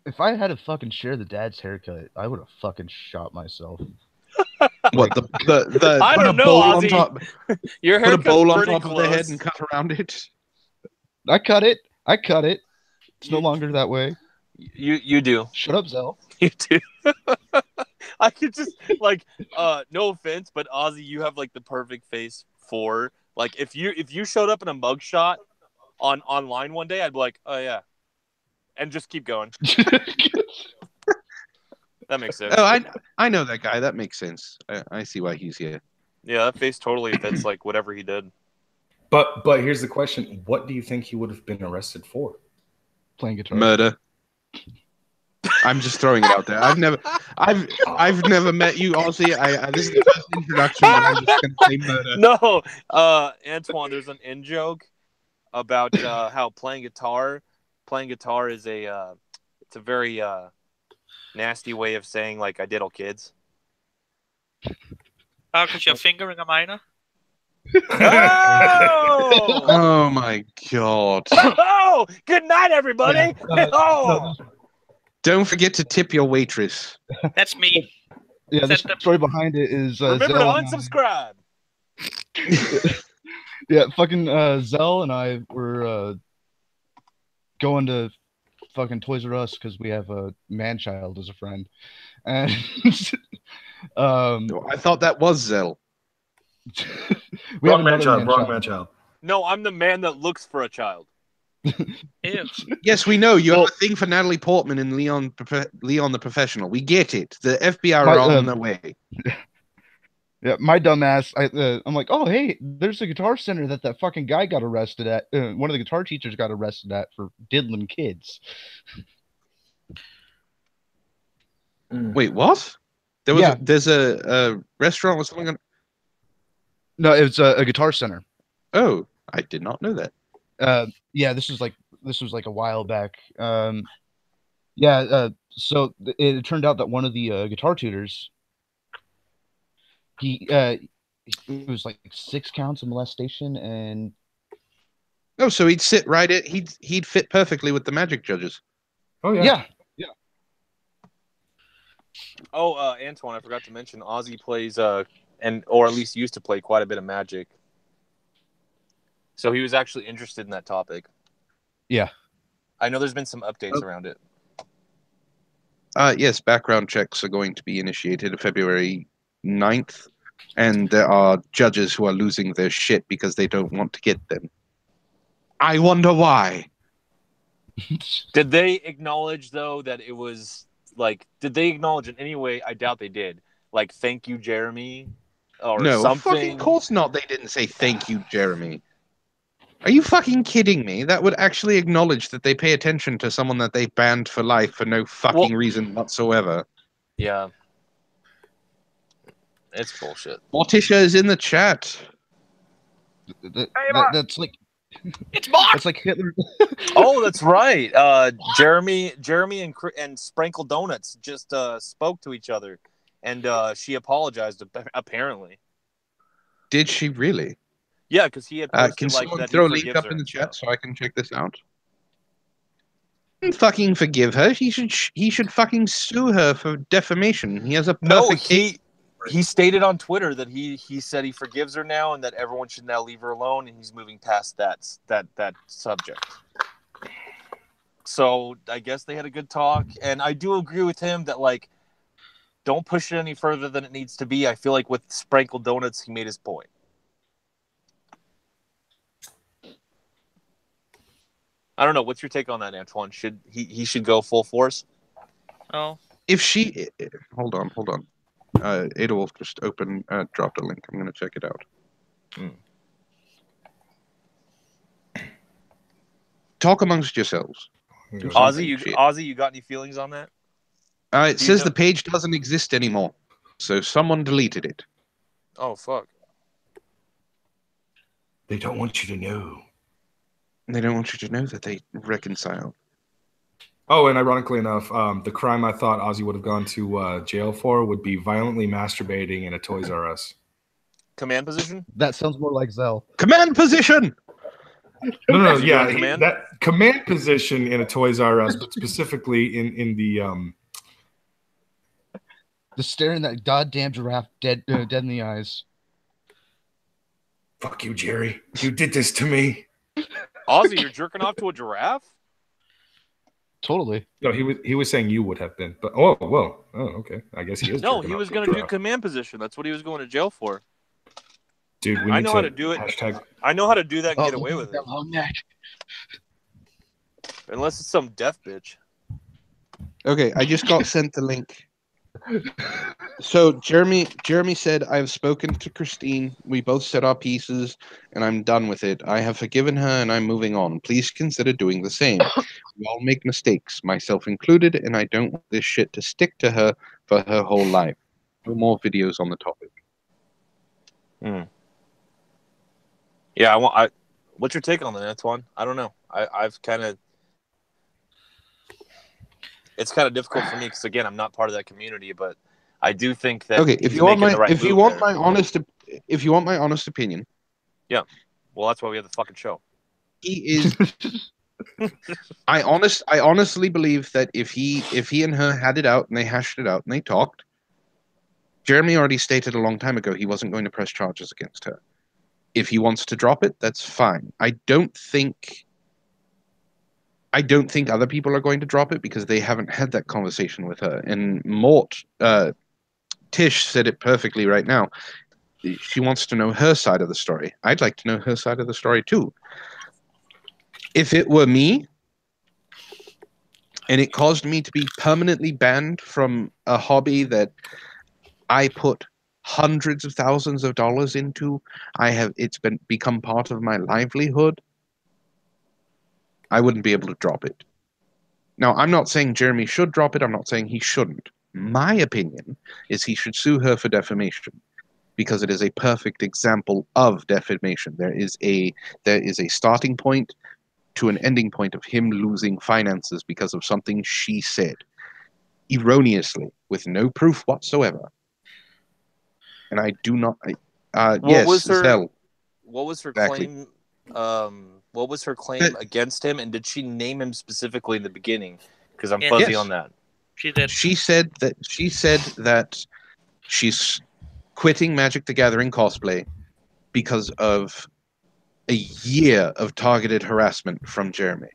Speaker 6: if I had to fucking share the dad's haircut, I would have fucking shot myself.
Speaker 1: What the
Speaker 3: I
Speaker 1: put
Speaker 3: don't
Speaker 1: a
Speaker 3: know,
Speaker 1: bowl on
Speaker 3: Ozzy.
Speaker 1: top,
Speaker 3: Your
Speaker 1: put a
Speaker 3: haircut's
Speaker 1: bowl on
Speaker 3: pretty
Speaker 1: top of the head
Speaker 3: close.
Speaker 1: and cut around it?
Speaker 6: I cut it. It's no
Speaker 3: You-
Speaker 6: longer that way.
Speaker 3: You do.
Speaker 6: Shut up, Zell.
Speaker 3: You do. I could just like no offense, but Ozzy, you have like the perfect face for like if you showed up in a mugshot online one day, I'd be like, oh yeah, and just keep going. That makes sense.
Speaker 1: Oh, I know that guy. That makes sense. I see why he's here.
Speaker 3: Yeah, that face totally fits like whatever he did.
Speaker 2: But here's the question: what do you think he would have been arrested for?
Speaker 6: Playing guitar.
Speaker 1: Murder. I'm just throwing it out there. I've never met you, Ozzy. This is the first introduction, but I'm just gonna say murder.
Speaker 3: No, Antoine, there's an in joke about how playing guitar is it's a very nasty way of saying like I diddle kids.
Speaker 4: Oh, because you're fingering a minor?
Speaker 3: Oh!
Speaker 1: Oh my god!
Speaker 3: Oh! Good night, everybody. Oh!
Speaker 1: Don't forget to tip your waitress.
Speaker 4: That's me.
Speaker 6: Yeah, the
Speaker 4: Send them-
Speaker 6: story behind it is
Speaker 3: Remember to
Speaker 6: Zell and
Speaker 3: unsubscribe.
Speaker 6: yeah, fucking Zell and I were going to fucking Toys R Us because we have a man-child as a friend, and
Speaker 1: I thought that was Zell.
Speaker 6: we have
Speaker 2: Wrong man
Speaker 6: another
Speaker 2: child. Wrong man child.
Speaker 3: No, I'm the man that looks for a child.
Speaker 4: Ew.
Speaker 1: Yes, we know you
Speaker 6: Well-
Speaker 1: have a thing for Natalie Portman and Leon the Professional. We get it. The FBI
Speaker 6: My,
Speaker 1: are on their way.
Speaker 6: Yeah, my dumbass. I'm like, oh hey, there's a guitar center that fucking guy got arrested at. One of the guitar teachers got arrested at for diddling kids.
Speaker 1: Wait, what? There's a restaurant with something.
Speaker 6: No, it was a guitar center.
Speaker 1: Oh, I did not know that.
Speaker 6: Yeah, this was like a while back. So it turned out that one of the guitar tutors, it was like 6 counts of molestation, and
Speaker 1: Oh, so he'd sit right at he'd fit perfectly with the magic judges.
Speaker 2: Oh yeah.
Speaker 6: yeah.
Speaker 3: Oh, Antoine, I forgot to mention Ozzy plays or at least used to play quite a bit of Magic. So he was actually interested in that topic.
Speaker 6: Yeah.
Speaker 3: I know there's been some updates around it.
Speaker 1: Yes, background checks are going to be initiated February 9th, and there are judges who are losing their shit because they don't want to get them. I wonder why.
Speaker 3: Did they acknowledge though that it was like? Did they acknowledge in any way? I doubt they did. Like, thank you, Jeremy, or
Speaker 1: No,
Speaker 3: something.
Speaker 1: fucking course not. They didn't say thank you, Jeremy. Are you fucking kidding me? That would actually acknowledge that they pay attention to someone that they banned for life for no fucking reason whatsoever.
Speaker 3: Yeah, it's bullshit.
Speaker 1: Morticia is in the chat.
Speaker 6: That's like
Speaker 4: It's Mark!
Speaker 6: that's like Hitler.
Speaker 3: Oh, that's right. Jeremy and Sprinkle Donuts just spoke to each other, and she apologized. Apparently,
Speaker 1: Did she really?
Speaker 3: yeah, because he had posted
Speaker 1: Can
Speaker 3: like
Speaker 1: someone
Speaker 3: that.
Speaker 1: throw a
Speaker 3: he
Speaker 1: link
Speaker 3: forgives
Speaker 1: up
Speaker 3: her
Speaker 1: in the
Speaker 3: and
Speaker 1: chat
Speaker 3: stuff.
Speaker 1: so I can check this out? Fucking forgive her. He should fucking sue her for defamation. He has a
Speaker 3: No,
Speaker 1: perfect case.
Speaker 3: he stated on Twitter that he said he forgives her now and that everyone should now leave her alone, and he's moving past that subject. So I guess they had a good talk, and I do agree with him that like don't push it any further than it needs to be. I feel like with Sprinkle Donuts, he made his point. I don't know. What's your take on that, Antoine? Should he should go full force?
Speaker 4: Oh.
Speaker 1: If she hold on. Ada Wolf just dropped a link. I'm gonna check it out. Talk amongst yourselves.
Speaker 3: Ozzy, you got any feelings on that?
Speaker 1: It says the page doesn't exist anymore, so someone deleted it.
Speaker 3: Oh fuck!
Speaker 2: They don't want you to know.
Speaker 1: They don't want you to know that they reconciled.
Speaker 2: Oh, and ironically enough, the crime I thought Ozzy would have gone to jail for would be violently masturbating in a Toys R Us.
Speaker 3: Command position?
Speaker 6: That sounds more like Zell.
Speaker 1: Command position!
Speaker 2: No,
Speaker 3: Is he
Speaker 2: yeah,
Speaker 3: doing command?
Speaker 2: that command position in a Toys R Us, but specifically in the
Speaker 6: The staring that goddamn giraffe dead in the eyes.
Speaker 2: Fuck you, Jerry. You did this to me.
Speaker 3: Ozzy, you're jerking off to a giraffe?
Speaker 6: Totally.
Speaker 2: No, he was saying you would have been, but okay. I guess he is.
Speaker 3: No, he was going to do command position. That's what he was going to jail for.
Speaker 2: Dude,
Speaker 3: I know how to do it. I know how to do that and get away with it.
Speaker 6: Long neck.
Speaker 3: Unless it's some deaf bitch.
Speaker 1: Okay, I just got sent the link. So Jeremy said, I've spoken to Christine. We both said our pieces, and I'm done with it. I have forgiven her, and I'm moving on. Please consider doing the same. We all make mistakes, myself included, and I don't want this shit to stick to her for her whole life. No more videos on the topic.
Speaker 3: Yeah, what's your take on that, Antoine? I don't know. I've kind of... It's kind of difficult for me because, again, I'm not part of that community, but I do think that
Speaker 1: if you want my honest opinion,
Speaker 3: yeah, well, that's why we have the fucking show.
Speaker 1: He is. I honestly believe that if he and her had it out and they hashed it out and they talked, Jeremy already stated a long time ago he wasn't going to press charges against her. If he wants to drop it, that's fine. I don't think other people are going to drop it because they haven't had that conversation with her. And Tish said it perfectly right now. She wants to know her side of the story. I'd like to know her side of the story too. If it were me, and it caused me to be permanently banned from a hobby that I put hundreds of thousands of dollars into, it's become part of my livelihood, I wouldn't be able to drop it. Now, I'm not saying Jeremy should drop it. I'm not saying he shouldn't. My opinion is he should sue her for defamation because it is a perfect example of defamation. There is a starting point to an ending point of him losing finances because of something she said erroneously with no proof whatsoever. And I do not. Zell.
Speaker 3: What was her
Speaker 1: Exactly.
Speaker 3: claim? What was her claim against him, and did she name him specifically in the beginning? Because I'm fuzzy on that.
Speaker 4: She did.
Speaker 1: She said that she's quitting Magic the Gathering cosplay because of a year of targeted harassment from Jeremy.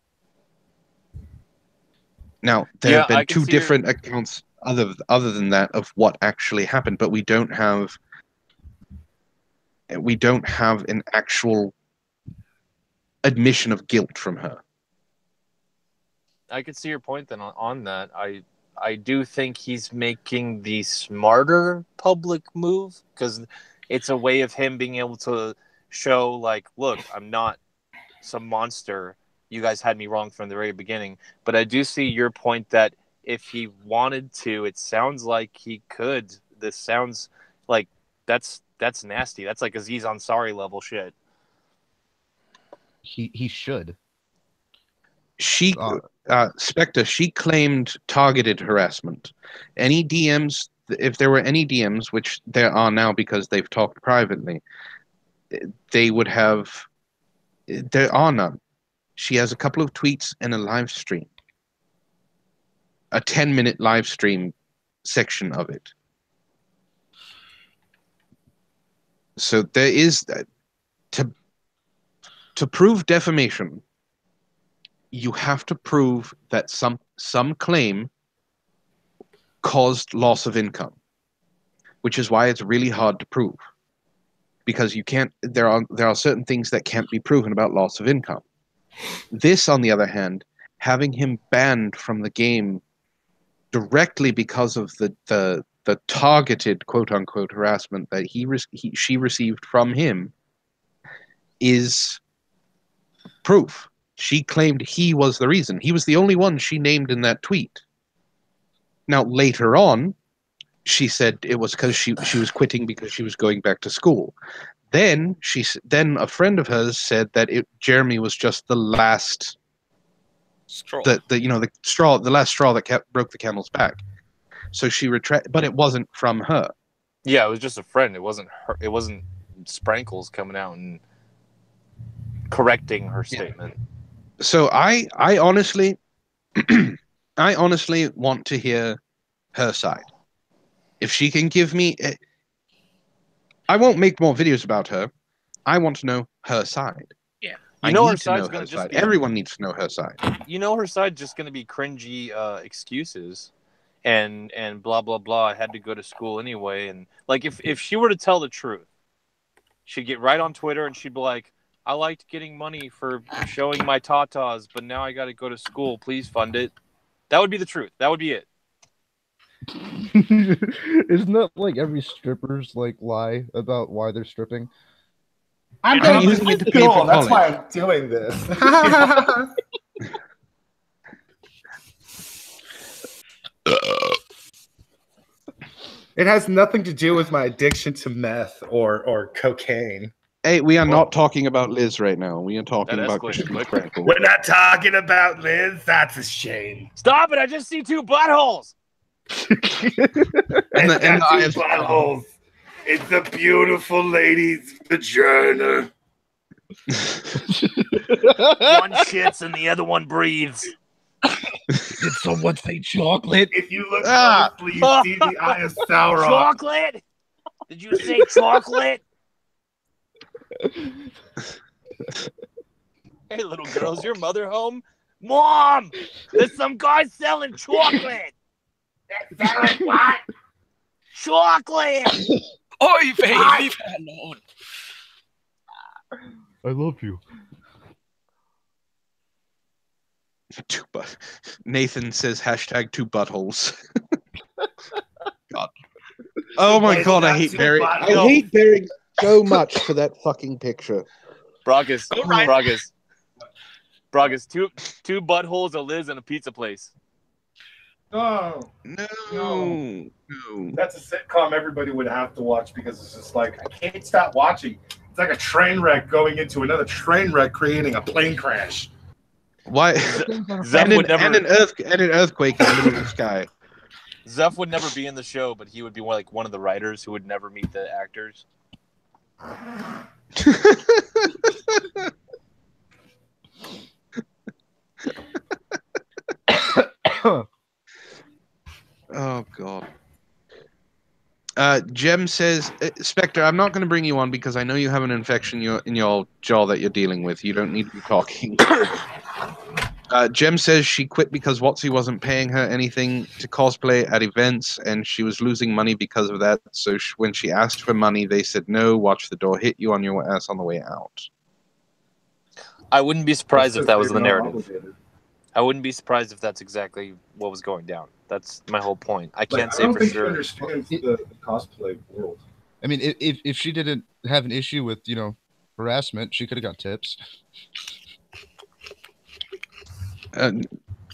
Speaker 1: Now, there have been two different accounts other than that of what actually happened, but we don't have an actual admission of guilt from her.
Speaker 3: I could see your point then on that. I do think he's making the smarter public move because it's a way of him being able to show, like, look, I'm not some monster. You guys had me wrong from the very beginning. But I do see your point that if he wanted to, it sounds like he could. This sounds like that's nasty. That's like Aziz Ansari level shit.
Speaker 6: He should.
Speaker 1: Spectre, she claimed targeted harassment. Any DMs, if there were any DMs, which there are now because they've talked privately, they would have. There are none. She has a couple of tweets and a live stream. A 10-minute live stream section of it. So there is to prove defamation, you have to prove that some claim caused loss of income, which is why it's really hard to prove. Because you can't. There are certain things that can't be proven about loss of income. This, on the other hand, having him banned from the game directly because of the targeted quote unquote harassment that she received from him is proof. She claimed he was the reason. He was the only one she named in that tweet. Now, later on, she said it was because she was quitting because she was going back to school. Then a friend of hers said that Jeremy was just the last
Speaker 4: straw.
Speaker 1: The last straw that broke the camel's back. So she retracted, but it wasn't from her.
Speaker 3: Yeah, it was just a friend. It wasn't her. It wasn't Sprankles coming out and correcting her statement.
Speaker 1: So I honestly, I honestly want to hear her side. If she can give me, I won't make more videos about her. I want to know her side.
Speaker 4: Yeah.
Speaker 1: I
Speaker 3: know her
Speaker 1: need to know
Speaker 3: side's
Speaker 1: her
Speaker 3: gonna just
Speaker 1: side.
Speaker 3: be-
Speaker 1: Everyone needs to know her side.
Speaker 3: You know her side's just going to be cringy excuses and blah, blah, blah. I had to go to school anyway. And like if she were to tell the truth, she'd get right on Twitter and she'd be like, I liked getting money for showing my tatas, but now I got to go to school. Please fund it. That would be the truth. That would be it.
Speaker 6: Isn't that like every stripper's like lie about why they're stripping?
Speaker 5: I'm
Speaker 1: I'm
Speaker 5: going
Speaker 1: using
Speaker 5: to
Speaker 1: it to pay for
Speaker 5: school. That's
Speaker 1: college.
Speaker 5: why I'm doing this. It has nothing to do with my addiction to meth or cocaine.
Speaker 1: Hey, we are not talking about Liz right now. We are talking
Speaker 3: That
Speaker 1: about
Speaker 3: escalated
Speaker 1: Christine
Speaker 3: quick.
Speaker 1: Sprinkle.
Speaker 5: We're not talking about Liz. That's a shame.
Speaker 3: Stop it. I just see 2 buttholes.
Speaker 1: And the eye of
Speaker 5: buttholes. It's a beautiful lady's vagina.
Speaker 3: One shits and the other one breathes.
Speaker 6: Did someone say chocolate?
Speaker 5: If you look
Speaker 1: Ah.
Speaker 5: closely, you see the eye of Sauron.
Speaker 3: Chocolate? Did you say chocolate? Hey, little girl, is your mother home? Mom! There's some guy selling chocolate!
Speaker 5: Selling what?
Speaker 3: Chocolate!
Speaker 4: Oi, babe, leave her alone.
Speaker 6: I love you.
Speaker 1: Nathan says hashtag 2 buttholes. God. Oh my God, I hate Barry. I hate Barry so much for that fucking picture.
Speaker 3: Brockus,
Speaker 4: All right.
Speaker 3: Brockus, two buttholes, a Liz, and a pizza place.
Speaker 5: No,
Speaker 1: No.
Speaker 5: that's a sitcom everybody would have to watch because it's just like, I can't stop watching. It's like a train wreck going into another train wreck, creating a plane crash.
Speaker 1: Why?
Speaker 3: Zeph
Speaker 1: and,
Speaker 3: would never,
Speaker 1: an earthquake in the middle of the sky.
Speaker 3: Zeph would never be in the show, but he would be like one of the writers who would never meet the actors.
Speaker 1: Oh God. Jem says, Spectre, I'm not going to bring you on because I know you have an infection in your jaw that you're dealing with. You don't need to be talking. Jem says she quit because WotC wasn't paying her anything to cosplay at events, and she was losing money because of that. So when she asked for money, they said no. Watch the door hit you on your ass on the way out.
Speaker 3: I wouldn't be surprised if that was the
Speaker 5: They're not
Speaker 3: narrative.
Speaker 5: obligated.
Speaker 3: I wouldn't be surprised if that's exactly what was going down. That's my whole point. I
Speaker 5: Like,
Speaker 3: can't
Speaker 5: I
Speaker 3: say
Speaker 5: don't
Speaker 3: for
Speaker 5: think
Speaker 3: sure.
Speaker 5: she understands the cosplay world.
Speaker 6: I mean, if she didn't have an issue with, harassment, she could have got tips.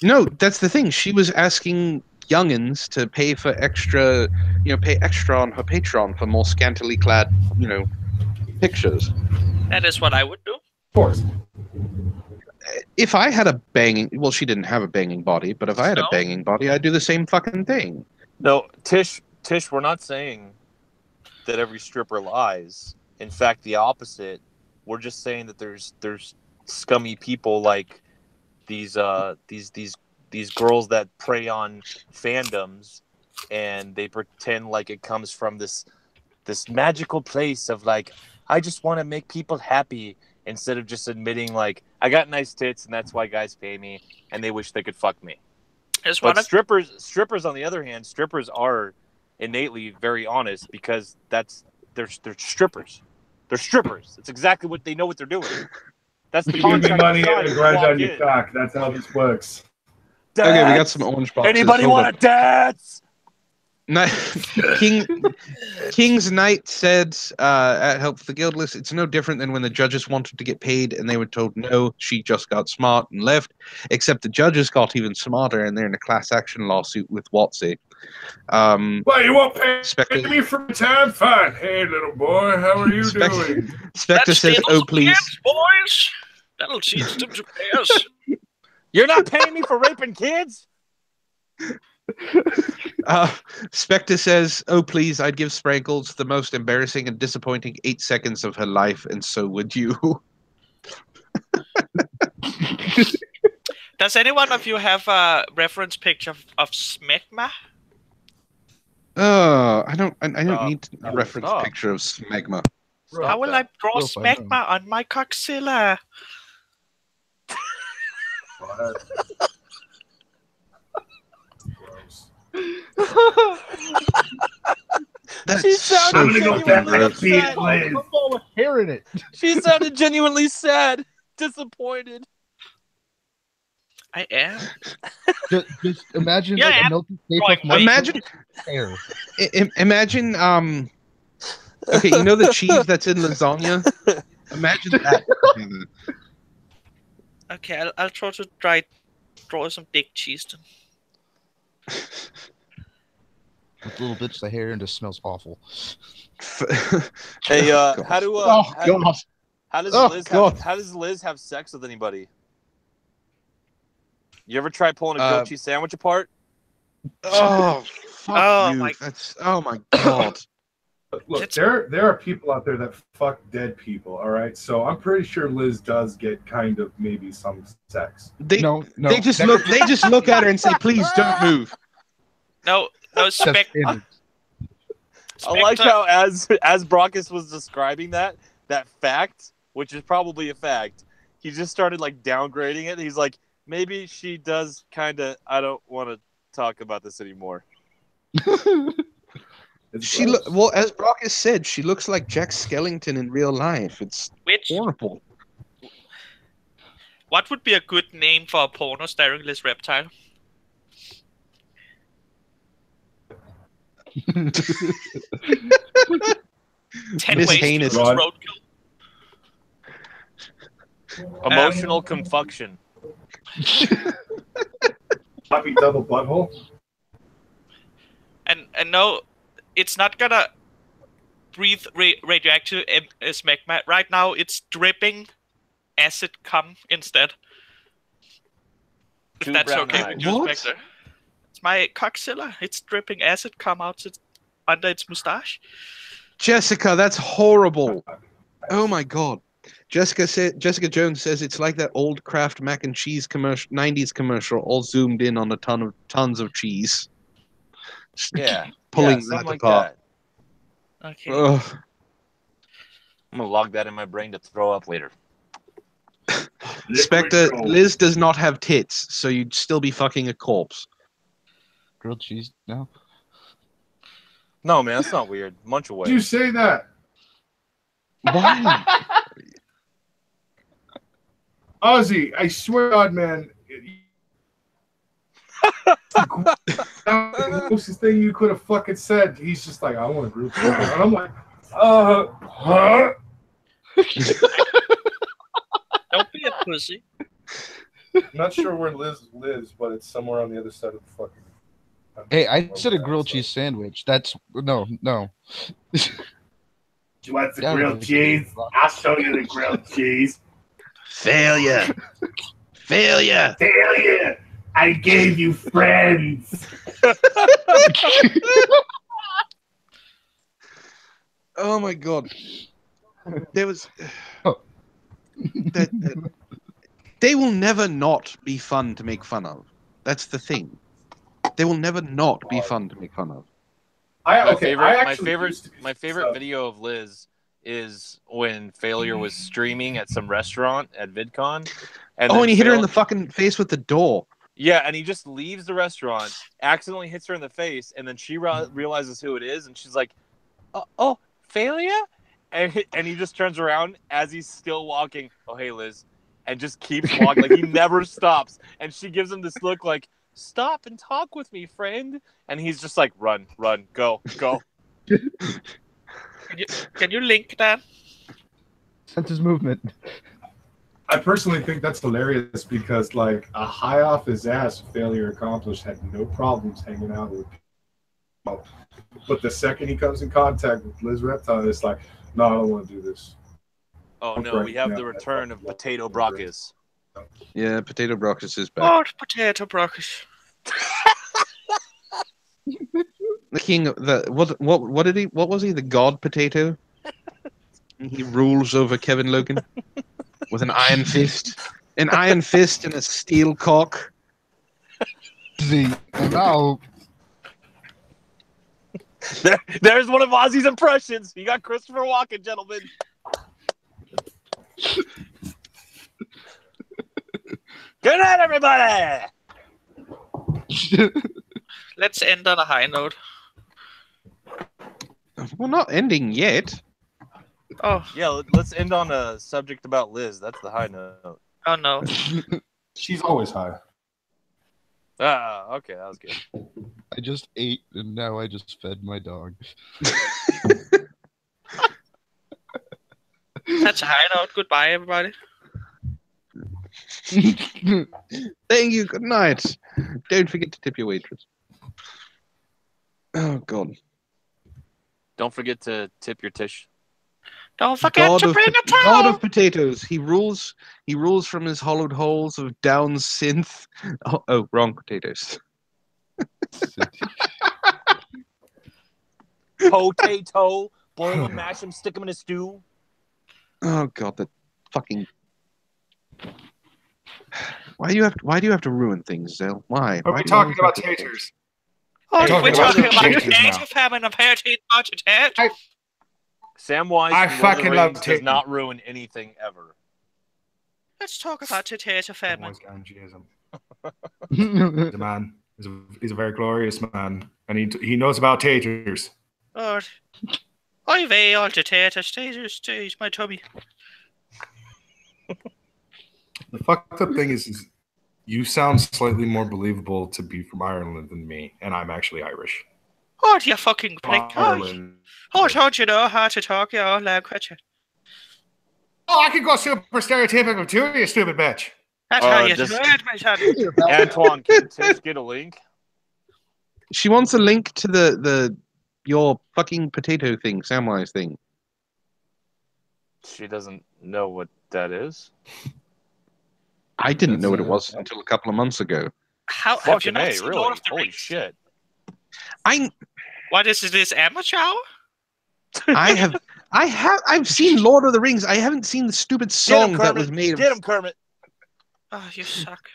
Speaker 1: No, that's the thing. She was asking youngins to pay for extra, pay extra on her Patreon for more scantily clad, pictures.
Speaker 4: That is what I would do.
Speaker 5: Of course.
Speaker 1: If I had a banging, well, she didn't have a banging body, but if I had a
Speaker 4: No.
Speaker 1: banging body, I'd do the same fucking thing.
Speaker 3: No, Tish, we're not saying that every stripper lies. In fact, the opposite. We're just saying that there's scummy people like these girls that prey on fandoms, and they pretend like it comes from this magical place of like, I just want to make people happy, instead of just admitting like, I got nice tits and that's why guys pay me and they wish they could fuck me.
Speaker 4: Is one
Speaker 3: But
Speaker 4: of
Speaker 3: strippers on the other hand, strippers are innately very honest because they're strippers. They're strippers. It's exactly what they know what they're doing. That's the
Speaker 5: You give me
Speaker 3: contract
Speaker 5: money
Speaker 3: you sign
Speaker 5: and
Speaker 3: when you
Speaker 5: grind
Speaker 3: walk
Speaker 5: on your
Speaker 3: in.
Speaker 5: cock. That's how this works.
Speaker 1: Okay, we got
Speaker 3: Dads!
Speaker 1: some orange boxes.
Speaker 3: Anybody
Speaker 1: Hold
Speaker 3: want
Speaker 1: on.
Speaker 3: a dance?
Speaker 1: King's Knight said at Help for the Guild list, it's no different than when the judges wanted to get paid and they were told no, she just got smart and left, except the judges got even smarter and they're in a class action lawsuit with WotC.
Speaker 5: Well, you won't pay
Speaker 1: Spectre,
Speaker 5: me for time? Fine. Hey, little boy, how are you
Speaker 1: Spectre-
Speaker 5: doing?
Speaker 1: Spectre
Speaker 4: That's
Speaker 1: says,
Speaker 4: the
Speaker 1: oh please.
Speaker 4: kids, boys. That'll teach them to pay us.
Speaker 3: You're not paying me for raping kids?
Speaker 1: Spectre says, oh please, I'd give Sprankles the most embarrassing and disappointing 8 seconds of her life, and so would you.
Speaker 4: Does anyone of you have a reference picture of Smegma?
Speaker 1: I don't
Speaker 3: Stop.
Speaker 1: need a reference
Speaker 3: Stop.
Speaker 1: picture of smegma.
Speaker 3: Stop
Speaker 4: How will
Speaker 3: that.
Speaker 4: I draw
Speaker 6: We'll find
Speaker 4: smegma on my coxilla?
Speaker 5: Gross.
Speaker 1: That's
Speaker 3: She
Speaker 1: so
Speaker 3: sounded
Speaker 5: I'm gonna go
Speaker 3: genuinely
Speaker 5: back
Speaker 1: gross.
Speaker 5: to being
Speaker 3: upset.
Speaker 5: Liz.
Speaker 6: Football with hair in it.
Speaker 3: She sounded genuinely sad, disappointed.
Speaker 4: I am.
Speaker 6: Just imagine
Speaker 4: Yeah,
Speaker 6: like
Speaker 4: I'm
Speaker 6: a melted cake
Speaker 4: drawing
Speaker 6: of Mike
Speaker 1: Imagine,
Speaker 6: hair.
Speaker 1: imagine. Okay, you know the cheese that's in lasagna. Imagine that.
Speaker 4: Okay, I'll try to draw some dick cheese then.
Speaker 6: With little bits of hair and just smells awful.
Speaker 3: Hey,
Speaker 1: God.
Speaker 3: how do
Speaker 6: God.
Speaker 3: how does
Speaker 6: Oh,
Speaker 3: Liz
Speaker 6: God.
Speaker 3: how does Liz have sex with anybody? You ever try pulling a
Speaker 1: Uh,
Speaker 3: goat cheese sandwich apart?
Speaker 1: Oh, fuck
Speaker 4: Oh
Speaker 1: you.
Speaker 4: my-
Speaker 1: That's my god.
Speaker 5: Look,
Speaker 4: That's-
Speaker 5: there are people out there that fuck dead people. All right, so I'm pretty sure Liz does get kind of maybe some sex.
Speaker 1: They
Speaker 6: No.
Speaker 1: they just look at her and say, "Please don't move."
Speaker 4: No,
Speaker 6: That's
Speaker 4: Spectre.
Speaker 6: standard.
Speaker 3: I like how as Brockus was describing that fact, which is probably a fact, he just started like downgrading it. He's like, maybe she does kind of. I don't want to talk about this anymore.
Speaker 5: It's
Speaker 1: She
Speaker 5: gross.
Speaker 1: well, as Brockus said, she looks like Jack Skellington in real life. It's
Speaker 4: Which
Speaker 1: horrible.
Speaker 4: what would be a good name for a porno starring this reptile? Ten
Speaker 1: Miss
Speaker 4: ways
Speaker 1: Heinous.
Speaker 4: to
Speaker 5: Rod.
Speaker 4: roadkill.
Speaker 3: Emotional confuction.
Speaker 5: Happy double butthole.
Speaker 4: And no, it's not gonna breathe radioactive smegma. Right now, it's dripping acid cum instead. If
Speaker 3: Two
Speaker 4: that's
Speaker 3: brown
Speaker 4: okay
Speaker 3: eyes.
Speaker 4: with you,
Speaker 1: What?
Speaker 4: Spectre. It's my coxilla. It's dripping acid cum out under its mustache.
Speaker 1: Jessica, that's horrible. Oh my god. Jessica Jones says it's like that old Kraft mac and cheese commercial, 90s commercial, all zoomed in on tons of cheese. Just
Speaker 3: Yeah,
Speaker 1: pulling
Speaker 3: something
Speaker 1: that
Speaker 3: like
Speaker 1: apart.
Speaker 3: that.
Speaker 4: Okay.
Speaker 1: Ugh.
Speaker 3: I'm gonna log that in my brain to throw up later.
Speaker 1: Spectre, Liz does not have tits, so you'd still be fucking a corpse.
Speaker 6: Grilled cheese now.
Speaker 3: No, man, that's not weird. Munch away.
Speaker 5: Did you say that?
Speaker 1: Why?
Speaker 5: Ozzy, I swear to God, man. The closest thing you could have fucking said. He's just like, I want to group. And I'm like, huh?
Speaker 4: Don't be a pussy.
Speaker 5: Not sure where Liz lives, but it's somewhere on the other side of the fucking.
Speaker 6: Hey, I said a grilled cheese sandwich. That's no.
Speaker 5: You want the
Speaker 6: Yeah,
Speaker 5: grilled cheese? I'll show you the grilled cheese.
Speaker 1: Failure. Failure.
Speaker 5: Hell yeah! I gave you friends.
Speaker 1: Oh my god. There was that they will never not be fun to make fun of. That's the thing. They will never not be fun to make fun of.
Speaker 3: My favorite
Speaker 5: So-
Speaker 3: video of Liz is when Failure was streaming at some restaurant at VidCon. And
Speaker 1: And he hit her in the
Speaker 3: Fail-
Speaker 1: fucking face with the door.
Speaker 3: Yeah, and he just leaves the restaurant, accidentally hits her in the face, and then she realizes who it is, and she's like, "Oh, Failure?" And he just turns around as he's still walking. "Oh, hey, Liz," and just keeps walking. Like he never stops. And she gives him this look like, "Stop and talk with me, friend." And he's just like, "Run, go."
Speaker 4: Can you link that?
Speaker 6: Sense his movement.
Speaker 5: I personally think that's hilarious because, like, a high off his ass failure accomplished had no problems hanging out with people. But the second he comes in contact with Liz Reptile, it's like, no, I don't want to do this.
Speaker 3: Oh no, we have the return of Potato Brockus.
Speaker 1: Yeah, Potato Brockus is back.
Speaker 4: Oh, potato Brockus.
Speaker 1: The king of the what did he? What was he? The god potato. He rules over Kevin Logan with an iron fist, and a steel cock.
Speaker 6: See, now
Speaker 3: There's one of Ozzy's impressions. You got Christopher Walken, gentlemen. Good night, everybody.
Speaker 4: Let's end on a high note.
Speaker 1: We're not ending yet.
Speaker 4: Oh.
Speaker 3: Yeah, let's end on a subject about Liz. That's the high note.
Speaker 4: Oh no.
Speaker 5: She's always high.
Speaker 3: Ah, okay, that was good.
Speaker 6: I just ate and now I just fed my dog.
Speaker 4: That's a high note. Goodbye, everybody.
Speaker 1: Thank you. Good night. Don't forget to tip your waitress. Oh God.
Speaker 3: Don't forget to tip your tish.
Speaker 4: Don't forget to bring a towel.
Speaker 1: God of potatoes. He rules from his hollowed holes of down synth. Oh, wrong potatoes.
Speaker 3: Potato. Boil them, mash them, stick them in a stew.
Speaker 1: Oh God, that fucking. Why do you have to ruin things, Zell? Why?
Speaker 5: Are
Speaker 1: Why
Speaker 5: we
Speaker 1: do you
Speaker 5: talking
Speaker 1: always
Speaker 5: about
Speaker 1: have to-
Speaker 5: taters?
Speaker 4: Oh,
Speaker 5: Talking
Speaker 4: we're
Speaker 5: about
Speaker 4: talking about
Speaker 5: taters
Speaker 4: potato
Speaker 5: now.
Speaker 4: famine of heritage potato.
Speaker 3: Samwise
Speaker 5: I
Speaker 3: from Lord of the
Speaker 5: fucking love
Speaker 3: Rings does
Speaker 5: tater.
Speaker 3: not ruin anything ever.
Speaker 4: Let's talk about potato famine.
Speaker 5: He's a man. He's a very glorious man, and he knows about taters.
Speaker 4: Lord. I weigh all potatoes. Taters, my tummy.
Speaker 5: The fucked up thing is you sound slightly more believable to be from Ireland than me, and I'm actually Irish.
Speaker 4: Oh, you fucking prick.
Speaker 5: Ireland.
Speaker 4: Oh, don't you know how to talk your own language?
Speaker 5: Oh, I could go super stereotypical too, you stupid bitch.
Speaker 4: That's how you
Speaker 3: just-
Speaker 4: do it, my son.
Speaker 3: Antoine, can Tish get a link?
Speaker 1: She wants a link to your fucking potato thing, Samwise thing.
Speaker 3: She doesn't know what that is.
Speaker 1: I didn't know what it
Speaker 5: That's,
Speaker 1: was until a couple of months ago.
Speaker 4: How have you
Speaker 3: Fucking
Speaker 4: not
Speaker 3: A,
Speaker 4: seen
Speaker 3: really?
Speaker 4: Lord of the
Speaker 3: Holy
Speaker 4: Rings?
Speaker 3: shit.
Speaker 4: What is this, amateur hour?
Speaker 1: I've seen Lord of the Rings. I haven't seen the stupid song that was made.
Speaker 3: Get him, Kermit.
Speaker 4: Oh, you suck.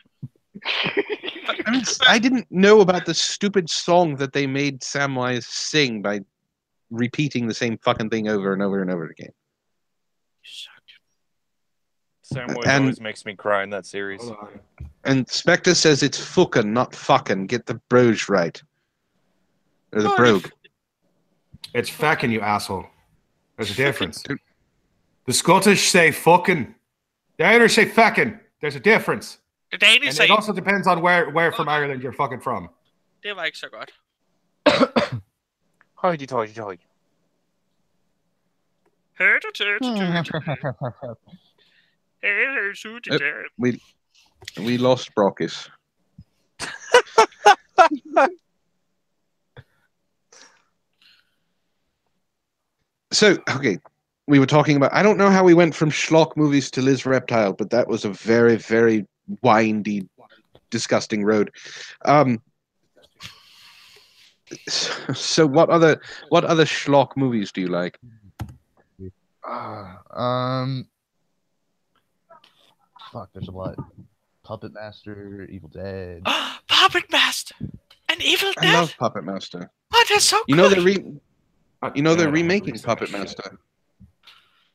Speaker 1: I didn't know about the stupid song that they made Samwise sing by repeating the same fucking thing over and over and over again.
Speaker 4: You suck.
Speaker 3: Samwise
Speaker 1: And-
Speaker 3: always makes me cry in that series.
Speaker 5: Hold on.
Speaker 1: And Spectre says it's fucking, not fucking. Get the brogue right. Or the
Speaker 4: Oh,
Speaker 1: brogue.
Speaker 5: It's feckin', you asshole. There's a difference.
Speaker 1: Dude.
Speaker 5: The Scottish say fucking. The Irish say feckin'. There's a difference.
Speaker 4: The Danish
Speaker 5: And
Speaker 4: say
Speaker 5: it also depends on where from Ireland you're fucking from.
Speaker 4: det var ikke så godt.
Speaker 3: Hoity-toity-toity.
Speaker 1: We lost Brockus. So, okay, we were talking about. I don't know how we went from schlock movies to Liz Reptile, but that was a very, very windy, disgusting road. So, what other schlock movies do you like?
Speaker 6: Fuck, there's a lot. Puppet Master, Evil Dead.
Speaker 4: Puppet Master! An Evil
Speaker 1: I
Speaker 4: Dead?
Speaker 1: love Puppet Master.
Speaker 4: Oh, that's so
Speaker 1: You know
Speaker 4: good.
Speaker 1: they're remaking Puppet Master.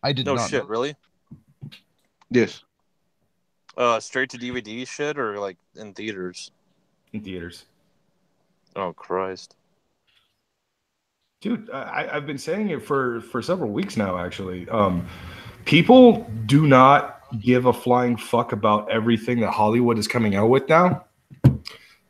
Speaker 6: I did
Speaker 3: No
Speaker 6: not
Speaker 3: shit,
Speaker 6: know.
Speaker 3: really?
Speaker 1: Yes.
Speaker 3: Straight to DVD shit or like in theaters?
Speaker 5: In theaters.
Speaker 3: Oh, Christ.
Speaker 5: Dude, I've been saying it for several weeks now, actually. People do not give a flying fuck about everything that Hollywood is coming out with now.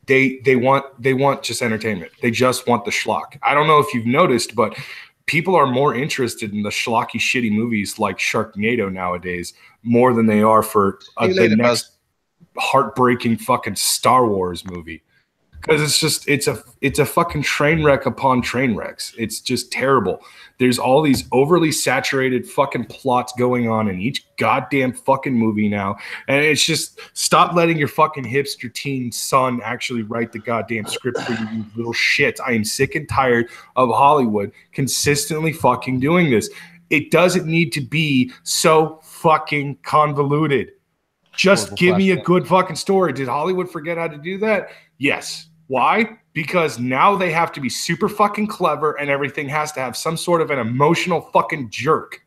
Speaker 5: They want just entertainment. They just want the schlock. I don't know if you've noticed, but people are more interested in the schlocky, shitty movies like Sharknado nowadays more than they are for the next heartbreaking fucking Star Wars movie. Because it's a fucking train wreck upon train wrecks. It's just terrible. There's all these overly saturated fucking plots going on in each goddamn fucking movie now. And it's just, stop letting your fucking hipster teen son actually write the goddamn script for you, you little shits. I am sick and tired of Hollywood consistently fucking doing this. It doesn't need to be so fucking convoluted. Just
Speaker 6: Horrible
Speaker 5: give me a
Speaker 6: flashback.
Speaker 5: good fucking story. Did Hollywood forget how to do that? Yes.
Speaker 2: Why? Because now they have to be super fucking clever and everything has to have some sort of an emotional fucking jerk.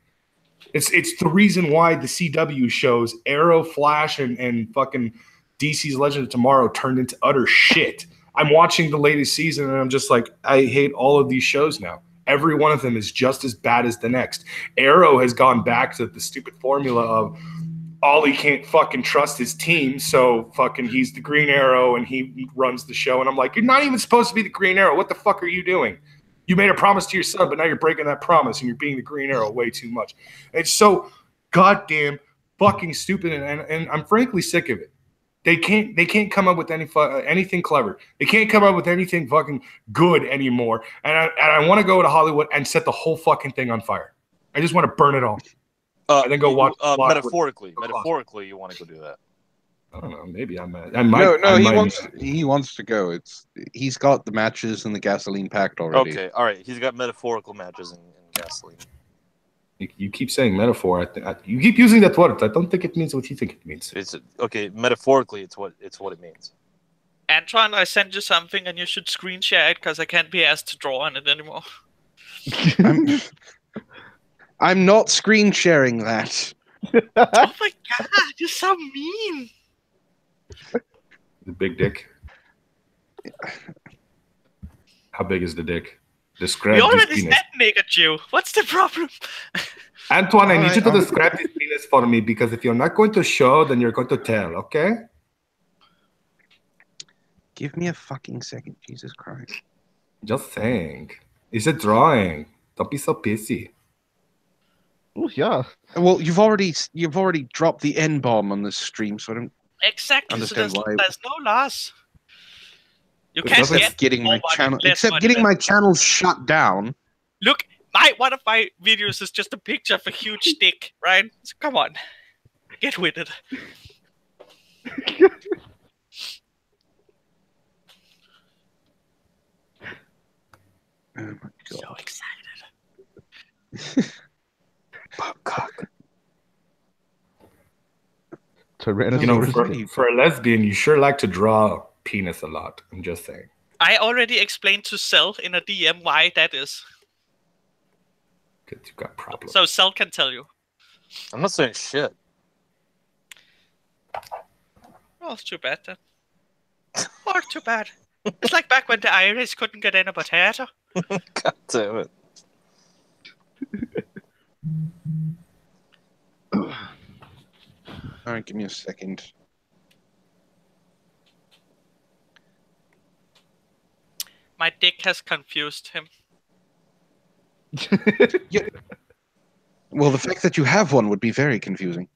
Speaker 2: It's the reason why the CW shows Arrow, Flash, and fucking DC's Legend of Tomorrow turned into utter shit. I'm watching the latest season and I'm just like, I hate all of these shows now. Every one of them is just as bad as the next. Arrow has gone back to the stupid formula of Ollie can't fucking trust his team, so fucking he's the Green Arrow and he runs the show. And I'm like, you're not even supposed to be the Green Arrow. What the fuck are you doing? You made a promise to your son, but now you're breaking that promise and you're being the Green Arrow way too much. It's so goddamn fucking stupid, and I'm frankly sick of it. They can't come up with anything clever. They can't come up with anything fucking good anymore. And I want to go to Hollywood and set the whole fucking thing on fire. I just want to burn it all. And then go watch.
Speaker 3: Metaphorically, you want to go do that.
Speaker 2: I don't know. Maybe I might.
Speaker 1: He wants to go. He's got the matches and the gasoline packed already.
Speaker 3: Okay, all right. He's got metaphorical matches and gasoline.
Speaker 2: You keep saying metaphor. You keep using that word. I don't think it means what you think it means.
Speaker 3: It's okay. Metaphorically, it's what it means.
Speaker 4: Antoine, I sent you something, and you should screen share it because I can't be asked to draw on it anymore.
Speaker 1: I'm not screen sharing that.
Speaker 4: Oh my god, you're so mean.
Speaker 2: The big dick. How big is the dick? Describe.
Speaker 4: We already said naked Jew. What's the problem?
Speaker 2: Antoine, I need you to describe this penis for me because if you're not going to show, then you're going to tell, okay?
Speaker 1: Give me a fucking second, Jesus Christ.
Speaker 2: Just saying. It's a drawing. Don't be so pissy.
Speaker 6: Oh yeah.
Speaker 1: Well, you've already dropped the N-bomb on this stream, so I don't
Speaker 4: Exactly.
Speaker 1: understand
Speaker 4: So
Speaker 1: why.
Speaker 4: there's no loss. You
Speaker 2: But
Speaker 4: can't
Speaker 2: doesn't
Speaker 4: get
Speaker 1: Getting my
Speaker 4: more
Speaker 1: channel,
Speaker 4: less
Speaker 1: except
Speaker 4: money
Speaker 1: getting
Speaker 4: than-
Speaker 1: my channel shut down.
Speaker 4: Look, one of my videos is just a picture of a huge dick, right? So come on, get with it.
Speaker 1: Oh my god.
Speaker 4: So excited.
Speaker 6: Tyrannosaurus.
Speaker 2: You know, for a lesbian, you sure like to draw penis a lot. I'm just saying.
Speaker 4: I already explained to Zell in a DM why that is.
Speaker 2: Because you got problems.
Speaker 4: So Zell can tell you.
Speaker 3: I'm not saying shit.
Speaker 4: Oh, it's too bad then. Oh, too bad. It's like back when the Irish couldn't get in a potato.
Speaker 3: God damn it.
Speaker 1: All right, give me a second.
Speaker 4: My dick has confused him.
Speaker 1: Well, the fact that you have one would be very confusing.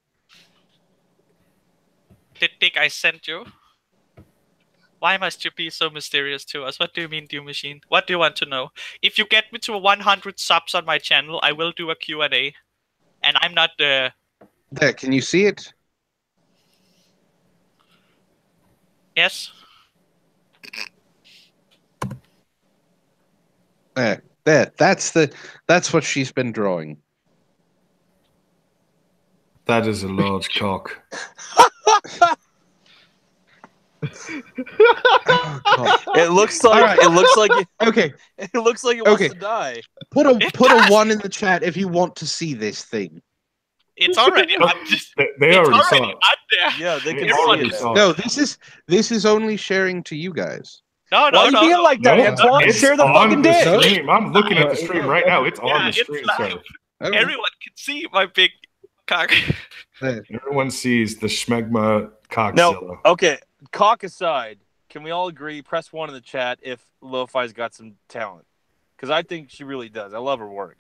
Speaker 4: The dick I sent you. Why must you be so mysterious to us? What do you mean, Dew Machine? What do you want to know? If you get me to 100 subs on my channel, I will do a Q&A. And I'm not the...
Speaker 1: There, can you see it?
Speaker 4: Yes?
Speaker 1: There. That's what she's been drawing.
Speaker 2: That is a large cock.
Speaker 1: Oh, God.
Speaker 3: It looks like
Speaker 1: right.
Speaker 3: it looks like it,
Speaker 1: Okay,
Speaker 3: it looks like it wants
Speaker 1: Okay.
Speaker 3: to die.
Speaker 1: put a 1 in the chat if you want to see this thing.
Speaker 4: It's already up.
Speaker 2: They
Speaker 4: It's
Speaker 2: already
Speaker 4: already
Speaker 2: saw it.
Speaker 4: up there.
Speaker 3: Yeah, they can
Speaker 4: Everyone
Speaker 3: see
Speaker 4: is-
Speaker 3: it.
Speaker 1: No, this is only sharing to you guys.
Speaker 4: No,
Speaker 3: Why you being like that,
Speaker 2: No,
Speaker 3: Antoine?
Speaker 2: it's
Speaker 3: Share the
Speaker 2: on
Speaker 3: fucking
Speaker 2: the
Speaker 3: dick.
Speaker 2: stream. I'm looking at the stream right now. It's
Speaker 4: Yeah,
Speaker 2: on the
Speaker 4: it's
Speaker 2: stream,
Speaker 4: live.
Speaker 2: sir.
Speaker 1: Okay.
Speaker 4: Everyone can see my big cock.
Speaker 1: There.
Speaker 2: Everyone sees the schmegma cockzilla.
Speaker 3: No, okay. Cock aside, can we all agree? Press 1 in the chat if Lo-Fi's got some talent, because I think she really does. I love her work.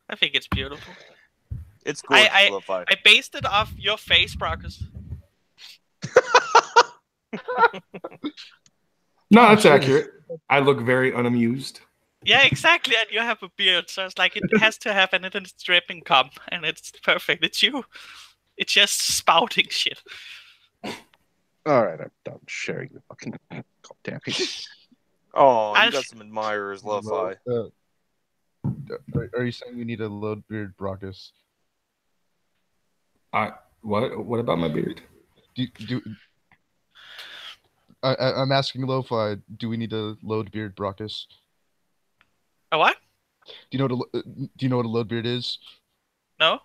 Speaker 4: I think it's beautiful.
Speaker 3: It's gorgeous,
Speaker 4: I-
Speaker 3: Lo-Fi.
Speaker 4: I based it off your face, Brockus.
Speaker 2: No, that's accurate. I look very unamused.
Speaker 4: Yeah, exactly. And you have a beard, so it's like it has to have an instant dripping cum, and it's perfect. It's you. It's just spouting shit.
Speaker 1: All right, I'm done sharing the fucking. God damn it.
Speaker 3: Oh, you
Speaker 4: I'll-
Speaker 3: got some admirers, Lo-Fi.
Speaker 6: Are you saying we need a load beard Brockus?
Speaker 2: What about my beard?
Speaker 6: I'm asking Lo-Fi, do we need to load beard, Brockus?
Speaker 4: A what?
Speaker 6: Do you know what a load beard is?
Speaker 4: No.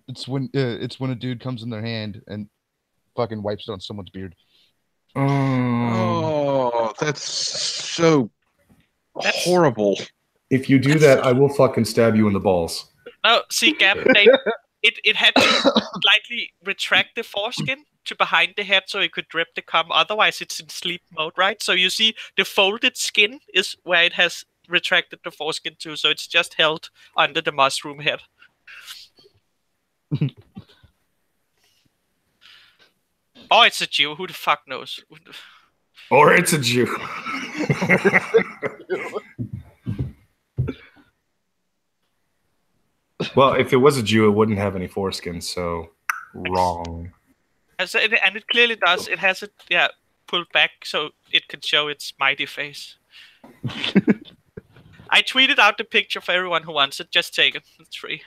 Speaker 6: It's when a dude comes in their hand and fucking wipes it on someone's beard.
Speaker 1: Oh, that's so horrible.
Speaker 2: If you do that, I will fucking stab you in the balls.
Speaker 4: No, see, Gab, it had to slightly retract the foreskin to behind the head so it could drip the cum. Otherwise, it's in sleep mode, right? So you see the folded skin is where it has retracted the foreskin to, so it's just held under the mushroom head. Or it's a Jew. Who the fuck knows?
Speaker 2: Or it's a Jew. Well, if it was a Jew, it wouldn't have any foreskin, so wrong.
Speaker 4: And it clearly does. It has it, pulled back so it can show its mighty face. I tweeted out the picture for everyone who wants it. Just take it. It's free.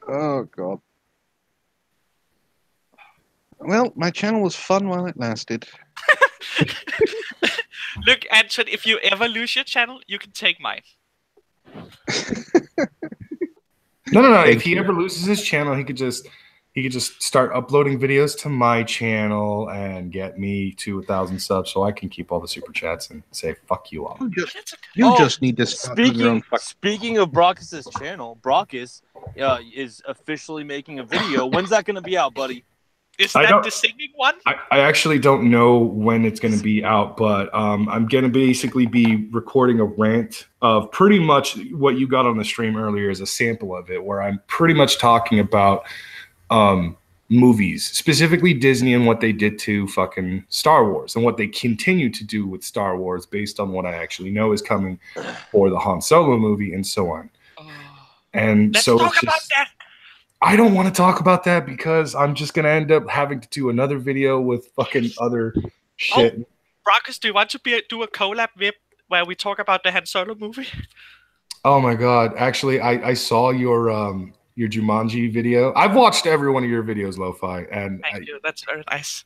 Speaker 1: Oh, God. Well, my channel was fun while it lasted.
Speaker 4: Look, Anton, if you ever lose your channel, you can take mine.
Speaker 2: No. If he ever loses his channel, he could just start uploading videos to my channel and get me to 1,000 subs, so I can keep all the super chats and say fuck you all.
Speaker 1: You just need to stop your own
Speaker 3: Speaking of Brockus's channel, Brockus is officially making a video. When's that going to be out, buddy?
Speaker 4: Is that the singing one?
Speaker 2: I actually don't know when it's going to be out, but I'm going to basically be recording a rant of pretty much what you got on the stream earlier as a sample of it, where I'm pretty much talking about movies, specifically Disney and what they did to fucking Star Wars and what they continue to do with Star Wars based on what I actually know is coming for the Han Solo movie and so on. And
Speaker 4: Let's
Speaker 2: so
Speaker 4: talk about that.
Speaker 2: I don't want to talk about that because I'm just going to end up having to do another video with fucking other shit.
Speaker 4: Oh, Brockus, do you want to do a collab whip where we talk about the Han Solo movie?
Speaker 2: Oh my God. Actually, I saw your Jumanji video. I've watched every one of your videos, Lo-Fi. And
Speaker 4: Thank you. That's very nice.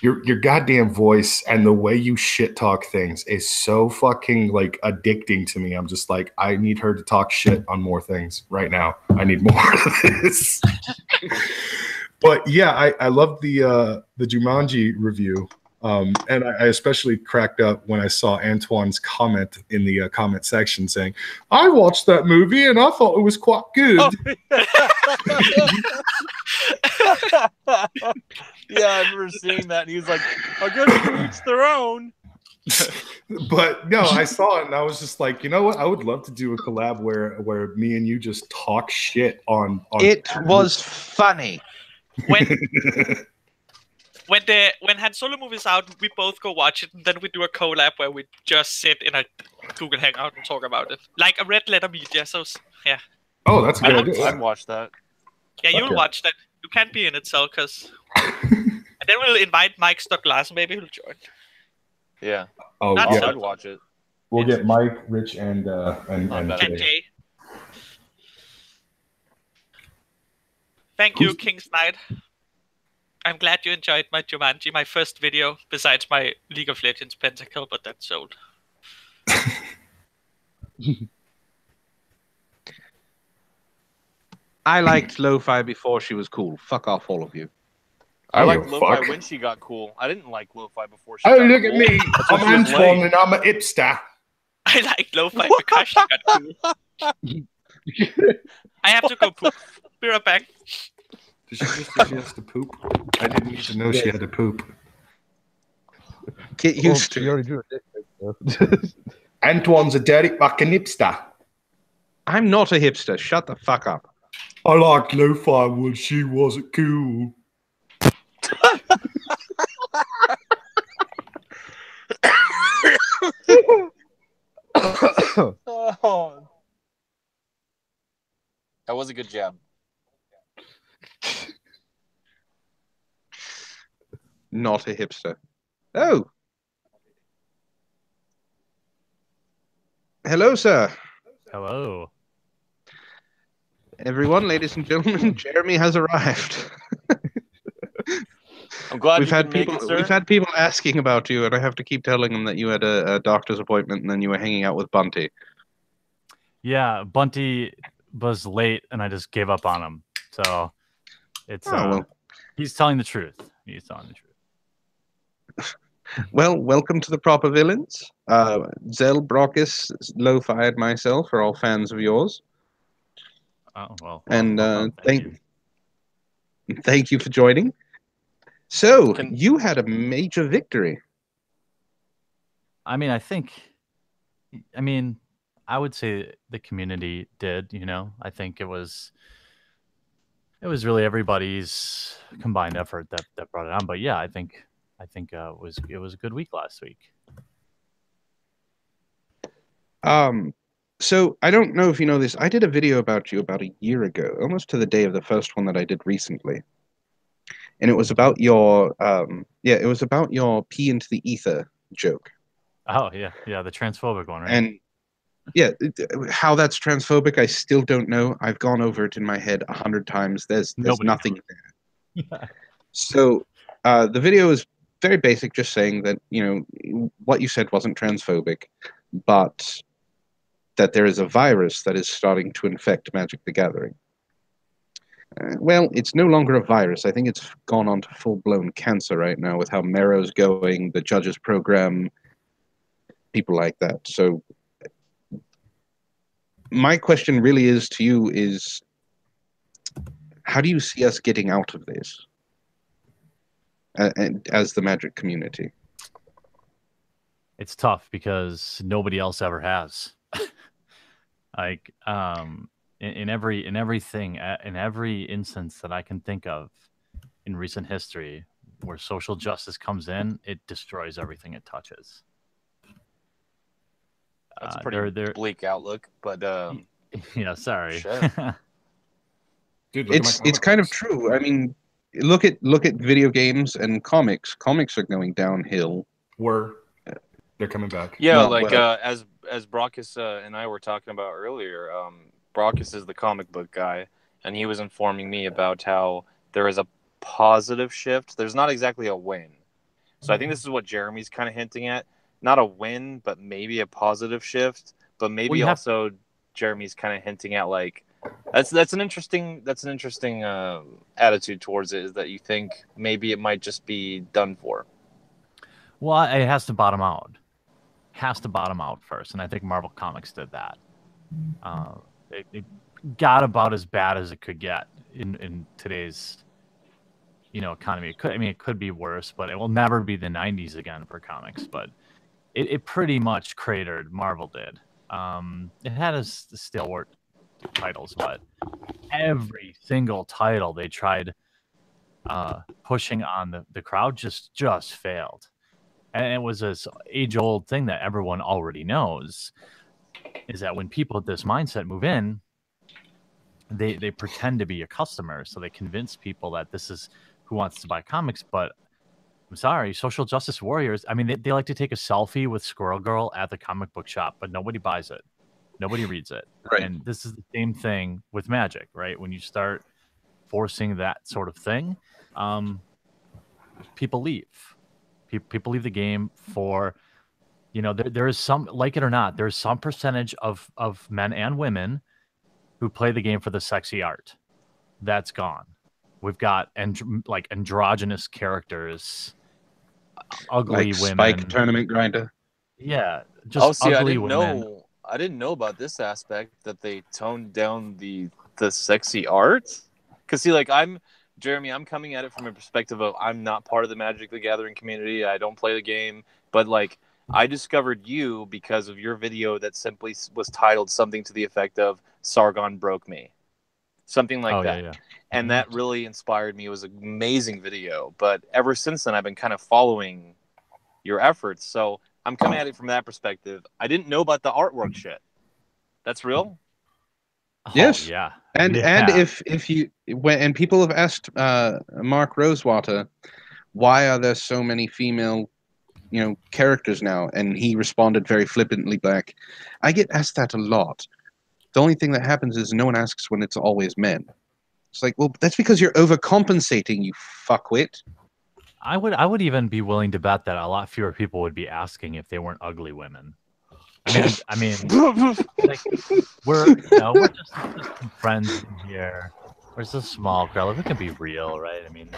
Speaker 2: Your goddamn voice and the way you shit talk things is so fucking like addicting to me. I'm just like, I need her to talk shit on more things right now. I need more of this. But yeah, I love the Jumanji review. And I especially cracked up when I saw Antoine's comment in the comment section saying, I watched that movie and I thought it was quite good.
Speaker 3: Yeah, I remember seeing that. And he was like, I guess to each their own.
Speaker 2: But no, I saw it and I was just like, you know what? I would love to do a collab where me and you just talk shit on
Speaker 1: It was funny.
Speaker 4: When Han Solo movie is out, we both go watch it, and then we do a collab where we just sit in a Google Hangout and talk about it, like a Red Letter Media. So yeah.
Speaker 2: Oh, that's a good idea.
Speaker 3: I'd watch that.
Speaker 4: Yeah, you'll watch that. You can't be in it, Zell, because and then we'll invite Mike Stock-Larsen. Maybe he'll join.
Speaker 3: Yeah.
Speaker 2: Oh,
Speaker 4: Not
Speaker 2: yeah.
Speaker 4: Zell.
Speaker 3: I'd watch it.
Speaker 2: We'll get Mike, Rich, and
Speaker 4: And
Speaker 2: Jay.
Speaker 4: Jay. Thank you, King's Knight. I'm glad you enjoyed my Jumanji, my first video, besides my League of Legends Pentakill, but that's sold.
Speaker 1: I liked Lo-Fi before she was cool. Fuck off, all of you.
Speaker 3: I
Speaker 2: Oh,
Speaker 3: liked Lo-Fi
Speaker 2: fuck.
Speaker 3: when she got cool. I didn't like Lo-Fi before she
Speaker 2: Oh,
Speaker 3: got
Speaker 2: look
Speaker 3: cool.
Speaker 2: at me.
Speaker 3: That's
Speaker 2: I'm
Speaker 3: when she was
Speaker 2: Antoine
Speaker 3: lame.
Speaker 2: and I'm an hipster.
Speaker 4: I like Lo-Fi because she got cool. I have to go poop. Be right back.
Speaker 2: Did she just say she has to poop? I didn't even know she had to poop.
Speaker 1: Get used to
Speaker 6: You
Speaker 1: it.
Speaker 6: already drew it.
Speaker 2: Antoine's a dirty fucking hipster.
Speaker 1: I'm not a hipster. Shut the fuck up.
Speaker 2: I liked Lo-Fi when she wasn't cool.
Speaker 3: Oh. That was a good jab.
Speaker 1: Not a hipster. Oh. Hello, sir.
Speaker 7: Hello.
Speaker 1: Everyone, ladies and gentlemen, Jeremy has arrived.
Speaker 3: I'm glad
Speaker 1: We've
Speaker 3: you
Speaker 1: had
Speaker 3: can make
Speaker 1: people.
Speaker 3: it, sir.
Speaker 1: We've had people asking about you, and I have to keep telling them that you had a doctor's appointment and then you were hanging out with Bunty.
Speaker 7: Yeah, Bunty was late, and I just gave up on him. So it's
Speaker 1: well.
Speaker 7: He's telling the truth. He's telling the truth.
Speaker 1: Well, welcome to the Proper Villains. Zell, Brockus, Lo-Fi, and myself are all fans of yours.
Speaker 7: Oh well.
Speaker 1: And
Speaker 7: thank you.
Speaker 1: thank you for joining. So
Speaker 3: Can-
Speaker 1: you had a major victory.
Speaker 7: I mean, I would say the community did. You know, I think it was really everybody's combined effort that brought it on. But yeah, I think it was a good week last week.
Speaker 1: So I don't know if you know this. I did a video about you about a year ago, almost to the day of the first one that I did recently. And it was about your it was about your pee into the ether joke.
Speaker 7: Oh yeah, the transphobic one, right?
Speaker 1: And yeah, how that's transphobic, I still don't know. I've gone over it in my head 100 times. There's nothing there.
Speaker 7: Yeah.
Speaker 1: So the video is very basic, just saying that, you know, what you said wasn't transphobic, but that there is a virus that is starting to infect Magic the Gathering. Well, it's no longer a virus. I think it's gone on to full-blown cancer right now with how Mero's going, the judges program, people like that. So my question really is to you is, how do you see us getting out of this as the Magic community?
Speaker 7: It's tough because nobody else ever has. Like in every instance that I can think of in recent history where social justice comes in, it destroys everything it touches.
Speaker 3: That's a pretty bleak outlook, but
Speaker 7: yeah, sorry.
Speaker 3: Sure.
Speaker 2: Dude,
Speaker 1: It's kind of true. I mean, look at video games and comics. Comics are going downhill.
Speaker 2: They're coming back.
Speaker 3: Yeah,
Speaker 1: Well,
Speaker 3: as Brockus and I were talking about earlier, Brockus is the comic book guy, and he was informing me about how there is a positive shift. There's not exactly a win. So I think this is what Jeremy's kind of hinting at. Not a win, but maybe a positive shift. But maybe also Jeremy's kind of hinting at like that's an interesting attitude towards it, is that you think maybe it might just be done for.
Speaker 7: Well, it has to bottom out. First, and I think Marvel Comics did that. It got about as bad as it could get in today's economy. It could be worse, but it will never be the 90s again for comics. But it pretty much cratered. Marvel did. It had its stalwart titles, but every single title they tried pushing on the crowd just failed. And it was this age-old thing that everyone already knows, is that when people with this mindset move in, they pretend to be a customer. So they convince people that this is who wants to buy comics. But I'm sorry, social justice warriors, I mean, they like to take a selfie with Squirrel Girl at the comic book shop, but nobody buys it. Nobody reads it.
Speaker 1: Right.
Speaker 7: And this is the same thing with Magic, right? When you start forcing that sort of thing, people leave. People leave the game for, there is some, like it or not, there's some percentage of men and women who play the game for the sexy art. That's gone. We've got androgynous characters, ugly women.
Speaker 1: Spike Tournament Grinder.
Speaker 7: Yeah, just ugly women.
Speaker 3: I didn't know about this aspect, that they toned down the sexy art. Because see, like Jeremy, I'm coming at it from a perspective of I'm not part of the Magic the Gathering community. I don't play the game, but like I discovered you because of your video that simply was titled something to the effect of "Sargon broke me," something like that.
Speaker 7: Yeah.
Speaker 3: And that really inspired me. It was an amazing video. But ever since then, I've been kind of following your efforts. So I'm coming at it from that perspective. I didn't know about the artwork shit. That's real?
Speaker 1: Yes.
Speaker 7: Oh, yeah.
Speaker 1: And if you and people have asked Mark Rosewater, why are there so many female characters now? And he responded very flippantly back, I get asked that a lot. the only thing that happens is no one asks when it's always men. It's like, well, that's because you're overcompensating, you fuckwit.
Speaker 7: I would even be willing to bet that a lot fewer people would be asking if they weren't ugly women. I mean, like, we're just some friends in here. We're just a small crowd. We can be real, right? I mean,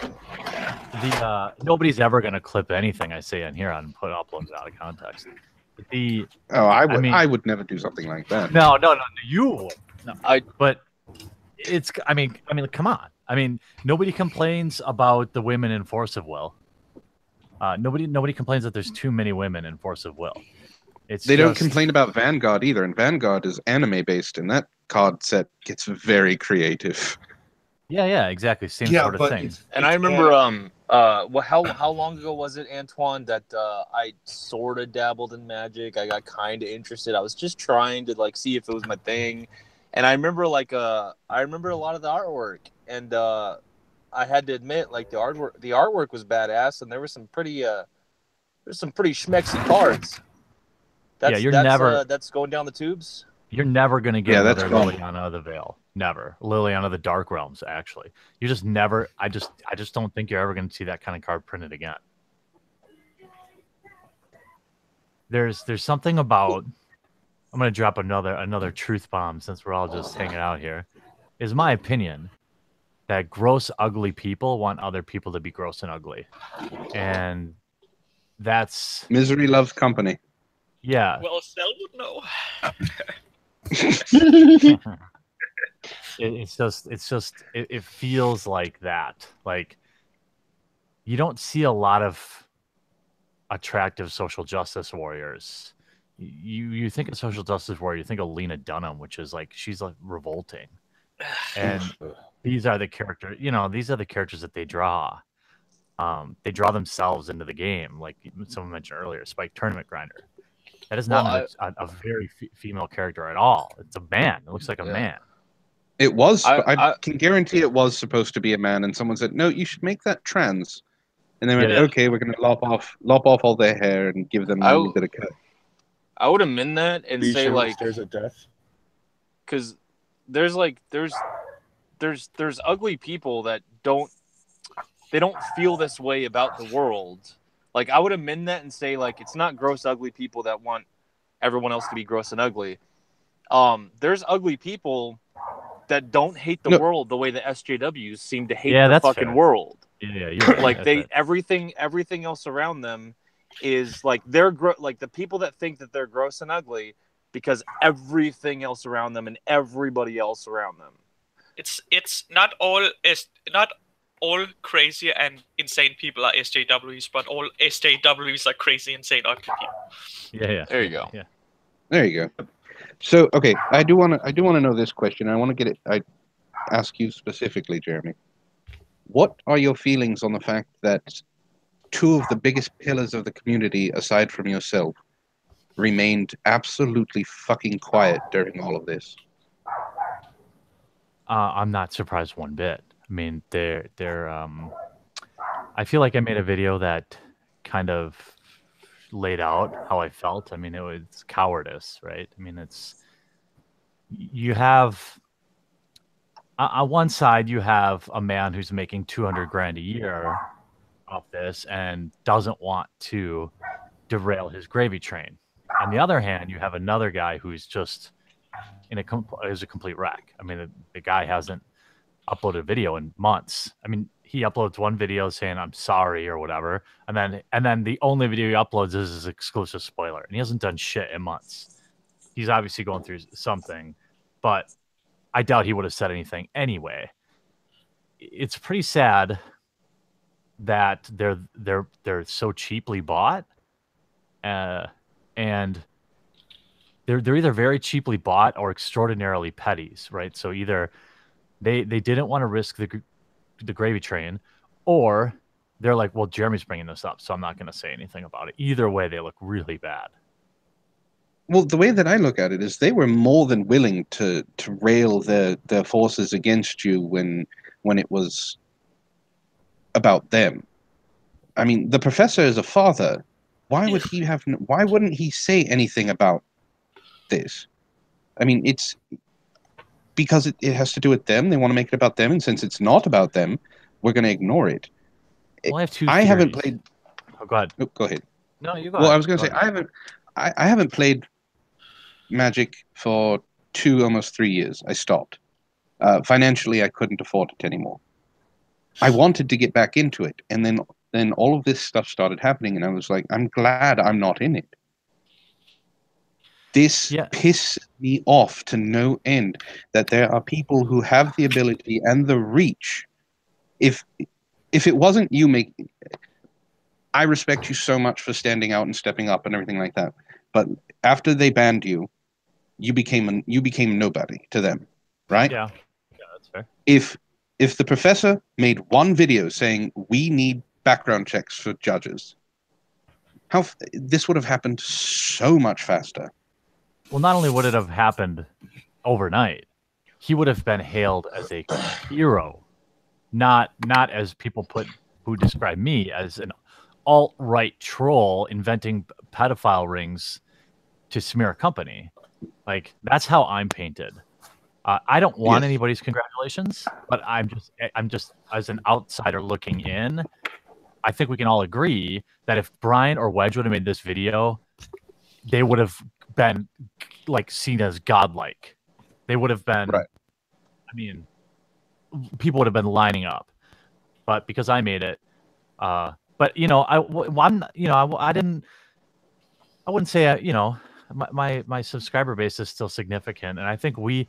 Speaker 7: nobody's ever gonna clip anything I say in here and put uploads out of context. But
Speaker 1: I would never do something like that.
Speaker 7: No, you. No, but it's. I mean, come on. I mean, nobody complains about the women in Force of Will. Nobody complains that there's too many women in Force of Will.
Speaker 1: They don't complain about Vanguard either, and Vanguard is anime based, and that card set gets very creative.
Speaker 7: Yeah, exactly. Same sort of thing.
Speaker 3: And I remember, how long ago was it, Antoine, that I sort of dabbled in Magic? I got kind of interested. I was just trying to see if it was my thing, and I remember a lot of the artwork, and I had to admit, the artwork was badass, and there was some pretty schmexy cards. That's going down the tubes.
Speaker 7: You're never going to get another Liliana of the Veil. Never. Liliana of the Dark Realms, actually. You just never... I just don't think you're ever going to see that kind of card printed again. There's something about... I'm going to drop another truth bomb since we're all just hanging out here. Is my opinion that gross, ugly people want other people to be gross and ugly. And that's...
Speaker 1: Misery loves company.
Speaker 7: Yeah.
Speaker 4: Well, Zell would know.
Speaker 7: It feels like that. Like, you don't see a lot of attractive social justice warriors. You think of social justice warrior, you think of Lena Dunham, which is she's revolting. And these are the characters, these are the characters that they draw. They draw themselves into the game, like someone mentioned earlier, Spike Tournament Grinder. That is not a very female character at all. It's a man. It looks like a man.
Speaker 1: It was. I can guarantee it was supposed to be a man, and someone said, "No, you should make that trans." And they went, "Okay, we're going to lop off all their hair and give them a little bit of cut."
Speaker 3: I would amend that and say
Speaker 5: there's a death,
Speaker 3: because there's ugly people that don't feel this way about the world. I would amend that and say, it's not gross, ugly people that want everyone else to be gross and ugly. There's ugly people that don't hate the world the way the SJWs seem to hate the fucking world.
Speaker 7: Yeah, you're right.
Speaker 3: Everything else around them is they're the people that think that they're gross and ugly because everything else around them and everybody else around them.
Speaker 4: It's not all crazy and insane people are SJWs, but all SJWs are crazy, insane, ugly people.
Speaker 7: Yeah.
Speaker 3: There you go.
Speaker 7: Yeah.
Speaker 1: There you go. So, okay, I do want to know this question. I want to get it. I ask you specifically, Jeremy. What are your feelings on the fact that two of the biggest pillars of the community, aside from yourself, remained absolutely fucking quiet during all of this?
Speaker 7: I'm not surprised one bit. I mean, they're I feel like I made a video that kind of laid out how I felt. I mean, it was cowardice, right? I mean, you have on one side, you have a man who's making $200,000 a year off this and doesn't want to derail his gravy train. On the other hand, you have another guy who's just is a complete wreck. I mean, the guy hasn't uploaded a video in months. I mean, he uploads one video saying I'm sorry or whatever, and then the only video he uploads is his exclusive spoiler, and he hasn't done shit in months. He's obviously going through something, but I doubt he would have said anything anyway. It's pretty sad that they're so cheaply bought, and they're either very cheaply bought or extraordinarily petties, right? So either they didn't want to risk the gravy train, or they're like, well, Jeremy's bringing this up, so I'm not going to say anything about it. Either way, they look really bad.
Speaker 1: Well, the way that I look at it is they were more than willing to rail their forces against you when it was about them. I mean, the professor is a father. Why wouldn't he say anything about this? I mean, because it has to do with them. They want to make it about them, and since it's not about them, we're going to ignore it.
Speaker 7: Well, I have two.
Speaker 1: I haven't
Speaker 7: theories.
Speaker 1: played.
Speaker 7: Oh, go ahead.
Speaker 1: Oh, go ahead.
Speaker 7: No, you go
Speaker 1: Well,
Speaker 7: ahead.
Speaker 1: I was going to say I haven't played Magic for almost 3 years. I stopped. Financially, I couldn't afford it anymore. I wanted to get back into it, and then all of this stuff started happening, and I was like, I'm glad I'm not in it. This pisses me off to no end that there are people who have the ability and the reach. If it wasn't you I respect you so much for standing out and stepping up and everything like that. But after they banned you, you became nobody to them, right?
Speaker 7: Yeah, that's fair.
Speaker 1: If the professor made one video saying we need background checks for judges, this would have happened so much faster.
Speaker 7: Well, not only would it have happened overnight, he would have been hailed as a hero, not as people who describe me as an alt-right troll inventing pedophile rings to smear a company. Like, that's how I'm painted. I don't want anybody's congratulations, but I'm just as an outsider looking in, I think we can all agree that if Brian or Wedge would have made this video, they would have been like seen as godlike. They would have been,
Speaker 1: right.
Speaker 7: I mean, people would have been lining up, but because I made it, but you know, I wouldn't say, you know, my subscriber base is still significant, and I think we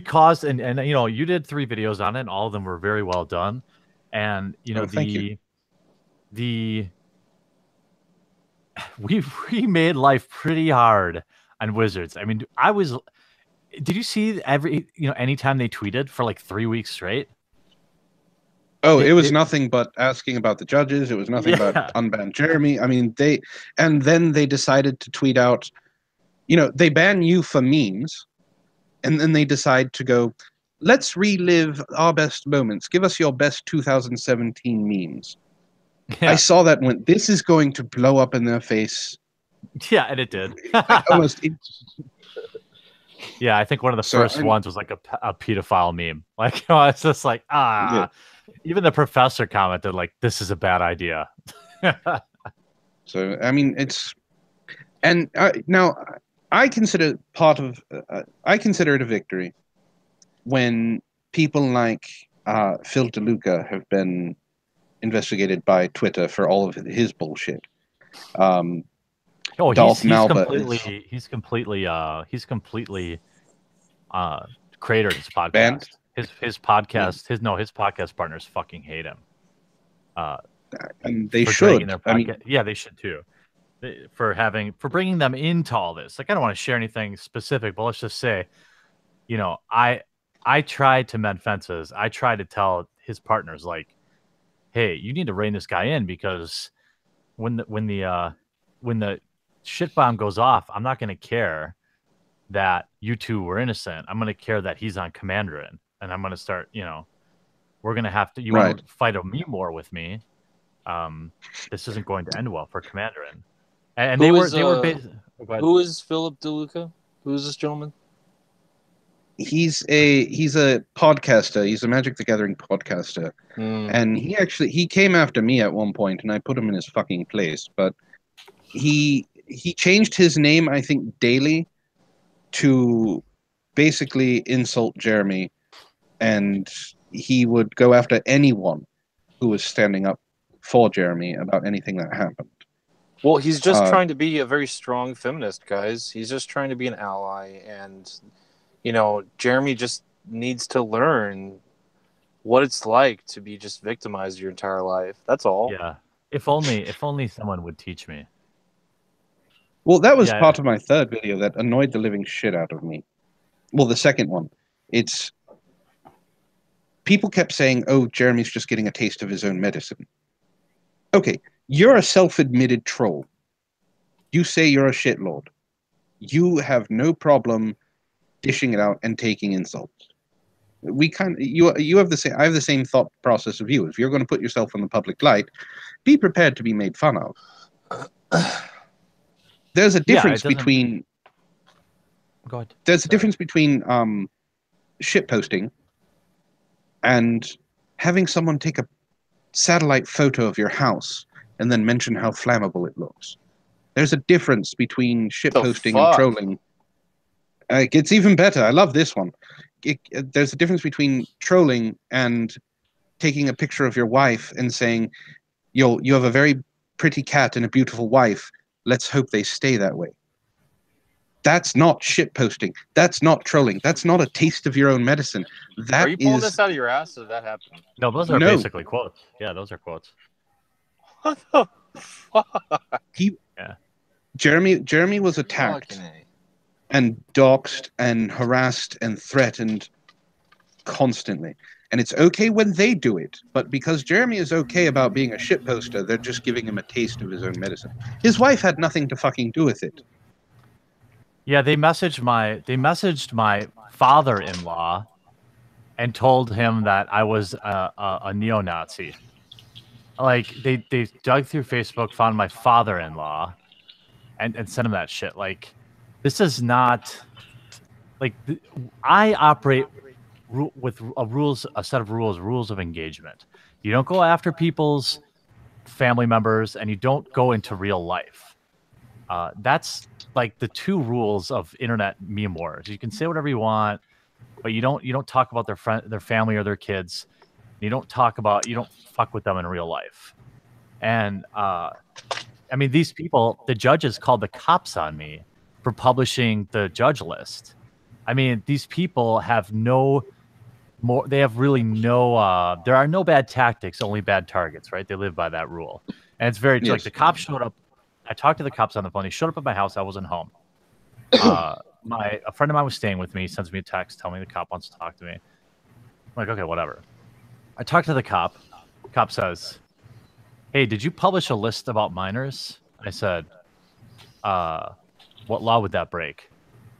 Speaker 7: caused, and you know, you did 3 videos on it, and all of them were very well done, and you know, we made life pretty hard on Wizards. I mean, did you see anytime they tweeted for like 3 weeks straight?
Speaker 1: Oh, it was nothing but asking about the judges. It was nothing but unban Jeremy. I mean, then they decided to tweet out, you know, they ban you for memes, and then they decide to go, let's relive our best moments. Give us your best 2017 memes. Yeah. I saw that and went, this is going to blow up in their face.
Speaker 7: Yeah, and it did. Yeah, I think one of the first ones was like a pedophile meme. Like, it's just like, even the professor commented like, this is a bad idea.
Speaker 1: So, I mean, now I consider I consider it a victory when people like Phil DeLuca have been investigated by Twitter for all of his bullshit.
Speaker 7: He's completely cratered his podcast.
Speaker 1: Banned?
Speaker 7: His podcast, his podcast partners fucking hate him.
Speaker 1: And they should.
Speaker 7: They should too. For bringing them into all this. Like, I don't want to share anything specific, but let's just say, you know, I tried to mend fences. I tried to tell his partners, like, hey, you need to rein this guy in, because when the shit bomb goes off, I'm not going to care that you two were innocent. I'm going to care that he's on Commanderin, and I'm going to start, you know, we're going to have to, want to fight me more with me. This isn't going to end well for Commanderin. And who
Speaker 3: is Philip DeLuca? Who is this gentleman?
Speaker 1: He's a podcaster. He's a Magic the Gathering podcaster. And he came after me at one point, and I put him in his fucking place. But he changed his name, I think, daily to basically insult Jeremy, and he would go after anyone who was standing up for Jeremy about anything that happened.
Speaker 3: Well, he's just trying to be a very strong feminist, guys. He's just trying to be an ally, and you know, Jeremy just needs to learn what it's like to be just victimized your entire life. That's all.
Speaker 7: Yeah. If only someone would teach me.
Speaker 1: Well, that was part of my third video that annoyed the living shit out of me. Well, the second one. It's people kept saying, oh, Jeremy's just getting a taste of his own medicine. Okay, you're a self-admitted troll. You say you're a shitlord. You have no problem dishing it out and taking insults. You have the same. I have the same thought process of you. If you're going to put yourself in the public light, be prepared to be made fun of. There's a difference between.
Speaker 7: Go ahead.
Speaker 1: There's a difference between shit posting and having someone take a satellite photo of your house and then mention how flammable it looks. There's a difference between shit posting and trolling. It's even better. I love this one. There's a difference between trolling and taking a picture of your wife and saying, you have a very pretty cat and a beautiful wife. Let's hope they stay that way. That's not shit posting. That's not trolling. That's not a taste of your own medicine. That
Speaker 3: Are you pulling this out of your ass, or did that happen?
Speaker 7: No, those are basically quotes. Yeah, those are quotes.
Speaker 3: What the fuck?
Speaker 1: Jeremy was attacked and doxxed and harassed and threatened constantly. And it's okay when they do it, but because Jeremy is okay about being a shit poster, they're just giving him a taste of his own medicine. His wife had nothing to fucking do with it.
Speaker 7: Yeah, they messaged my father-in-law and told him that I was a neo-Nazi. Like they dug through Facebook, found my father-in-law, and sent him that shit. Like, this is not like I operate with a set of rules of engagement. You don't go after people's family members, and you don't go into real life. That's like the two rules of internet meme wars. You can say whatever you want, but you don't talk about their family or their kids. You don't fuck with them in real life. And I mean, these people, the judges called the cops on me for publishing the judge list. I mean, these people have there are no bad tactics, only bad targets, right? They live by that rule. And it's very, like, the cops showed up. I talked to the cops on the phone. They showed up at my house. I wasn't home. A friend of mine was staying with me. He sends me a text telling me the cop wants to talk to me. I'm like, okay, whatever. I talked to the cop. Cop says, hey, did you publish a list about minors? I said, what law would that break?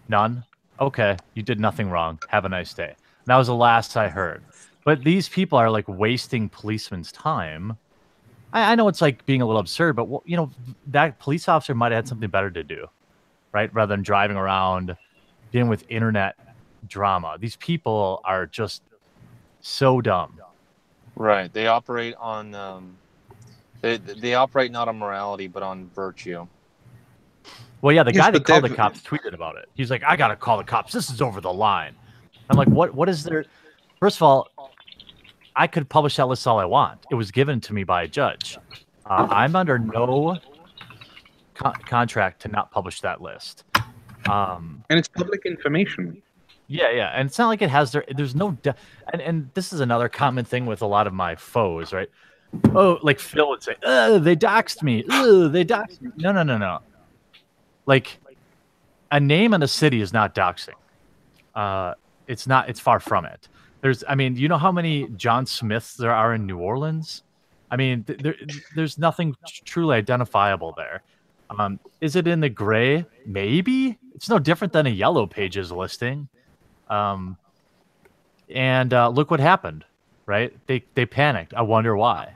Speaker 7: None? Okay, you did nothing wrong. Have a nice day. And that was the last I heard. But these people are like wasting policemen's time. I know it's like being a little absurd, but that police officer might have had something better to do, right? Rather than driving around dealing with internet drama. These people are just so dumb.
Speaker 3: Right. They operate on they operate not on morality, but on virtue.
Speaker 7: Well, yeah, the guy that called the cops tweeted about it. He's like, I gotta call the cops. This is over the line. I'm like, what is there? First of all, I could publish that list all I want. It was given to me by a judge. I'm under no contract to not publish that list.
Speaker 1: And it's public information.
Speaker 7: Yeah, and it's not like it has there's no and this is another common thing with a lot of my foes, right? Oh, like Phil would say, they doxed me. They doxed me. No. Like, a name and a city is not doxing. It's not. It's far from it. You know how many John Smiths there are in New Orleans? I mean, there's nothing truly identifiable there. Is it in the gray? Maybe. It's no different than a Yellow Pages listing. And look what happened, right? They panicked. I wonder why.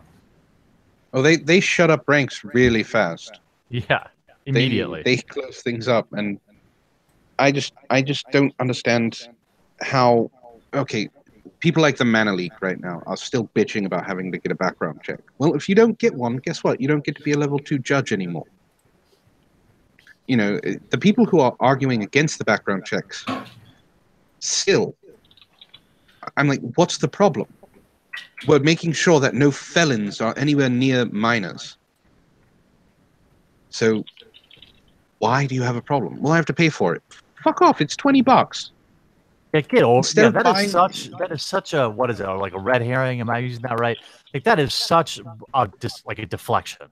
Speaker 1: Oh, they shut up ranks really fast.
Speaker 7: Yeah, immediately.
Speaker 1: They close things up, and I just don't understand how. Okay, people like the Mana Leak right now are still bitching about having to get a background check. Well, if you don't get one, guess what? You don't get to be a level 2 judge anymore. You know, the people who are arguing against the background checks, still, I'm like, what's the problem? We're making sure that no felons are anywhere near minors. So, why do you have a problem? Well, I have to pay for it. Fuck off! It's $20.
Speaker 7: Yeah, get over. Yeah, that is such a, what is it? Like a red herring? Am I using that right? Like, that is such a deflection.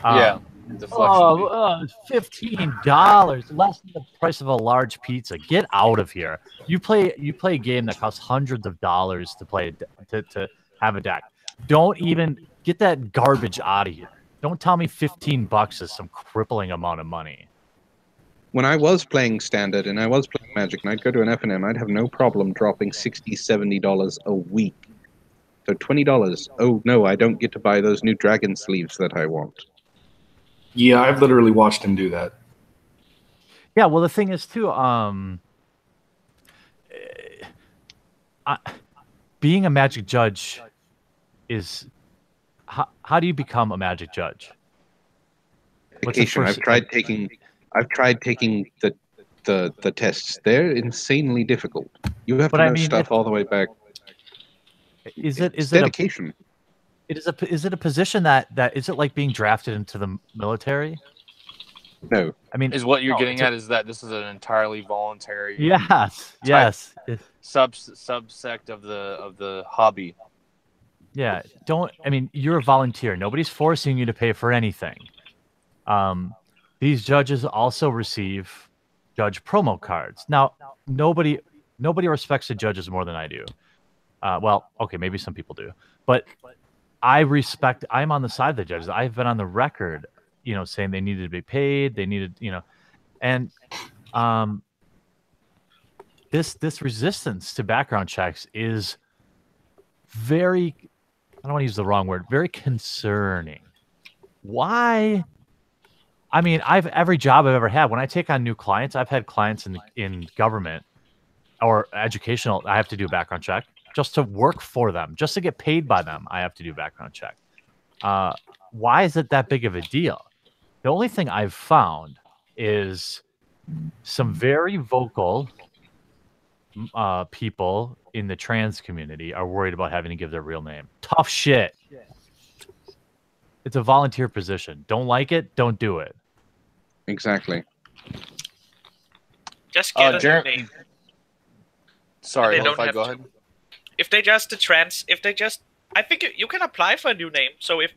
Speaker 3: Yeah.
Speaker 7: $15, less than the price of a large pizza. Get out of here. You play a game that costs hundreds of dollars to play to have a deck. Don't even get that garbage out of here. Don't tell me $15 is some crippling amount of money.
Speaker 1: When I was playing Standard and I was playing Magic and I'd go to an FNM, I'd have no problem dropping $60, $70 a week. So $20. Oh no, I don't get to buy those new dragon sleeves that I want.
Speaker 2: Yeah, I've literally watched him do that.
Speaker 7: Yeah, well, the thing is too, being a magic judge is how do you become a magic judge? What's the
Speaker 1: Dedication.
Speaker 7: first?
Speaker 1: I've tried taking the tests. They're insanely difficult. You have
Speaker 7: But
Speaker 1: to
Speaker 7: I
Speaker 1: know
Speaker 7: mean,
Speaker 1: stuff all the way back.
Speaker 7: Is
Speaker 1: It's
Speaker 7: it a
Speaker 1: dedication.
Speaker 7: is it a position that is it like being drafted into the military?
Speaker 1: No.
Speaker 7: I mean,
Speaker 3: Is what you're
Speaker 7: no,
Speaker 3: getting
Speaker 7: it's
Speaker 3: at is that this is an entirely voluntary
Speaker 7: yes.
Speaker 3: subsect of the hobby.
Speaker 7: Yeah, I mean, you're a volunteer. Nobody's forcing you to pay for anything. These judges also receive judge promo cards. Now, nobody respects the judges more than I do. Well, okay, maybe some people do, but I'm on the side of the judges. I've been on the record, saying they needed to be paid. They needed, and this resistance to background checks is very, I don't want to use the wrong word, very concerning. Why? I mean, every job I've ever had, when I take on new clients, I've had clients in government or educational, I have to do a background check just to work for them, just to get paid by them. I have to do a background check. Why is it that big of a deal? The only thing I've found is some very vocal people in the trans community are worried about having to give their real name. Tough shit. It's a volunteer position. Don't like it, don't do it.
Speaker 1: Exactly.
Speaker 4: Just get a new name.
Speaker 3: Sorry,
Speaker 4: They don't have
Speaker 3: go
Speaker 4: to.
Speaker 3: ahead.
Speaker 4: If they just I think you can apply for a new name. So if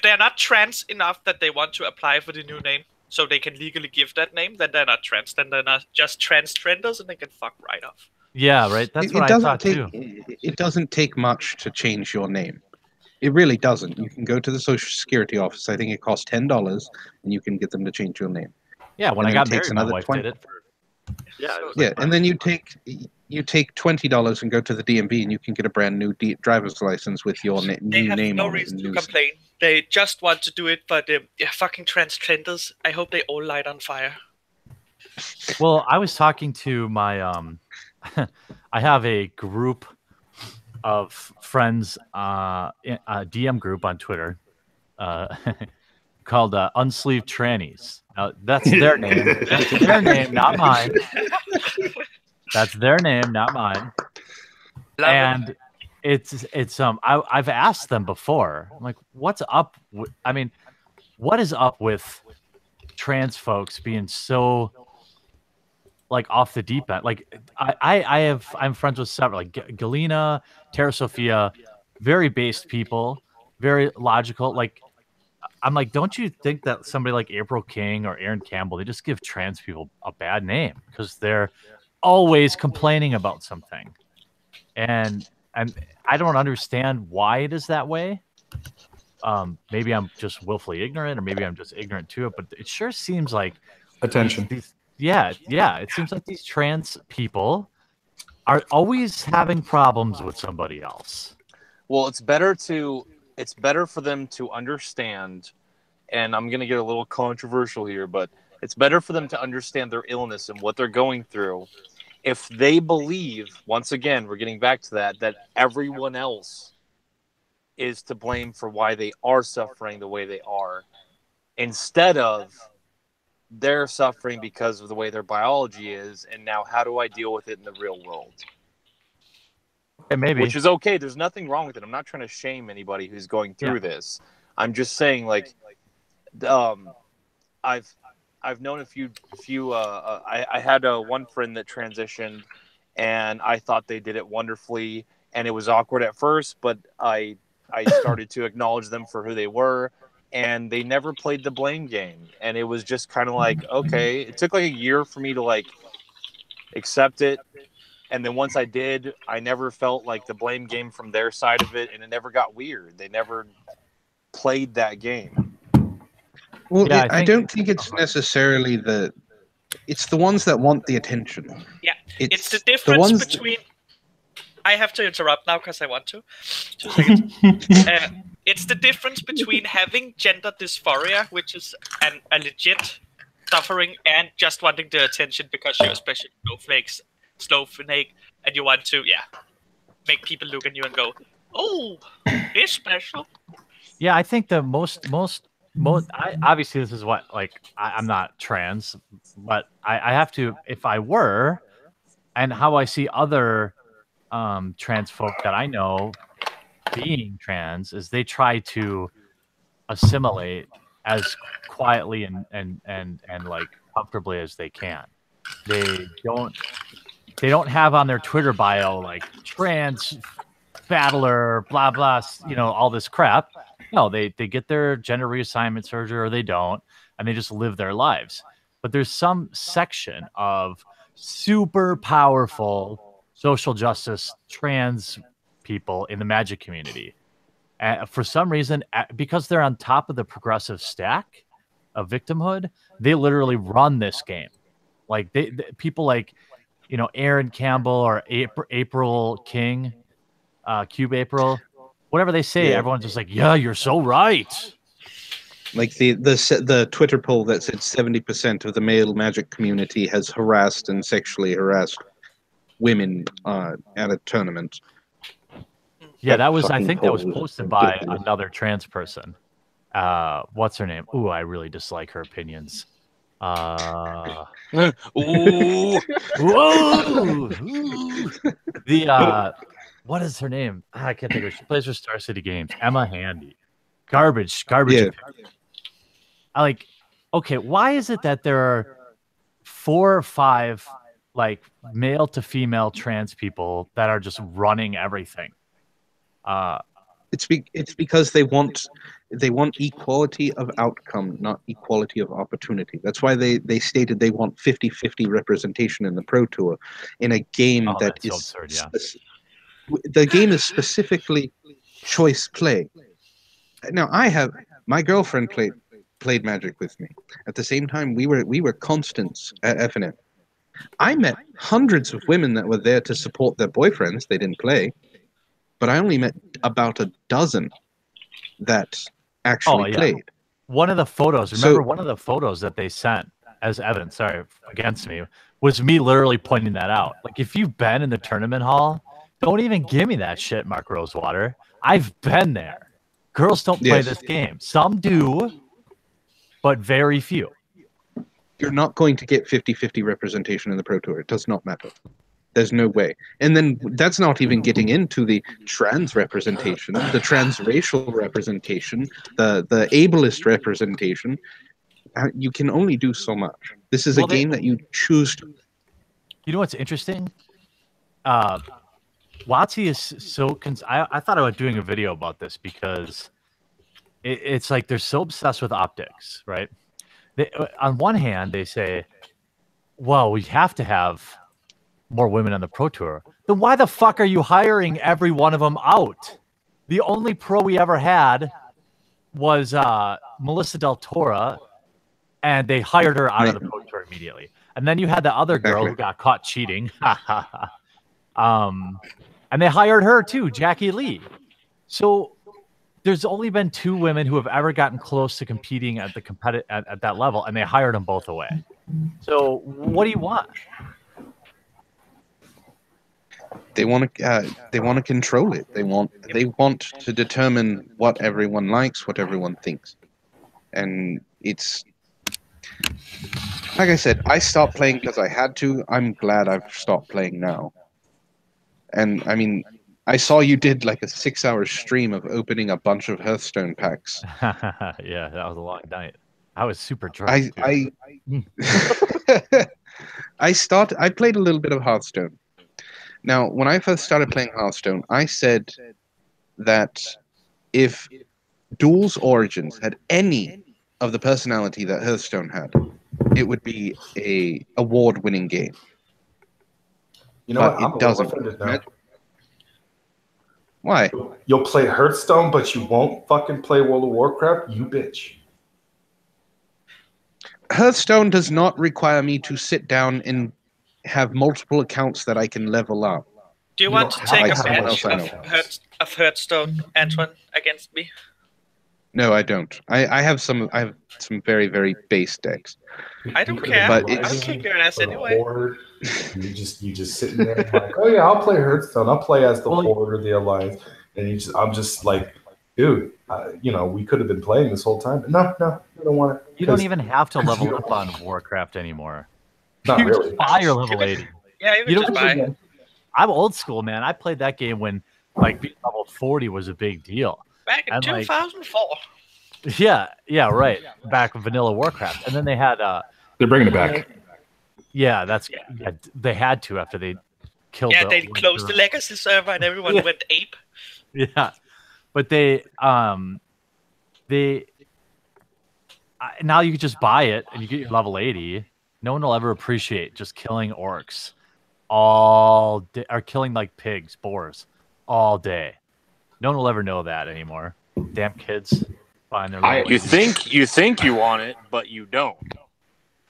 Speaker 4: they're not trans enough that they want to apply for the new name, so they can legally give that name, then they're not trans. Then they're not just transgenders, and they can fuck right off.
Speaker 7: Yeah, right. That's what I thought too.
Speaker 1: It doesn't take much to change your name. It really doesn't. You can go to the Social Security office. I think it costs $10, and you can get them to change your name.
Speaker 7: Yeah, when I got married, my wife
Speaker 1: 20.
Speaker 7: did it.
Speaker 1: Yeah, and then you take $20 and go to the DMV, and you can get a brand new driver's license with your new name on it.
Speaker 4: They have no reason to complain. They just want to do it, but fucking transgenders. I hope they all light on fire.
Speaker 7: Well, I was talking to my I have a group of friends, a DM group on Twitter, called Unsleeved Trannies. That's their name. That's their name, not mine. That's their name, not mine. And it's I've asked them before. I'm like, what's up? What is up with trans folks being so like off the deep end? Like I'm friends with several, like Galena, Terra Sophia, very based people, very logical. Like I'm like, don't you think that somebody like April King or Aaron Campbell, they just give trans people a bad name because they're always complaining about something, and I don't understand why it is that way. Maybe I'm just willfully ignorant, or maybe I'm just ignorant to it. But it sure seems like
Speaker 2: Attention.
Speaker 7: Yeah. It seems like these trans people are always having problems with somebody else.
Speaker 3: Well, it's better for them to understand, and I'm going to get a little controversial here, but it's better for them to understand their illness and what they're going through. If they believe, once again, we're getting back to that everyone else is to blame for why they are suffering the way they are, instead of they're suffering because of the way their biology is, and now how do I deal with it in the real world?
Speaker 7: Maybe.
Speaker 3: Which is okay. There's nothing wrong with it. I'm not trying to shame anybody who's going through this. I'm just saying, like, I've known a few. I had one friend that transitioned, and I thought they did it wonderfully, and it was awkward at first, but I started to acknowledge them for who they were, and they never played the blame game, and it was just kind of like, okay. It took like a year for me to like accept it. And then once I did, I never felt like the blame game from their side of it, and it never got weird. They never played that game.
Speaker 1: Well, yeah, I don't think it's necessarily it's the ones that want the attention.
Speaker 4: Yeah, it's the difference between... I have to interrupt now because I want to. 2 seconds. It's the difference between having gender dysphoria, which is a legit suffering and just wanting the attention because you're a special snowflake, and you want to, make people look at you and go, "Oh, he's special."
Speaker 7: Yeah, I think the most. Obviously, this is what I'm not trans, but I have to, if I were, and how I see other trans folk that I know being trans is they try to assimilate as quietly and like comfortably as they can. They don't have on their Twitter bio like trans battler, blah blah, all this crap. No, they get their gender reassignment surgery or they don't, and they just live their lives. But there's some section of super powerful social justice trans people in the Magic community. For some reason, because they're on top of the progressive stack of victimhood, they literally run this game. Like people like, Aaron Campbell or April King, Cube April, whatever they say, everyone's just like, yeah, you're so right.
Speaker 1: Like the Twitter poll that said 70% of the male Magic community has harassed and sexually harassed women at a tournament.
Speaker 7: Yeah, I think that was posted by another trans person. What's her name? Ooh, I really dislike her opinions. Ooh. Whoa. What is her name? I can't think of it. She plays for Star City Games. Emma Handy. Garbage.
Speaker 1: Yeah.
Speaker 7: Okay, why is it that there are 4 or 5 like male to female trans people that are just running everything?
Speaker 1: It's because they want equality of outcome, not equality of opportunity. That's why they stated they want 50-50 representation in the Pro Tour in a game that is so absurd, the game is specifically choice play. Now my girlfriend played Magic with me. At the same time, we were constants at FNM. I met hundreds of women that were there to support their boyfriends. They didn't play. But I only met about a dozen that actually played.
Speaker 7: One of the photos, one of the photos that they sent as evidence, against me, was me literally pointing that out. Like, if you've been in the tournament hall, don't even give me that shit, Mark Rosewater. I've been there. Girls don't play this game. Some do, but very few.
Speaker 1: You're not going to get 50-50 representation in the Pro Tour. It does not matter. There's no way. And then that's not even getting into the trans representation, the transracial representation, the ableist representation. You can only do so much. This is a game that you choose to.
Speaker 7: You know what's interesting? WotC is so... I thought about doing a video about this because it's like they're so obsessed with optics, right? On one hand, they say, well, we have to have more women on the Pro Tour. Then why the fuck are you hiring every one of them out? The only pro we ever had was Melissa Del Toro, and they hired her out of the Pro Tour immediately. And then you had the other girl who got caught cheating. And they hired her too, Jackie Lee. So there's only been 2 women who have ever gotten close to competing at the at that level, and they hired them both away. So what do you want?
Speaker 1: They want to control it. They want to determine what everyone likes, what everyone thinks, and it's like I said. I stopped playing because I had to. I'm glad I've stopped playing now. And I mean, I saw you did like a 6-hour stream of opening a bunch of Hearthstone packs.
Speaker 7: Yeah, that was a long night. I was super drunk.
Speaker 1: I played a little bit of Hearthstone. Now, when I first started playing Hearthstone, I said that if Duel's Origins had any of the personality that Hearthstone had, it would be a award-winning game.
Speaker 5: You know what?
Speaker 1: It doesn't. Why?
Speaker 5: You'll play Hearthstone, but you won't fucking play World of Warcraft? You bitch.
Speaker 1: Hearthstone does not require me to sit down and have multiple accounts that I can level up.
Speaker 4: Do you want to take a match of Hearthstone, Antoine, against me?
Speaker 1: No, I don't. I have some very, very base decks.
Speaker 4: I don't care.
Speaker 1: But
Speaker 4: I don't kick your ass
Speaker 5: For the
Speaker 4: anyway.
Speaker 5: Horde, you just sitting there like, oh yeah, I'll play Hearthstone. I'll play as the Horde or the Alliance, and I'm just like, dude, we could have been playing this whole time. No, you don't want it.
Speaker 7: You don't even have to level up on Warcraft anymore.
Speaker 5: Not
Speaker 7: You
Speaker 5: really.
Speaker 7: just buy your level 80.
Speaker 4: Yeah, you
Speaker 7: You
Speaker 4: just
Speaker 7: don't
Speaker 4: buy.
Speaker 7: I'm old school, man. I payed that game when like being level 40 was a big deal.
Speaker 4: Back in
Speaker 7: And, like,
Speaker 4: 2004.
Speaker 7: Yeah, right. Back with vanilla Warcraft. And then they had
Speaker 2: They're bringing it back.
Speaker 7: yeah, they had to after they killed
Speaker 4: Yeah,
Speaker 7: the
Speaker 4: they closed the legacy server and everyone went ape.
Speaker 7: Yeah. But now you can just buy it and you get your level 80. No one will ever appreciate just killing orcs all day, or killing like pigs, boars all day. No one will ever know that anymore. Damn kids buying their level 80.
Speaker 3: You think you want it, but you don't.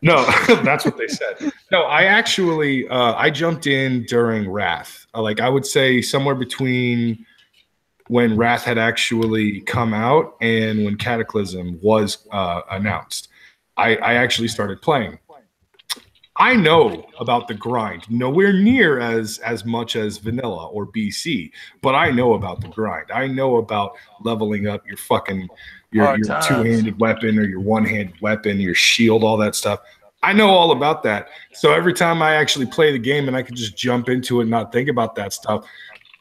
Speaker 2: No, that's what they said. No, I actually I jumped in during Wrath. Like I would say somewhere between when Wrath had actually come out and when Cataclysm was announced. I actually started playing. I know about the grind, nowhere near as much as vanilla or BC, but I know about the grind. I know about leveling up your two-handed weapon or your one-handed weapon, your shield, all that stuff. I know all about that. So every time I actually play the game and I can just jump into it and not think about that stuff,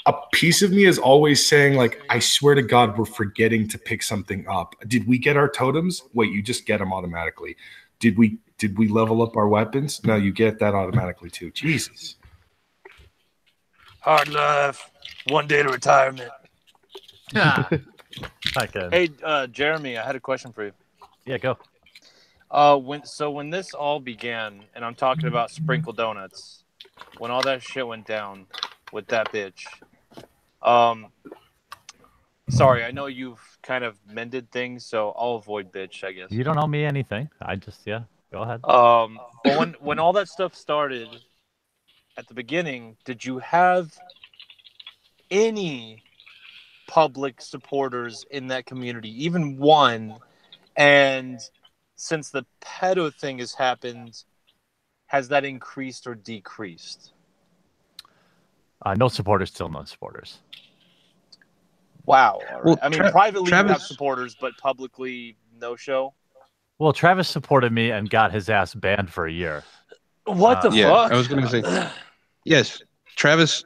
Speaker 2: a piece of me is always saying, like, I swear to God, we're forgetting to pick something up. Did we get our totems? Wait, you just get them automatically. Did we level up our weapons? No, you get that automatically too. Jesus.
Speaker 3: Hard life. One day to retirement.
Speaker 7: Okay.
Speaker 3: Hey, Jeremy, I had a question for you.
Speaker 7: Yeah, go.
Speaker 3: When this all began, and I'm talking about Sprinkle Donuts, when all that shit went down with that bitch. Sorry, I know you've kind of mended things, so I'll avoid bitch, I guess.
Speaker 7: You don't owe me anything. I just go ahead.
Speaker 3: But when all that stuff started at the beginning, did you have any public supporters in that community, even one? And since the pedo thing has happened, has that increased or decreased?
Speaker 7: No supporters, still no supporters.
Speaker 3: Wow. All right.
Speaker 1: Well,
Speaker 3: I mean, privately
Speaker 1: Travis...
Speaker 3: you have supporters, but publicly no show.
Speaker 7: Well, Travis supported me and got his ass banned for a year.
Speaker 3: What the
Speaker 1: yeah,
Speaker 3: fuck?
Speaker 1: I was going to say, yes, Travis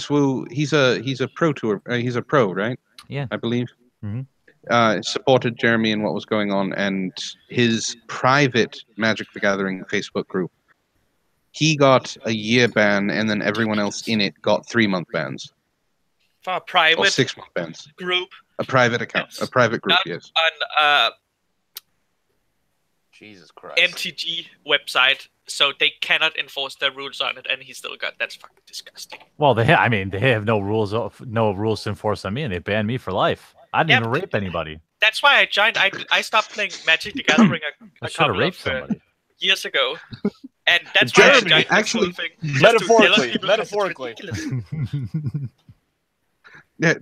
Speaker 1: Wu. He's a pro tour. He's a pro, right?
Speaker 7: Yeah,
Speaker 1: I believe.
Speaker 7: Mm-hmm.
Speaker 1: Supported Jeremy and what was going on, and his private Magic the Gathering Facebook group. He got a year ban, and then everyone else in it got 3-month bans.
Speaker 4: For a private
Speaker 1: or 6-month bans.
Speaker 4: group.
Speaker 1: A private account.
Speaker 4: Yes.
Speaker 1: A private group,
Speaker 4: Not
Speaker 1: yes.
Speaker 4: on
Speaker 3: Jesus Christ.
Speaker 4: MTG website, so they cannot enforce their rules on it, and he still got. That's fucking disgusting.
Speaker 7: Well, they have no rules to enforce on me, and they banned me for life. I didn't even rape anybody.
Speaker 4: That's why I joined. I stopped playing Magic the Gathering a couple
Speaker 7: raped
Speaker 4: of
Speaker 7: somebody.
Speaker 4: Years ago, and that's why I joined
Speaker 1: actually,
Speaker 4: this whole thing.
Speaker 3: Metaphorically.
Speaker 1: Yeah,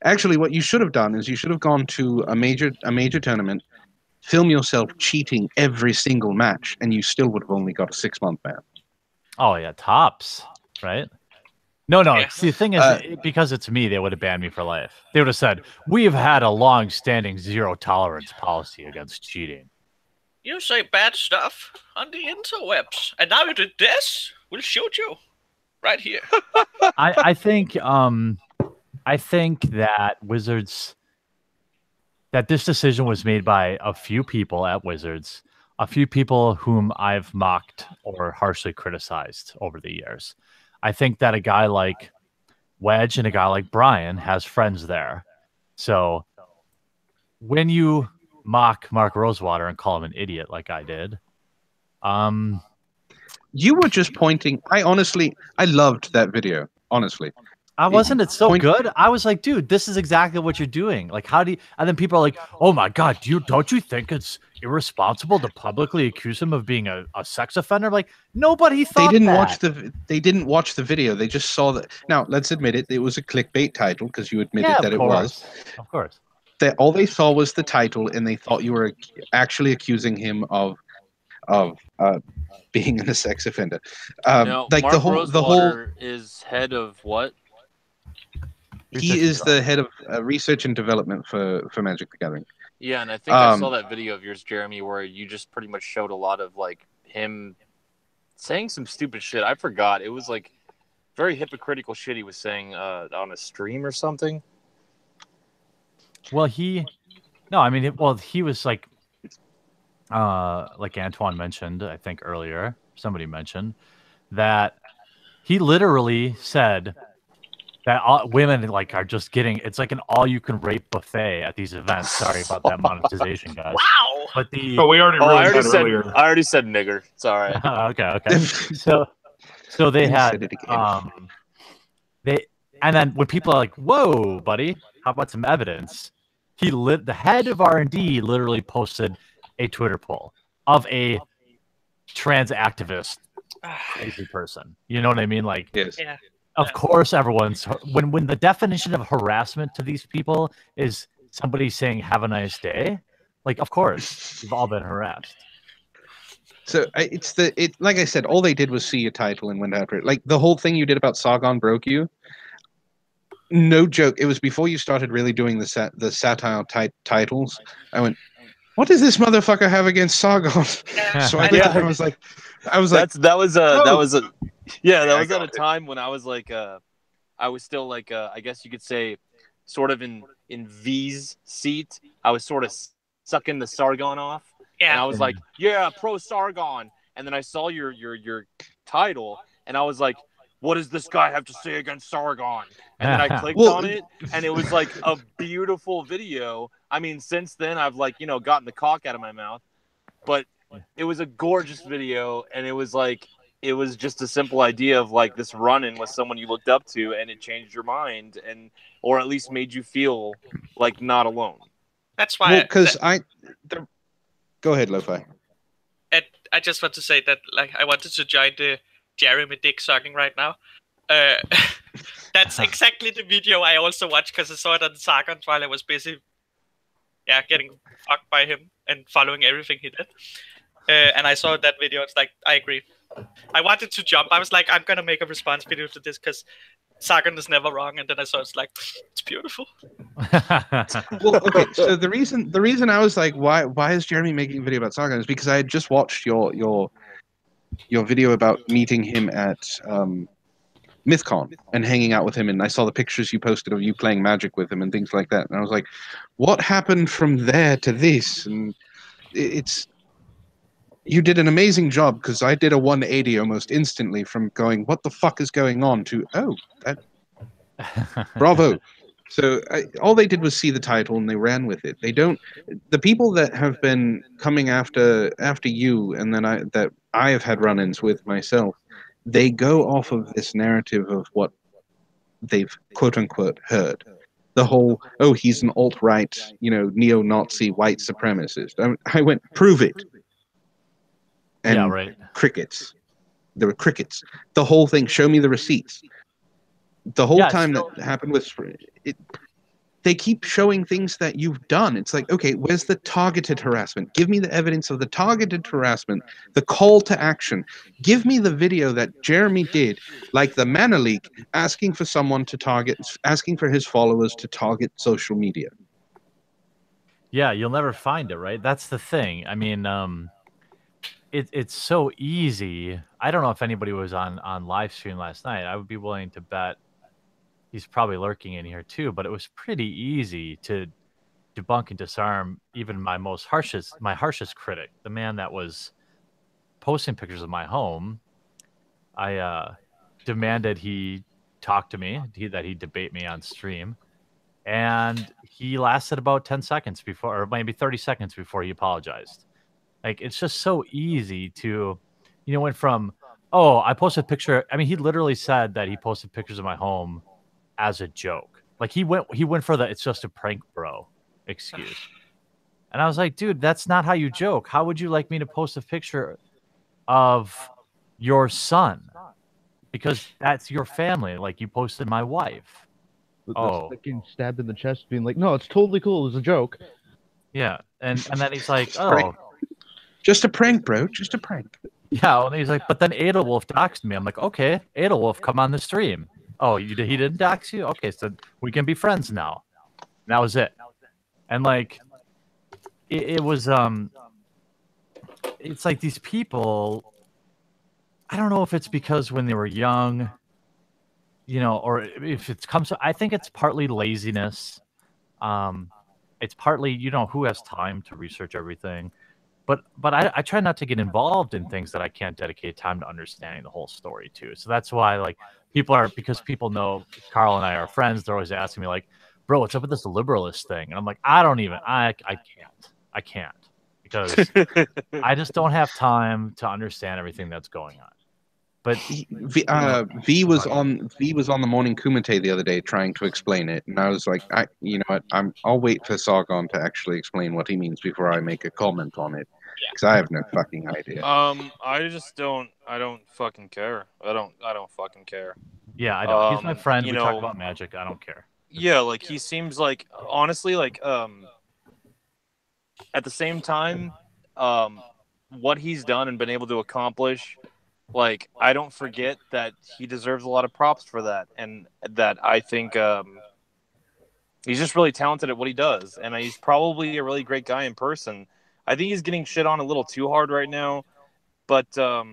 Speaker 1: actually, what you should have done is you should have gone to a major tournament, film yourself cheating every single match, and you still would have only got a 6-month ban.
Speaker 7: Oh yeah, tops, right? No.
Speaker 4: Yeah.
Speaker 7: See, the thing is, because it's me, they would have banned me for life. They would have said, we've had a long-standing zero tolerance policy against cheating.
Speaker 4: You say bad stuff on the interwebs, and now you did this. We'll shoot you right here.
Speaker 7: I think that Wizards, that this decision was made by a few people at Wizards, a few people whom I've mocked or harshly criticized over the years. I think that a guy like Wedge and a guy like Brian has friends there. So when you mock Mark Rosewater and call him an idiot like I did,
Speaker 1: you were just pointing. I loved that video. Honestly,
Speaker 7: wasn't it so good? I was like, dude, this is exactly what you're doing. Like, how do you? And then people are like, oh my god, don't you think it's irresponsible to publicly accuse him of being a sex offender? Like, nobody thought
Speaker 1: they didn't
Speaker 7: that.
Speaker 1: They didn't watch the video. They just saw that. Now, let's admit it. It was a clickbait title because you admitted that it was.
Speaker 7: Of course.
Speaker 1: all they saw was the title, and they thought you were actually accusing him of being a sex offender.
Speaker 3: Now,
Speaker 1: Like
Speaker 3: Mark
Speaker 1: the whole
Speaker 3: Rosewater is head of what?
Speaker 1: he is the head of research and development for Magic the Gathering.
Speaker 3: Yeah, and I think I saw that video of yours, Jeremy, where you just pretty much showed a lot of like him saying some stupid shit. I forgot. It was like very hypocritical shit he was saying on a stream or something.
Speaker 7: Well, he was like Antoine mentioned, I think earlier, somebody mentioned that he literally said that women like are just getting, it's like an all-you-can-rape buffet at these events. Sorry about that monetization, guys.
Speaker 4: Wow.
Speaker 7: But
Speaker 2: we already ruined that earlier.
Speaker 3: I already said nigger. It's all right.
Speaker 7: Okay. So they had and then when people are like, "Whoa, buddy, how about some evidence?" The head of R&D literally posted a Twitter poll of a trans activist, crazy person. You know what I mean? Like,
Speaker 1: yes.
Speaker 4: Yeah.
Speaker 7: Of course, everyone's when the definition of harassment to these people is somebody saying "Have a nice day," like, of course, you've all been harassed.
Speaker 1: So like I said, all they did was see your title and went after it. Like the whole thing you did about Sargon broke you. No joke. It was before you started really doing the satire titles. I went, what does this motherfucker have against Sargon? So I was like,
Speaker 3: that was at a time when I was like, I was still like, I guess you could say, sort of in V's seat. I was sort of sucking the Sargon off, and I was like, yeah, pro Sargon. And then I saw your title, and I was like, what does this guy have to say against Sargon? And then I clicked on it, and it was like a beautiful video. I mean, since then I've like, gotten the cock out of my mouth, but it was a gorgeous video, and it was just a simple idea of like this run-in with someone you looked up to, and it changed your mind, or at least made you feel like not alone.
Speaker 4: That's why.
Speaker 1: Go ahead, Lo-Fi.
Speaker 4: I just want to say that like I wanted to join the Jeremy dick sucking right now. That's exactly the video I also watched because I saw it on Sargon while I was busy. Yeah, getting fucked by him and following everything he did. And I saw that video. It's like, I agree. I wanted to jump. I was like, I'm gonna make a response video to this because Sargon is never wrong. And then I saw it's like, it's beautiful.
Speaker 1: Well, okay. So the reason I was like, why is Jeremy making a video about Sargon is because I had just watched your video about meeting him at MythCon and hanging out with him, and I saw the pictures you posted of you playing Magic with him and things like that, and I was like, what happened from there to this? And you did an amazing job, because I did a 180 almost instantly from going, what the fuck is going on, to bravo. So all they did was see the title and they ran with it. The people that have been coming after you, and then I have had run-ins with myself, they go off of this narrative of what they've quote-unquote heard. The whole, he's an alt-right, neo-Nazi white supremacist. I went, prove it. And
Speaker 7: yeah, right.
Speaker 1: Crickets. There were crickets. The whole thing, show me the receipts. The whole time that happened with it, they keep showing things that you've done. It's like, okay, where's the targeted harassment? Give me the evidence of the targeted harassment, the call to action. Give me the video that Jeremy did, like the Mana Leak, asking for his followers to target social media.
Speaker 7: Yeah, you'll never find it, right? That's the thing. I mean, it's so easy. I don't know if anybody was on live stream last night. I would be willing to bet he's probably lurking in here too, but it was pretty easy to debunk and disarm even my harshest critic, the man that was posting pictures of my home. I demanded he talk to me, that he debate me on stream, and he lasted about 10 seconds before, or maybe 30 seconds before he apologized. Like, it's just so easy to, went from, I posted a picture. I mean, he literally said that he posted pictures of my home as a joke. Like, he went for the "it's just a prank, bro" excuse. And I was like, dude, that's not how you joke. How would you like me to post a picture of your son? Because that's your family. Like, you posted my wife. Oh.
Speaker 6: Getting stabbed in the chest, being like, "No, it's totally cool. It was a joke."
Speaker 7: Yeah, and then he's like,
Speaker 1: Prank.
Speaker 7: "Oh,
Speaker 1: Just a prank, bro. Just a prank.
Speaker 7: yeah." And he's like, "But then Edelwolf doxed me." I'm like, "Okay, Edelwolf, come on the stream." Oh, he didn't dox you? Okay, so we can be friends now. And that was it. And like, it was it's like these people. I don't know if it's because when they were young, or if it comes to, I think it's partly laziness. It's partly, who has time to research everything. But I try not to get involved in things that I can't dedicate time to understanding the whole story to. So that's why, like, because people know Carl and I are friends, they're always asking me, like, bro, what's up with this liberalist thing? And I'm like, I can't, because I just don't have time to understand everything that's going on. But
Speaker 1: V was on the morning Kumite the other day trying to explain it, and I was like, I'll wait for Sargon to actually explain what he means before I make a comment on it, because I have no fucking idea.
Speaker 3: I don't fucking care. I don't fucking care.
Speaker 7: Yeah, I don't. He's my friend.
Speaker 3: You
Speaker 7: We
Speaker 3: know,
Speaker 7: talk about magic. I don't care.
Speaker 3: Yeah, like he seems like, honestly, like at the same time, what he's done and been able to accomplish, like, I don't forget that he deserves a lot of props for that, and that I think he's just really talented at what he does, and he's probably a really great guy in person. I think he's getting shit on a little too hard right now, but I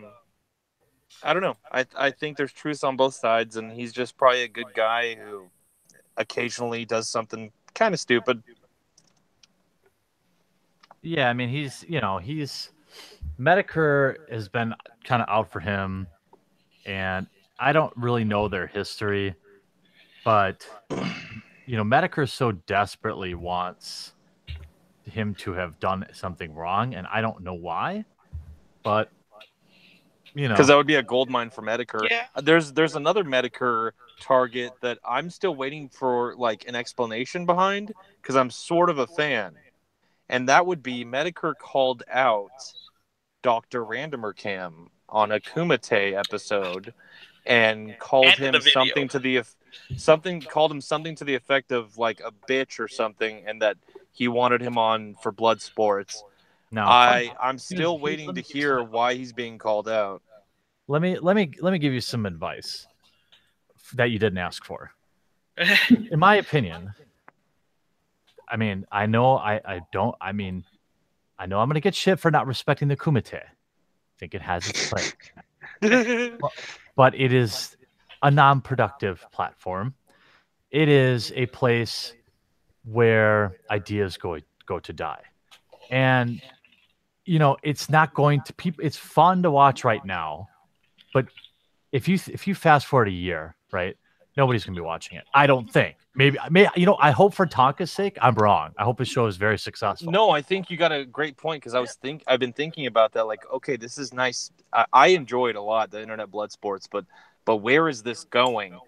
Speaker 3: don't know. I think there's truth on both sides, and he's just probably a good guy who occasionally does something kind of stupid.
Speaker 7: Yeah, I mean, he's Medicare has been kind of out for him, and I don't really know their history, but Medicare so desperately wants him to have done something wrong, and I don't know why, but
Speaker 3: because that would be a gold mine for Medicare.
Speaker 4: Yeah.
Speaker 3: There's another Medicare target that I'm still waiting for, like, an explanation behind, because I'm sort of a fan, and that would be Medicare called out Dr. Randomer Cam on a Kumite episode and called him something to the effect of, like, a bitch or something, and that he wanted him on for blood sports.
Speaker 7: No,
Speaker 3: I'm still waiting to hear why he's being called out.
Speaker 7: Let me give you some advice that you didn't ask for. In my opinion, I mean, I know I'm going to get shit for not respecting the Kumite. I think it has its place. But it is a non-productive platform. It is a place where ideas go to die. And it's not going to people. It's fun to watch right now, but if you fast forward a year, right? Nobody's gonna be watching it. I don't think. Maybe I hope for Tonka's sake, I'm wrong. I hope his show is very successful.
Speaker 3: No, I think you got a great point, because I've been thinking about that. Like, okay, this is nice. I enjoyed a lot the internet blood sports, but where is this going?